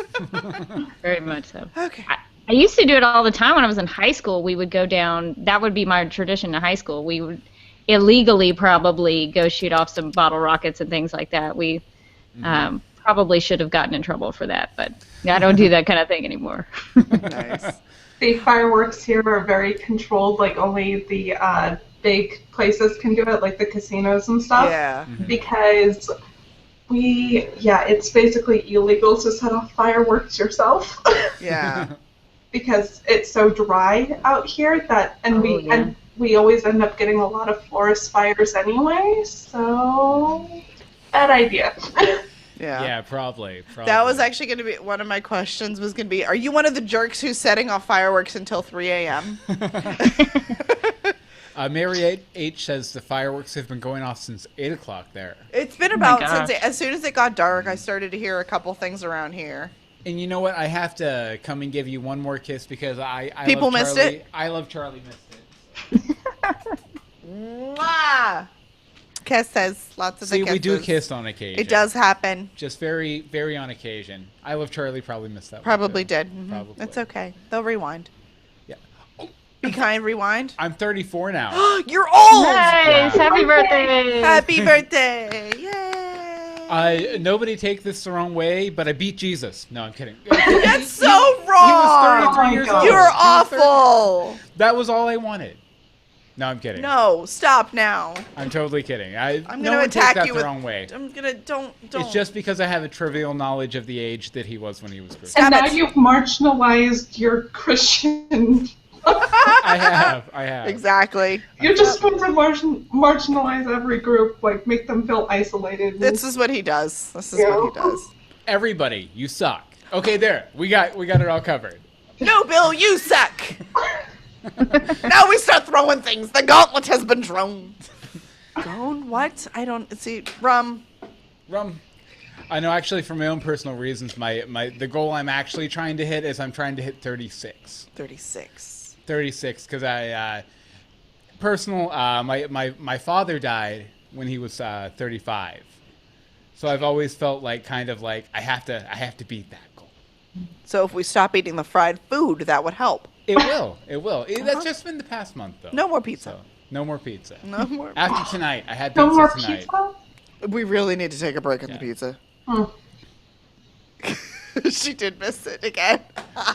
Speaker 5: Very much so.
Speaker 2: Okay.
Speaker 5: I used to do it all the time when I was in high school. We would go down. That would be my tradition in high school. We would illegally probably go shoot off some bottle rockets and things like that. We probably should have gotten in trouble for that, but I don't do that kind of thing anymore.
Speaker 2: Nice.
Speaker 4: The fireworks here are very controlled. Like only the big places can do it, like the casinos and stuff.
Speaker 2: Yeah.
Speaker 4: Because it's basically illegal to set off fireworks yourself.
Speaker 2: Yeah.
Speaker 4: Because it's so dry out here and we always end up getting a lot of forest fires anyway, so bad idea.
Speaker 1: Yeah, probably.
Speaker 2: That was actually going to be one of my questions. Was going to be, are you one of the jerks who's setting off fireworks until 3 a.m.?
Speaker 1: Mary H says the fireworks have been going off since 8 o'clock there.
Speaker 2: It's been about as soon as it got dark. I started to hear a couple things around here.
Speaker 1: And you know what? I have to come and give you one more kiss because
Speaker 2: people missed it.
Speaker 1: I love Charlie missed it.
Speaker 2: Mwah! Kiss says lots of the kisses.
Speaker 1: See, we do kiss on occasion.
Speaker 2: It does happen.
Speaker 1: Just very, very on occasion. I Love Charlie probably missed that
Speaker 2: Probably
Speaker 1: one
Speaker 2: did. Mm-hmm.
Speaker 1: Probably.
Speaker 2: It's okay. They'll rewind.
Speaker 1: Yeah. Oh.
Speaker 2: Be kind, rewind.
Speaker 1: I'm 34 now.
Speaker 2: You're old!
Speaker 5: Nice!
Speaker 1: Yeah.
Speaker 5: Happy birthday!
Speaker 2: Happy birthday! Yay!
Speaker 1: Nobody take this the wrong way, but I beat Jesus. No, I'm kidding.
Speaker 2: That's so wrong!
Speaker 1: He was 33 years old.
Speaker 2: You're awful!
Speaker 1: That was all I wanted. No, I'm kidding.
Speaker 2: No, stop now.
Speaker 1: I'm totally kidding.
Speaker 2: I'm going to attack you
Speaker 1: the wrong way.
Speaker 2: I'm going to don't.
Speaker 1: It's just because I have a trivial knowledge of the age that he was when he was Christian.
Speaker 4: And now you've marginalized your Christian.
Speaker 1: I have.
Speaker 2: Exactly.
Speaker 4: You just want to marginalize every group, like make them feel isolated.
Speaker 2: This is what he does. What he does.
Speaker 1: Everybody, you suck. Okay, there. We got it all covered.
Speaker 2: No, Bill, you suck. Now we start throwing things. The gauntlet has been thrown. Thrown? What? I don't see. Rum.
Speaker 1: I know. Actually, for my own personal reasons, the goal I'm actually trying to hit is I'm trying to hit 36. 36, because my father died when he was 35, so I've always felt like kind of like I have to beat that goal.
Speaker 2: So if we stop eating the fried food, that would help.
Speaker 1: It will. That's just been the past month, though.
Speaker 2: No more pizza.
Speaker 1: So, no more pizza.
Speaker 2: No more.
Speaker 1: After tonight, I had pizza
Speaker 4: no more
Speaker 1: tonight.
Speaker 4: Pizza?
Speaker 2: We really need to take a break on the pizza.
Speaker 4: Oh.
Speaker 2: She did miss it again.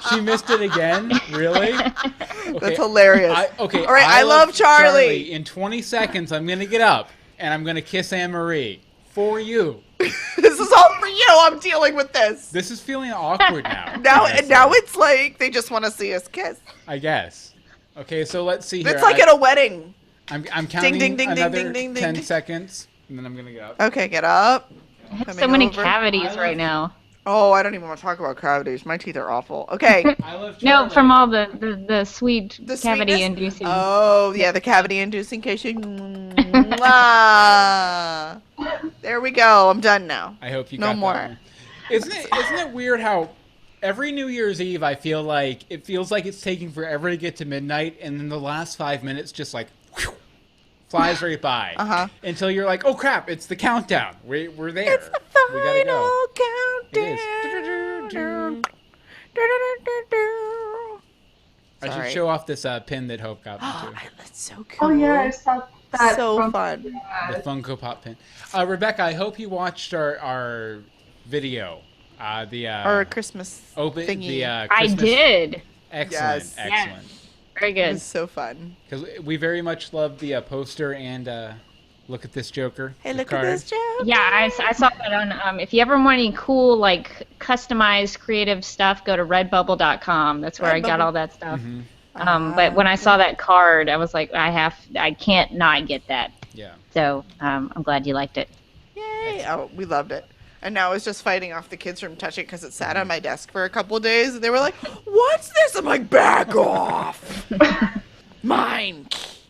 Speaker 1: She missed it again? Really? Okay.
Speaker 2: That's hilarious. All right, I love Charlie.
Speaker 1: In 20 seconds, I'm going to get up, and I'm going to kiss Anne-Marie. For you.
Speaker 2: This is all for you. I'm dealing with this.
Speaker 1: This is feeling awkward now.
Speaker 2: Now it's like they just want to see us kiss.
Speaker 1: I guess. Okay, so let's see here.
Speaker 2: It's like at a wedding.
Speaker 1: I'm counting
Speaker 2: ding, ding,
Speaker 1: another
Speaker 2: ding,
Speaker 1: 10 seconds, and then I'm going to get up.
Speaker 2: Okay, get up.
Speaker 5: I have so many cavities right now.
Speaker 2: Oh, I don't even want to talk about cavities. My teeth are awful. Okay.
Speaker 5: No, from all the sweet cavity inducing.
Speaker 2: Oh, yeah, the cavity inducing casing. There we go. I'm done now.
Speaker 1: I hope you
Speaker 2: no
Speaker 1: got
Speaker 2: more.
Speaker 1: That one. Isn't it weird how every New Year's Eve it feels like it's taking forever to get to midnight, and then the last 5 minutes just like whew, flies right by until you're like, oh crap, it's the countdown. We're there.
Speaker 2: It's the final
Speaker 1: we gotta go.
Speaker 2: countdown.
Speaker 1: I should show off this pin that Hope got me too.
Speaker 2: That's so cool.
Speaker 4: Oh yeah, I saw that.
Speaker 2: So fun.
Speaker 1: The Funko Pop pin. Rebecca, I hope you watched our video.
Speaker 2: Our Christmas thingy.
Speaker 5: I did.
Speaker 1: Excellent.
Speaker 5: Yes. Very good.
Speaker 2: It was so fun.
Speaker 1: Because we very much love the poster and look at this Joker.
Speaker 2: Hey, look at this Joker.
Speaker 5: Yeah, I saw that on. If you ever want any cool, like, customized, creative stuff, go to Redbubble.com. That's where I got all that stuff. Mm-hmm. But when I saw that card, I was like, I can't not get that.
Speaker 1: Yeah.
Speaker 5: So I'm glad you liked it.
Speaker 2: Yay! Oh, we loved it. And now I was just fighting off the kids from touching it because it sat on my desk for a couple of days. And they were like, what's this? I'm like, back off. Mine.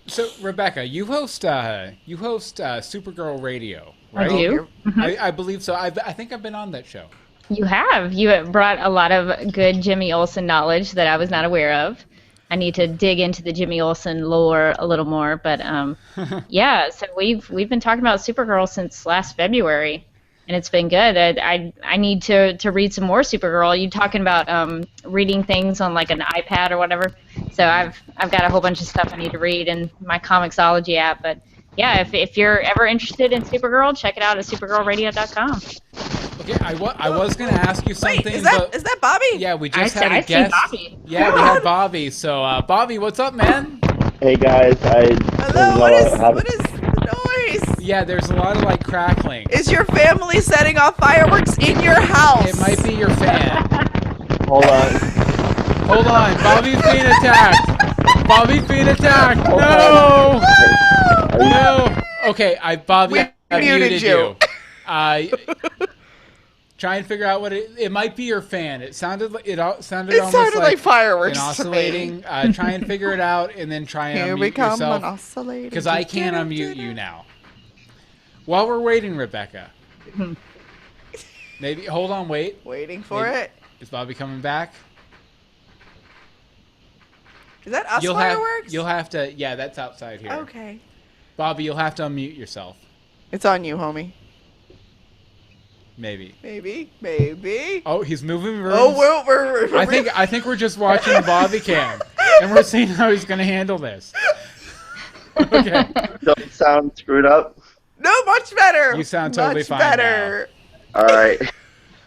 Speaker 1: So, Rebecca, you host Supergirl Radio, right?
Speaker 5: I do.
Speaker 1: I believe so. I think I've been on that show.
Speaker 5: You have. You brought a lot of good Jimmy Olsen knowledge that I was not aware of. I need to dig into the Jimmy Olsen lore a little more. But, yeah, so we've been talking about Supergirl since last February. And it's been good. I need to read some more Supergirl. You talking about reading things on like an iPad or whatever? So I've got a whole bunch of stuff I need to read in my Comixology app. But yeah, if you're ever interested in Supergirl, check it out at supergirlradio.com.
Speaker 1: Okay, I was gonna ask you something.
Speaker 2: Wait, is that Bobby?
Speaker 1: Yeah, we just had a guest.
Speaker 5: Bobby.
Speaker 1: Yeah, we had Bobby. So Bobby, what's up, man?
Speaker 8: Hey guys,
Speaker 2: Hello, what is the noise?
Speaker 1: Yeah, there's a lot of like crackling.
Speaker 2: Is your family setting off fireworks in your house?
Speaker 1: It might be your fan.
Speaker 8: Hold on.
Speaker 1: Hold on, Bobby's being attacked. Bobby's being attacked. No! No! Okay, Bobby, I muted you. Try and figure out what it might be your fan. It sounded like almost
Speaker 2: like fireworks.
Speaker 1: An oscillating. Try and figure it out, and then try and unmute yourself. Because I can't unmute you now. While we're waiting, Rebecca. Maybe hold on, wait.
Speaker 2: Waiting for it.
Speaker 1: Is Bobby coming back?
Speaker 2: Is that us fireworks?
Speaker 1: You'll have to. Yeah, that's outside here.
Speaker 2: Okay.
Speaker 1: Bobby, you'll have to unmute yourself.
Speaker 2: It's on you, homie.
Speaker 1: Maybe. Oh, he's moving rooms.
Speaker 2: Oh, we're
Speaker 1: I think we're just watching the Bobby cam, and we're seeing how he's going to handle this. Okay.
Speaker 8: Don't sound screwed up.
Speaker 2: No, much better.
Speaker 1: You sound totally fine
Speaker 2: better.
Speaker 8: Now. All right.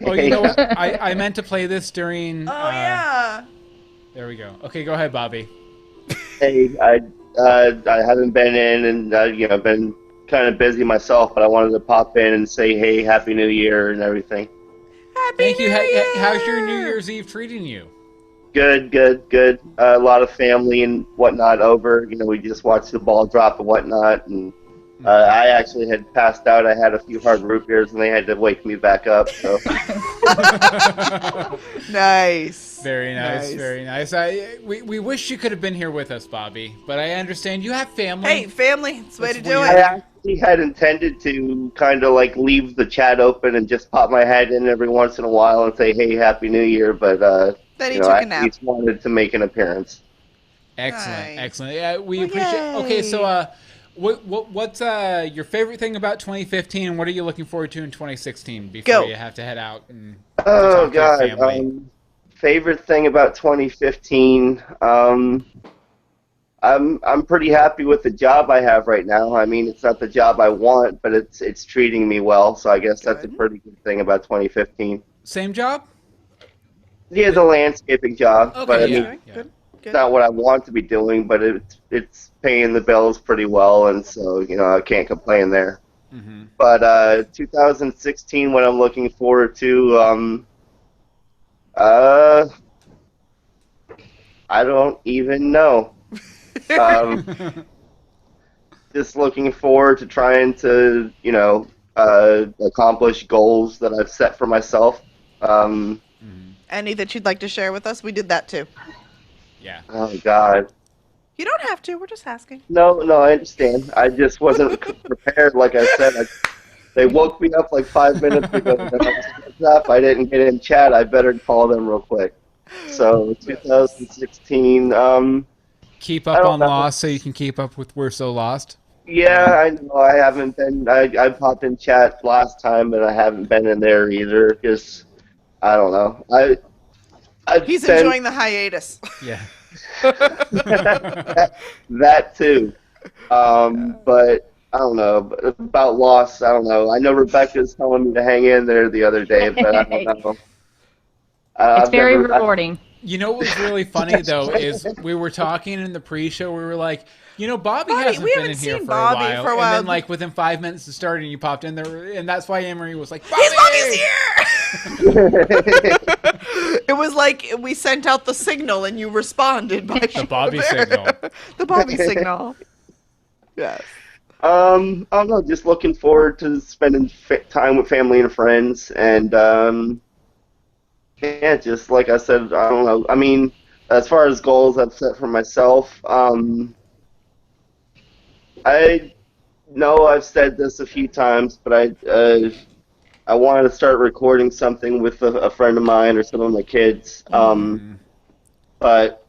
Speaker 1: Oh, you know what? I meant to play this during.
Speaker 2: Yeah.
Speaker 1: There we go. Okay, go ahead, Bobby.
Speaker 8: Hey, I haven't been in, and I've been kind of busy myself, but I wanted to pop in and say, hey, Happy New Year and everything.
Speaker 2: Thank
Speaker 1: you. How's your New Year's Eve treating you?
Speaker 8: Good. A lot of family and whatnot over. We just watched the ball drop and whatnot, and I actually had passed out. I had a few hard root beers, and they had to wake me back up. So.
Speaker 2: Nice.
Speaker 1: Very nice. We wish you could have been here with us, Bobby, but I understand you have family.
Speaker 2: Hey, family. It's the way to do it.
Speaker 8: I actually had intended to kind of like leave the chat open and just pop my head in every once in a while and say, hey, Happy New Year, but
Speaker 2: then he took a nap.
Speaker 8: I just wanted to make an appearance.
Speaker 1: Excellent. Yeah, we appreciate it. Okay, so what's your favorite thing about 2015, and what are you looking forward to in 2016 before you have to head out and talk to your family?
Speaker 8: Favorite thing about 2015, I'm pretty happy with the job I have right now. I mean, it's not the job I want, but it's treating me well, so I guess that's a pretty good thing about 2015
Speaker 1: Same job?
Speaker 8: Yeah, the landscaping job,
Speaker 1: okay,
Speaker 8: but I
Speaker 1: mean,
Speaker 2: good.
Speaker 8: It's not what I want to be doing, but it's paying the bills pretty well, and so I can't complain there.
Speaker 1: Mm-hmm.
Speaker 8: But 2016, what I'm looking forward to, I don't even know. Just looking forward to trying to accomplish goals that I've set for myself.
Speaker 2: Any that you'd like to share with us? We did that too.
Speaker 1: Yeah.
Speaker 8: Oh God.
Speaker 2: You don't have to. We're just asking.
Speaker 8: No, I understand. I just wasn't prepared. Like I said, they woke me up like 5 minutes ago. I didn't get in chat. I better call them real quick. So 2016.
Speaker 1: Keep up on Lost so you can keep up with We're So Lost.
Speaker 8: Yeah, I know. I haven't been. I popped in chat last time, but I haven't been in there either. Because I don't know.
Speaker 2: He's enjoying the hiatus.
Speaker 1: Yeah.
Speaker 8: that too. But I don't know. About Lost, I don't know. I know Rebecca's telling me to hang in there the other day, but I don't know.
Speaker 5: It's very rewarding.
Speaker 1: You know what was really funny, though, is we were talking in the pre-show, we were like, Bobby hasn't been in here for a while. And then, like, within 5 minutes of starting, you popped in there, and that's why Anne-Marie was like,
Speaker 2: Bobby's here! It was like we sent out the signal, and you responded by
Speaker 1: the Bobby signal.
Speaker 2: The Bobby signal. Yes.
Speaker 8: I don't know, just looking forward to spending time with family and friends, and, yeah, just like I said, I don't know. I mean, as far as goals I've set for myself, I know I've said this a few times, but I wanted to start recording something with a friend of mine or some of my kids. But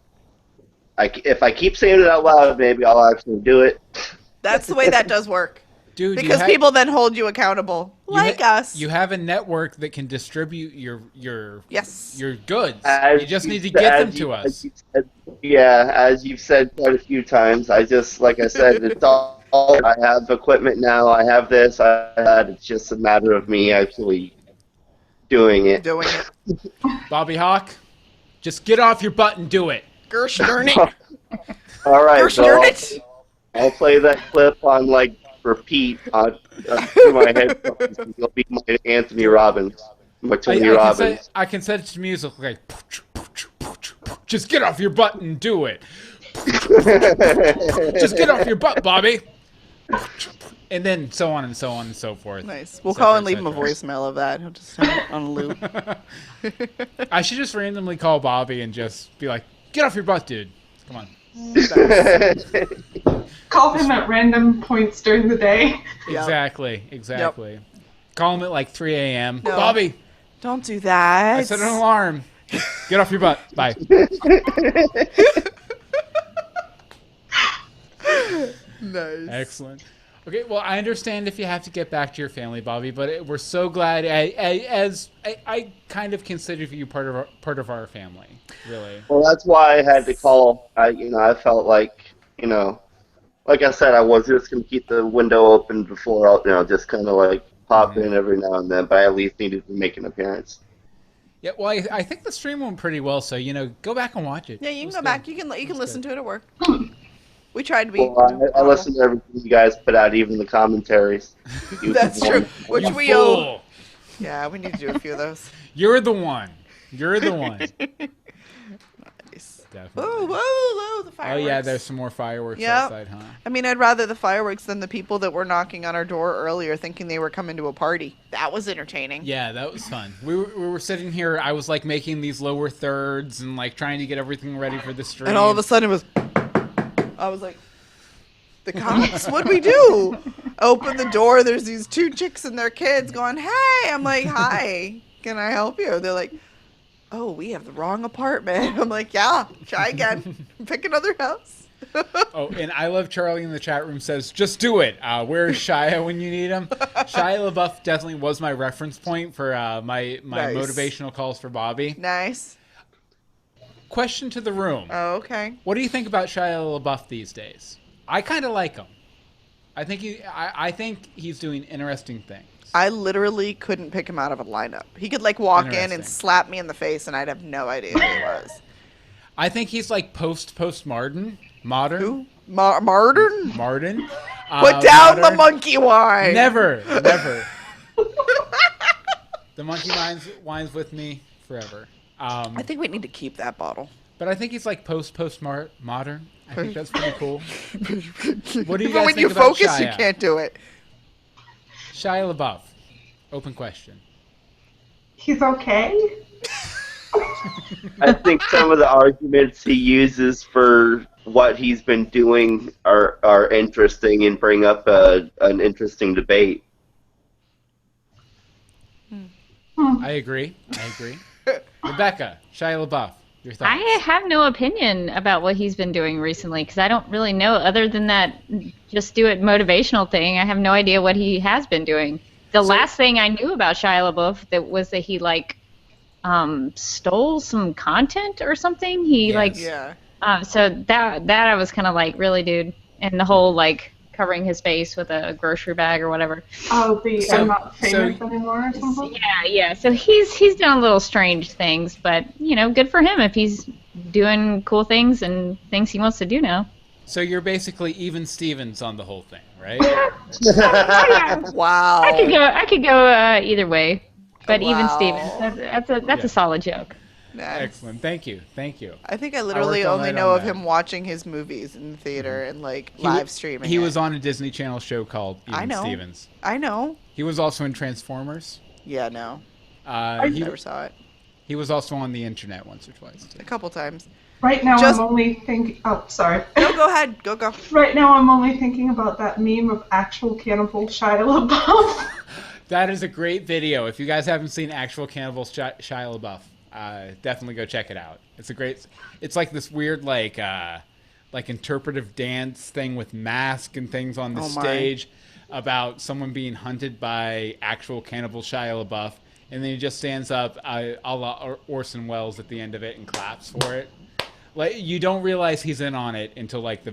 Speaker 8: if I keep saying it out loud, maybe I'll actually do it.
Speaker 2: That's the way that does work.
Speaker 1: Dude,
Speaker 2: because people then hold you accountable, us.
Speaker 1: You have a network that can distribute your goods. You just need to get them to us.
Speaker 8: As you've said quite a few times, like I said, it's all. I have equipment now. I have this. It's just a matter of me actually doing it.
Speaker 1: Bobby Hawk, just get off your butt and do it.
Speaker 2: Gersh darn it.
Speaker 8: All right,
Speaker 2: Gosh,
Speaker 8: so
Speaker 2: darn it!
Speaker 8: I'll play that clip on like repeat through my headphones. You'll be my Anthony Robbins, my Tony Robbins.
Speaker 1: I can set it to music like, just get off your butt and do it. Just get off your butt, Bobby. And then so on and so on and so forth.
Speaker 2: Nice. We'll call and leave him a voicemail of that. He'll just have it on a loop.
Speaker 1: I should just randomly call Bobby and just be like, get off your butt, dude. Come on.
Speaker 4: Call him at random points during the day.
Speaker 1: Exactly. Yep. Call him at like 3 a.m.
Speaker 2: No.
Speaker 1: Bobby.
Speaker 2: Don't do that.
Speaker 1: I set an alarm. Get off your butt. Bye.
Speaker 2: Nice.
Speaker 1: Excellent. Okay, well, I understand if you have to get back to your family, Bobby, but we're so glad. I kind of consider you part of our family, really.
Speaker 8: Well, that's why I had to call. I felt like, like I said, I was just going to keep the window open before I'll, just kind of like pop in every now and then, but I at least needed to make an appearance.
Speaker 1: Yeah, well, I think the stream went pretty well, so go back and watch it.
Speaker 2: Yeah, you can go back. You can listen to it at work. We tried to be.
Speaker 8: Well, I listened to everything you guys put out, even the commentaries.
Speaker 2: That's true. Which
Speaker 1: you
Speaker 2: we
Speaker 1: fool.
Speaker 2: owe. Yeah, we need to do a few of those.
Speaker 1: You're the one. Nice. Definitely.
Speaker 2: Whoa, the fireworks.
Speaker 1: Oh, yeah, there's some more fireworks outside, huh?
Speaker 2: I mean, I'd rather the fireworks than the people that were knocking on our door earlier thinking they were coming to a party. That was entertaining.
Speaker 1: Yeah, that was fun. We were sitting here, I was like making these lower thirds and like trying to get everything ready for the stream.
Speaker 2: And all of a sudden it was... I was like, the cops? What'd we do? Open the door, there's these two chicks and their kids going, hey! I'm like, hi, can I help you? They're like, oh, we have the wrong apartment. I'm like, yeah, try again. Pick another house.
Speaker 1: Oh, and I Love Charlie in the chat room says, just do it. Where's Shia when you need him? Shia LaBeouf definitely was my reference point for my
Speaker 2: Nice.
Speaker 1: motivational calls for Bobby.
Speaker 2: Nice.
Speaker 1: Question to the room.
Speaker 2: Oh, okay.
Speaker 1: What do you think about Shia LaBeouf these days? I kind of like him. I think he's doing interesting things.
Speaker 2: I literally couldn't pick him out of a lineup. He could like walk in and slap me in the face and I'd have no idea who he was.
Speaker 1: I think he's like post-modern.
Speaker 2: Who? Martin?
Speaker 1: Martin.
Speaker 2: Put down the monkey wine.
Speaker 1: Never. The monkey wines with me forever.
Speaker 2: I think we need to keep that bottle.
Speaker 1: But I think he's like post-modern. I think that's pretty cool. What do you guys
Speaker 2: But when
Speaker 1: think
Speaker 2: you
Speaker 1: about
Speaker 2: focus,
Speaker 1: Shia?
Speaker 2: you can't do it.
Speaker 1: Shia LaBeouf. Open question.
Speaker 4: He's okay.
Speaker 8: I think some of the arguments he uses for what he's been doing are interesting and bring up an interesting debate.
Speaker 1: I agree. Rebecca, Shia LaBeouf, your thoughts?
Speaker 5: I have no opinion about what he's been doing recently because I don't really know other than that just do it motivational thing. I have no idea what he has been doing. The last thing I knew about Shia LaBeouf was that he like stole some content or something. So that I was kind of like, really, dude? And the whole like covering his face with a grocery bag or whatever.
Speaker 4: Oh, I'm not famous anymore or something?
Speaker 5: Yeah. So he's done little strange things, but good for him if he's doing cool things and things he wants to do now.
Speaker 1: So you're basically even Stevens on the whole thing, right?
Speaker 2: Wow.
Speaker 5: I could go either way, but even
Speaker 2: Wow.
Speaker 5: Stevens. That's a solid joke.
Speaker 2: Nice.
Speaker 1: Excellent. Thank you.
Speaker 2: I think I literally only know of him watching his movies in the theater and like live streaming.
Speaker 1: He was on a Disney Channel show called Even Stevens.
Speaker 2: I know.
Speaker 1: He was also in Transformers.
Speaker 2: Yeah, no.
Speaker 1: I
Speaker 2: never saw it.
Speaker 1: He was also on the internet once or twice, too.
Speaker 2: A couple times.
Speaker 4: Right now I'm only thinking... Oh, sorry.
Speaker 2: No, go ahead. Go.
Speaker 4: Right now I'm only thinking about that meme of actual cannibal Shia LaBeouf.
Speaker 1: That is a great video. If you guys haven't seen Actual Cannibal Shia LaBeouf, definitely go check it out. It's like this weird like interpretive dance thing with masks and things on the stage about someone being hunted by actual cannibal Shia LaBeouf, and then he just stands up a la Orson Welles at the end of it and claps for it. Like you don't realize he's in on it until like the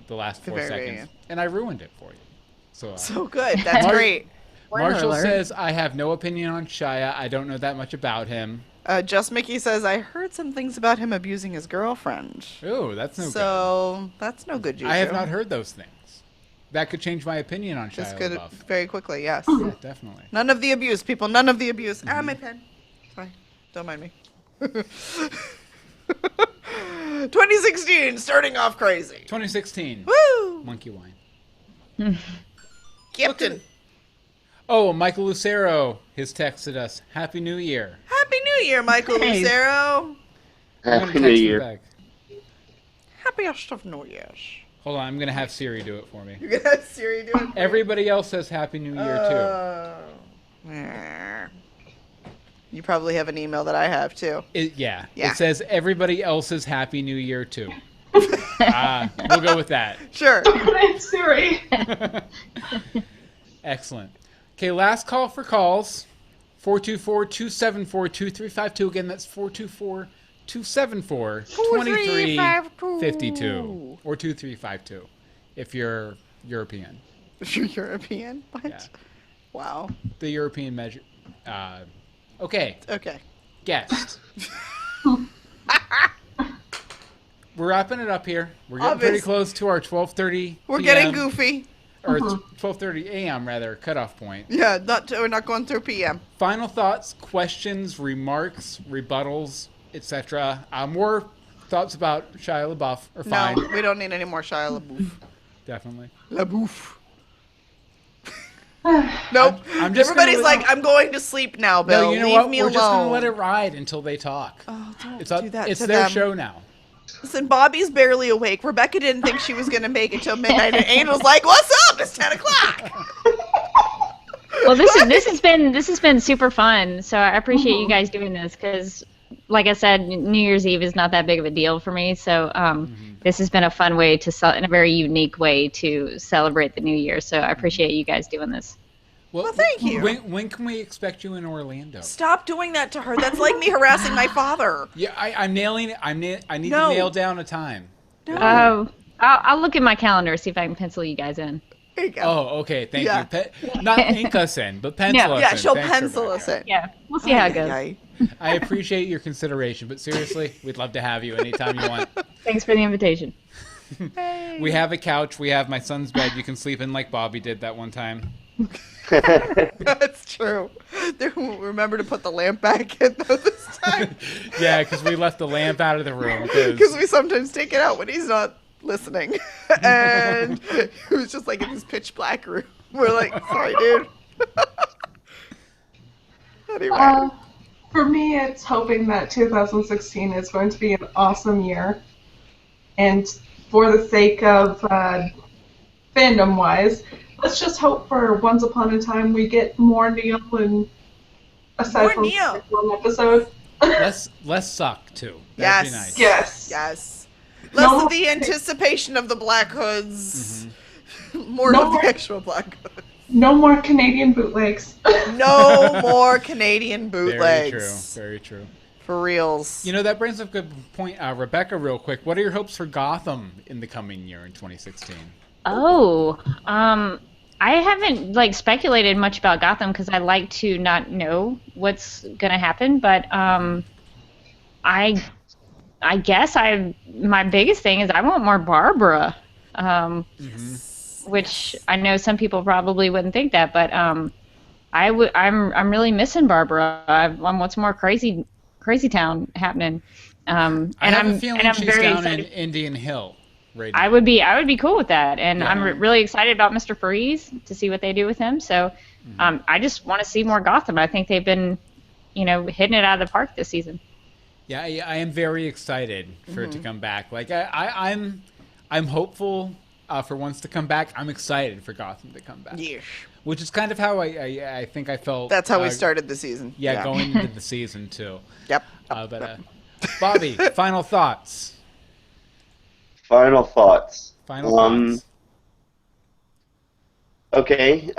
Speaker 1: last 4 seconds, and I ruined it for you.
Speaker 2: So good. That's great.
Speaker 1: Marshall says, I have no opinion on Shia. I don't know that much about him.
Speaker 2: Just Mickey says, I heard some things about him abusing his girlfriend.
Speaker 1: Ooh, that's no good.
Speaker 2: So, that's no good, Juju.
Speaker 1: I have not heard those things. That could change my opinion on Shia LaBeouf.
Speaker 2: Very quickly, yes.
Speaker 1: Yeah, definitely.
Speaker 2: None of the abuse, people. None of the abuse. My pen. Sorry. Don't mind me. 2016, starting off crazy.
Speaker 1: 2016.
Speaker 2: Woo!
Speaker 1: Monkey wine.
Speaker 2: Captain.
Speaker 1: Oh, Michael Lucero has texted us. Happy New Year.
Speaker 2: Happy New Year, Michael Lucero.
Speaker 8: Happy New Year.
Speaker 2: Happiest of New Years.
Speaker 1: Hold on, I'm going to have Siri do it for me.
Speaker 2: You're going to have Siri do it?
Speaker 1: Everybody else says Happy New Year, too.
Speaker 2: You probably have an email that I have, too.
Speaker 1: Yeah. It says everybody else's Happy New Year, too. We'll go with that.
Speaker 2: Sure.
Speaker 4: Siri.
Speaker 1: Excellent. Okay, last call for calls. 424-274-2352. Again, that's 424-274-2352. Or 2352 if you're European.
Speaker 2: If you're European? What?
Speaker 1: Yeah.
Speaker 2: Wow.
Speaker 1: The European measure. Okay.
Speaker 2: Okay.
Speaker 1: Guest. We're wrapping it up here. We're getting pretty close to our 12:30
Speaker 2: We're getting goofy.
Speaker 1: Or 12:30 a.m. rather, cutoff point.
Speaker 2: Yeah, we're not going through p.m.
Speaker 1: Final thoughts, questions, remarks, rebuttals, etc. More thoughts about Shia LaBeouf are fine.
Speaker 2: No, we don't need any more Shia LaBeouf.
Speaker 1: Definitely.
Speaker 2: LaBeouf. Nope. Everybody's like, I'm going to sleep now, Bill.
Speaker 1: No, you know
Speaker 2: Leave
Speaker 1: what?
Speaker 2: me
Speaker 1: We're
Speaker 2: alone.
Speaker 1: just going to let it ride until they talk.
Speaker 2: Oh, don't do that
Speaker 1: It's
Speaker 2: to
Speaker 1: their
Speaker 2: them.
Speaker 1: show now.
Speaker 2: Listen, Bobby's barely awake. Rebecca didn't think she was going to make it till midnight, and Angel's like, "What's up? It's 10 o'clock."
Speaker 5: Well, this has been super fun. So I appreciate you guys doing this because, like I said, New Year's Eve is not that big of a deal for me. So this has been a fun way in a very unique way to celebrate the New Year. So I appreciate you guys doing this.
Speaker 2: Well, thank you.
Speaker 1: When can we expect you in Orlando?
Speaker 2: Stop doing that to her. That's like me harassing my father.
Speaker 1: Yeah, I'm nailing it. I need to nail down a time.
Speaker 2: No.
Speaker 5: I'll look at my calendar, see if I can pencil you guys in.
Speaker 2: There you go.
Speaker 1: Oh, okay. Thank you. Not ink us in, but pencil us in.
Speaker 2: Yeah, she'll
Speaker 1: Thanks,
Speaker 2: pencil us in.
Speaker 5: Yeah, we'll see how it goes.
Speaker 1: I appreciate your consideration, but seriously, we'd love to have you anytime you want.
Speaker 5: Thanks for the invitation.
Speaker 2: Hey.
Speaker 1: We have a couch. We have my son's bed you can sleep in like Bobby did that one time.
Speaker 2: That's true. Remember to put the lamp back in though this time.
Speaker 1: Yeah, because we left the lamp out of the room.
Speaker 2: Because we sometimes take it out when he's not listening. And it was just like in this pitch black room. We're like, sorry, dude. Anyway.
Speaker 4: For me, it's hoping that 2016 is going to be an awesome year. And for the sake of fandom-wise, let's just hope for Once Upon a Time we get more Neil and aside from one episode.
Speaker 1: Less suck too. That'd be nice.
Speaker 2: Yes. Less of the anticipation of the Black Hoods. Mm-hmm. More of the actual Black Hoods.
Speaker 4: No more Canadian bootlegs.
Speaker 2: No more Canadian bootlegs.
Speaker 1: Very true.
Speaker 2: For reals.
Speaker 1: You know, that brings up a good point. Rebecca, real quick, what are your hopes for Gotham in the coming year in 2016?
Speaker 5: Oh, I haven't speculated much about Gotham because I like to not know what's gonna happen. But I guess my biggest thing is I want more Barbara, which I know some people probably wouldn't think that, but I'm really missing Barbara. I want some more crazy town happening.
Speaker 1: I have a feeling she's
Speaker 5: very
Speaker 1: down
Speaker 5: excited.
Speaker 1: in Indian Hill. Right now.
Speaker 5: I would be cool with that, and I'm really excited about Mr. Freeze to see what they do with him. So, I just want to see more Gotham. I think they've been, hitting it out of the park this season.
Speaker 1: Yeah, I am very excited for it to come back. Like I'm hopeful for once to come back. I'm excited for Gotham to come back.
Speaker 2: Yes.
Speaker 1: Which is kind of how I think I felt.
Speaker 2: That's how we started the season.
Speaker 1: Yeah, going into the season too.
Speaker 2: Yep.
Speaker 1: But Bobby, final thoughts.
Speaker 8: Final thoughts. Okay.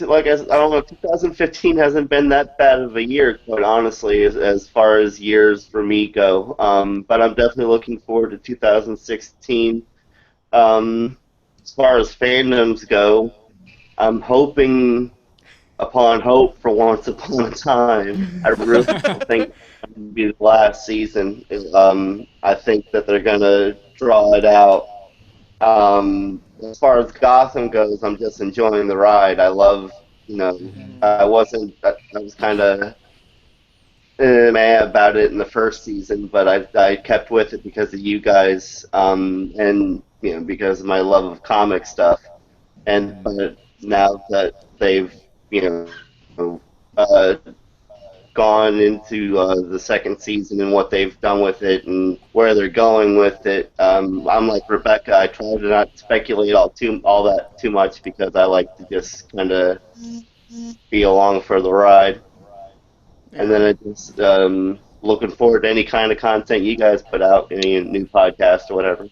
Speaker 8: Like I don't know, 2015 hasn't been that bad of a year, quite honestly, as far as years for me go. But I'm definitely looking forward to 2016. As far as fandoms go, I'm hoping upon hope for Once Upon a Time. I really don't think it's going to be the last season. I think that they're going to draw it out. As far as Gotham goes, I'm just enjoying the ride. I love, I was kind of mad about it in the first season, but I kept with it because of you guys, and because of my love of comic stuff. But now that they've uh, gone into the second season and what they've done with it and where they're going with it, I'm like Rebecca. I try to not speculate all that too much because I like to just kind of be along for the ride. And then I just looking forward to any kind of content you guys put out, any new podcast or whatever.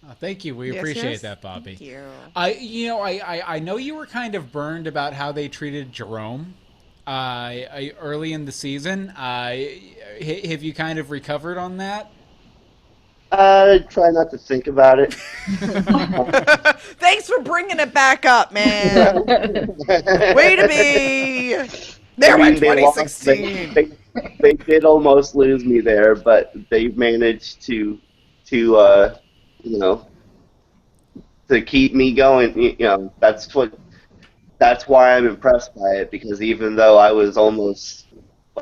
Speaker 1: Oh, thank you. We appreciate that, Bobby.
Speaker 2: Thank you.
Speaker 1: I know you were kind of burned about how they treated Jerome early in the season. Have you kind of recovered on that?
Speaker 8: Try not to think about it.
Speaker 2: Thanks for bringing it back up, man. Way to be. There went 2016.
Speaker 8: They did almost lose me there, but they managed to keep me going. That's why I'm impressed by it, because even though I was almost,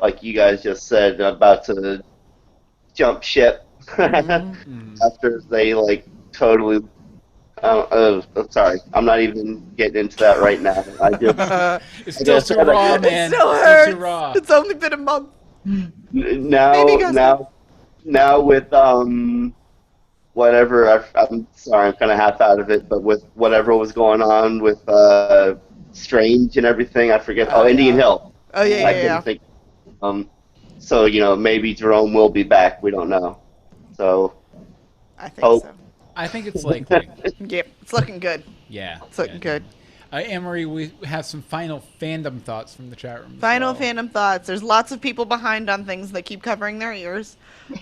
Speaker 8: like you guys just said, about to jump ship after they totally. Sorry, I'm not even getting into that right now.
Speaker 1: It's still too raw, man.
Speaker 2: It still hurts. It's only been a month.
Speaker 8: Now with whatever, I'm sorry, I'm kind of half out of it, but with whatever was going on with Strange and everything, I forget. Indian Hill.
Speaker 2: Oh yeah,
Speaker 8: I couldn't think. So maybe Jerome will be back. We don't know. So
Speaker 2: I think so.
Speaker 1: I think it's likely.
Speaker 2: Yep, it's looking good.
Speaker 1: Yeah.
Speaker 2: It's looking good.
Speaker 1: Anne-Marie, we have some final fandom thoughts from the chat room.
Speaker 2: Fandom thoughts. There's lots of people behind on things that keep covering their ears.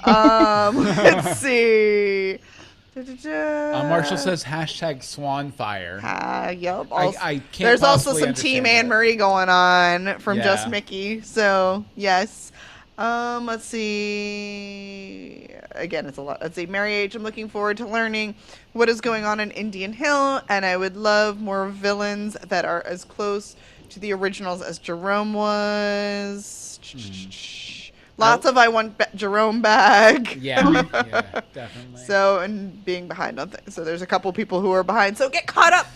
Speaker 2: Let's see.
Speaker 1: Marshall says #SwanFire.
Speaker 2: Yep.
Speaker 1: I can't
Speaker 2: There's also some
Speaker 1: understand
Speaker 2: Team
Speaker 1: that.
Speaker 2: Anne-Marie going on from Just Mickey. So, yes. Let's see. Again, it's a lot. Let's see. Mary H. I'm looking forward to learning what is going on in Indian Hill, and I would love more villains that are as close to the originals as Jerome was. Lots of I want Jerome back.
Speaker 1: Yeah, definitely.
Speaker 2: So, and being behind on things. So there's a couple people who are behind. So get caught up.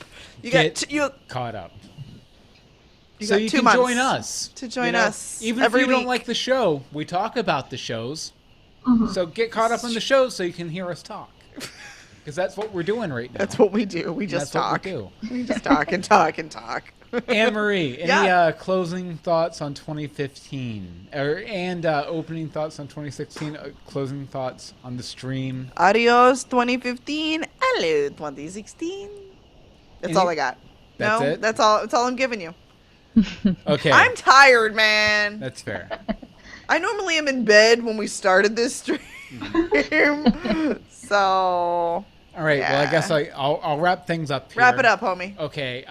Speaker 2: You
Speaker 1: caught up.
Speaker 2: So you can
Speaker 1: join us.
Speaker 2: To join us.
Speaker 1: Even if you don't like the show, we talk about the shows. So get caught up on the shows so you can hear us talk. Because that's what we're doing right now.
Speaker 2: That's what we do. We just talk.
Speaker 1: We
Speaker 2: just talk and talk and talk.
Speaker 1: Anne-Marie, any closing thoughts on 2015? And opening thoughts on 2016? Closing thoughts on the stream?
Speaker 2: Adios 2015. Hello 2016. That's all I got.
Speaker 1: That's it?
Speaker 2: That's all I'm giving you.
Speaker 1: Okay.
Speaker 2: I'm tired, man.
Speaker 1: That's fair.
Speaker 2: I normally am in bed when we started this stream. So.
Speaker 1: All right. Yeah. Well, I guess I'll wrap things up here.
Speaker 2: Wrap it up, homie.
Speaker 1: Okay.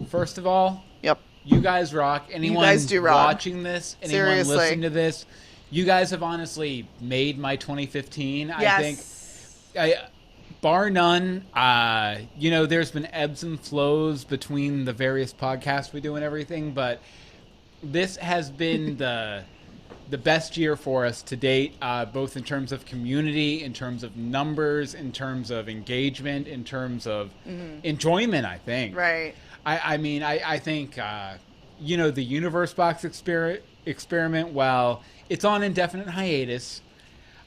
Speaker 1: First of all.
Speaker 2: Yep.
Speaker 1: You guys rock. Anyone
Speaker 2: you guys do rock.
Speaker 1: watching this, anyone listening to this, you guys have honestly made my 2015.
Speaker 2: Yes.
Speaker 1: I think. Bar none, there's been ebbs and flows between the various podcasts we do and everything, but this has been the best year for us to date, both in terms of community, in terms of numbers, in terms of engagement, in terms of enjoyment, I think.
Speaker 2: Right.
Speaker 1: I think, the Universe Box experiment, while it's on indefinite hiatus,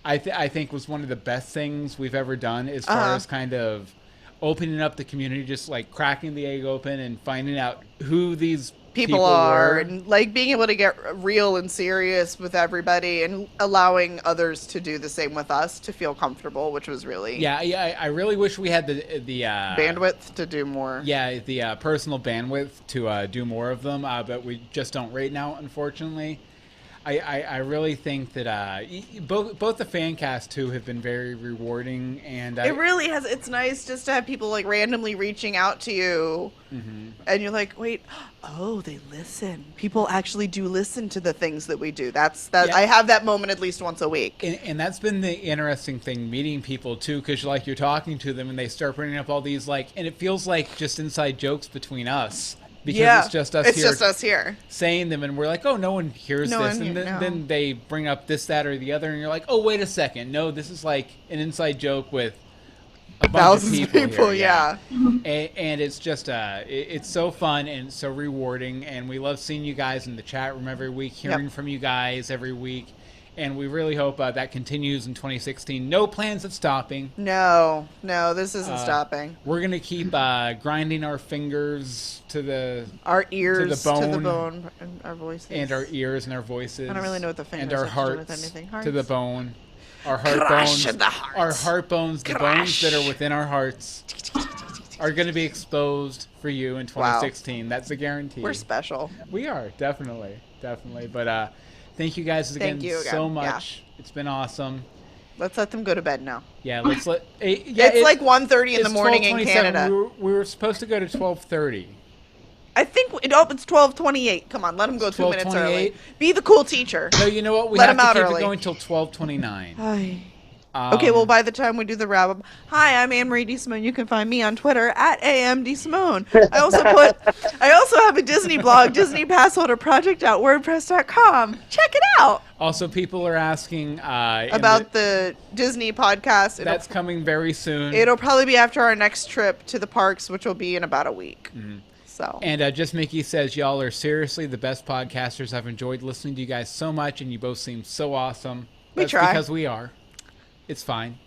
Speaker 1: I think was one of the best things we've ever done as far as kind of opening up the community, just like cracking the egg open and finding out who these people
Speaker 2: are
Speaker 1: were.
Speaker 2: And being able to get real and serious with everybody and allowing others to do the same with us to feel comfortable, which was really
Speaker 1: I really wish we had the
Speaker 2: bandwidth to do more.
Speaker 1: The personal bandwidth to do more of them, but we just don't right now, unfortunately. I really think that both the fan cast too have been very rewarding, and
Speaker 2: it really has. It's nice just to have people randomly reaching out to you And you're like, wait, oh, they listen. People actually do listen to the things that we do. Yeah. I have that moment at least once a week.
Speaker 1: And that's been the interesting thing, meeting people too, because like you're talking to them and they start bringing up all these and it feels like just inside jokes between us. Because it's just us here saying them, and we're like, oh, no one hears this. And then they bring up this, that, or the other, and you're like, oh, wait a second. No, this is like an inside joke with a bunch of people here.
Speaker 2: Yeah.
Speaker 1: And it's just, it's so fun and so rewarding, and we love seeing you guys in the chat room every week, hearing from you guys every week. And we really hope that continues in 2016. No plans of stopping.
Speaker 2: No, this isn't stopping.
Speaker 1: We're going to keep grinding our fingers to
Speaker 2: our ears, to the bone, and our voices.
Speaker 1: And our ears and our voices.
Speaker 2: I don't really know what the fingers
Speaker 1: and our
Speaker 2: have to do
Speaker 1: hearts,
Speaker 2: with anything. Hearts
Speaker 1: to the bone. Our heart bones. Our heart bones, the bones that are within our hearts, are going to be exposed for you in 2016. Wow. That's a guarantee.
Speaker 2: We're special.
Speaker 1: We are, definitely. But thank you guys again so much. Yeah. It's been awesome.
Speaker 2: Let's let them go to bed now.
Speaker 1: Yeah, let's let.
Speaker 2: It's like 1:30 in the morning in Canada.
Speaker 1: We were supposed to go to 12:30.
Speaker 2: I think it's 12:28. Come on, let them go 2 minutes early. Be the cool teacher.
Speaker 1: No, you know what? We have to keep it going until 12:29.
Speaker 2: Okay, well, by the time we do the wrap up, hi, I'm Anne-Marie DeSimone. You can find me on Twitter at @amdsimone. I also have a Disney blog, DisneyPassholderProject.wordpress.com. Check it out.
Speaker 1: Also, people are asking
Speaker 2: about the Disney podcast.
Speaker 1: That's coming very soon.
Speaker 2: It'll probably be after our next trip to the parks, which will be in about a week. Mm-hmm. So.
Speaker 1: And just Mickey says, y'all are seriously the best podcasters. I've enjoyed listening to you guys so much, and you both seem so awesome. That's because we are. It's fine.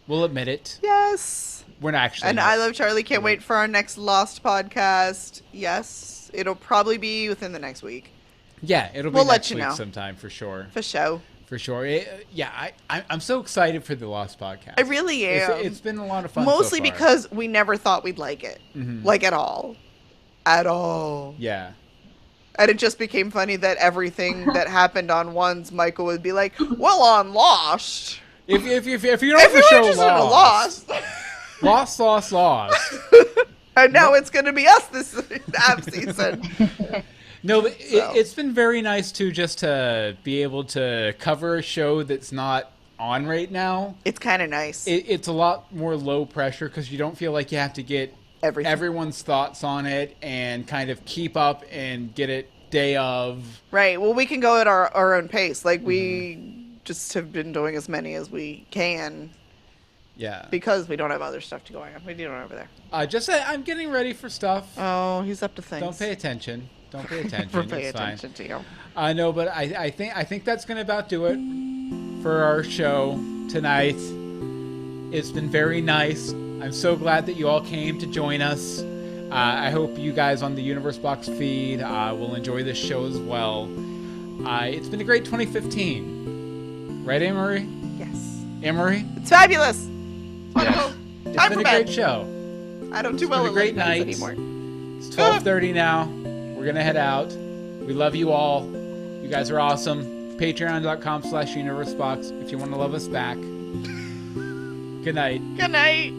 Speaker 1: We'll admit it.
Speaker 2: Yes.
Speaker 1: We're not actually.
Speaker 2: And I Love Charlie can't wait for our next Lost podcast. Yes. It'll probably be within the next week.
Speaker 1: Yeah, it'll be next week sometime for sure.
Speaker 2: For sure.
Speaker 1: For sure. I'm so excited for the Lost podcast.
Speaker 2: I really am.
Speaker 1: It's been a lot of fun.
Speaker 2: Mostly because we never thought we'd like it. Mm-hmm. Like at all. At all.
Speaker 1: Yeah.
Speaker 2: And it just became funny that everything that happened on ones, Michael would be like, well, on Lost.
Speaker 1: If you don't have the show Lost.
Speaker 2: And now it's going to be us this half season.
Speaker 1: No, but it's been very nice too, just to be able to cover a show that's not on right now.
Speaker 2: It's kind of nice.
Speaker 1: It's a lot more low pressure because you don't feel like you have to get everyone's thoughts on it and kind of keep up and get it day of.
Speaker 2: Right. Well, we can go at our own pace. Like we just have been doing as many as we can.
Speaker 1: Yeah.
Speaker 2: Because we don't have other stuff to go on. What are you doing over there?
Speaker 1: I'm getting ready for stuff.
Speaker 2: Oh, he's up to things.
Speaker 1: Don't pay attention. Pay
Speaker 2: attention to you.
Speaker 1: I know, but I think that's going to about do it for our show tonight. It's been very nice. I'm so glad that you all came to join us. I hope you guys on the Universe Box feed will enjoy this show as well. It's been a great 2015. Right, Anne-Marie?
Speaker 2: Yes.
Speaker 1: Anne-Marie?
Speaker 2: It's fabulous. Wonderful.
Speaker 1: Yes. It's been a great show.
Speaker 2: I don't do well at late nights anymore.
Speaker 1: It's 12:30 now. We're going to head out. We love you all. You guys are awesome. Patreon.com/universebox if you want to love us back. Good night.
Speaker 2: Good night.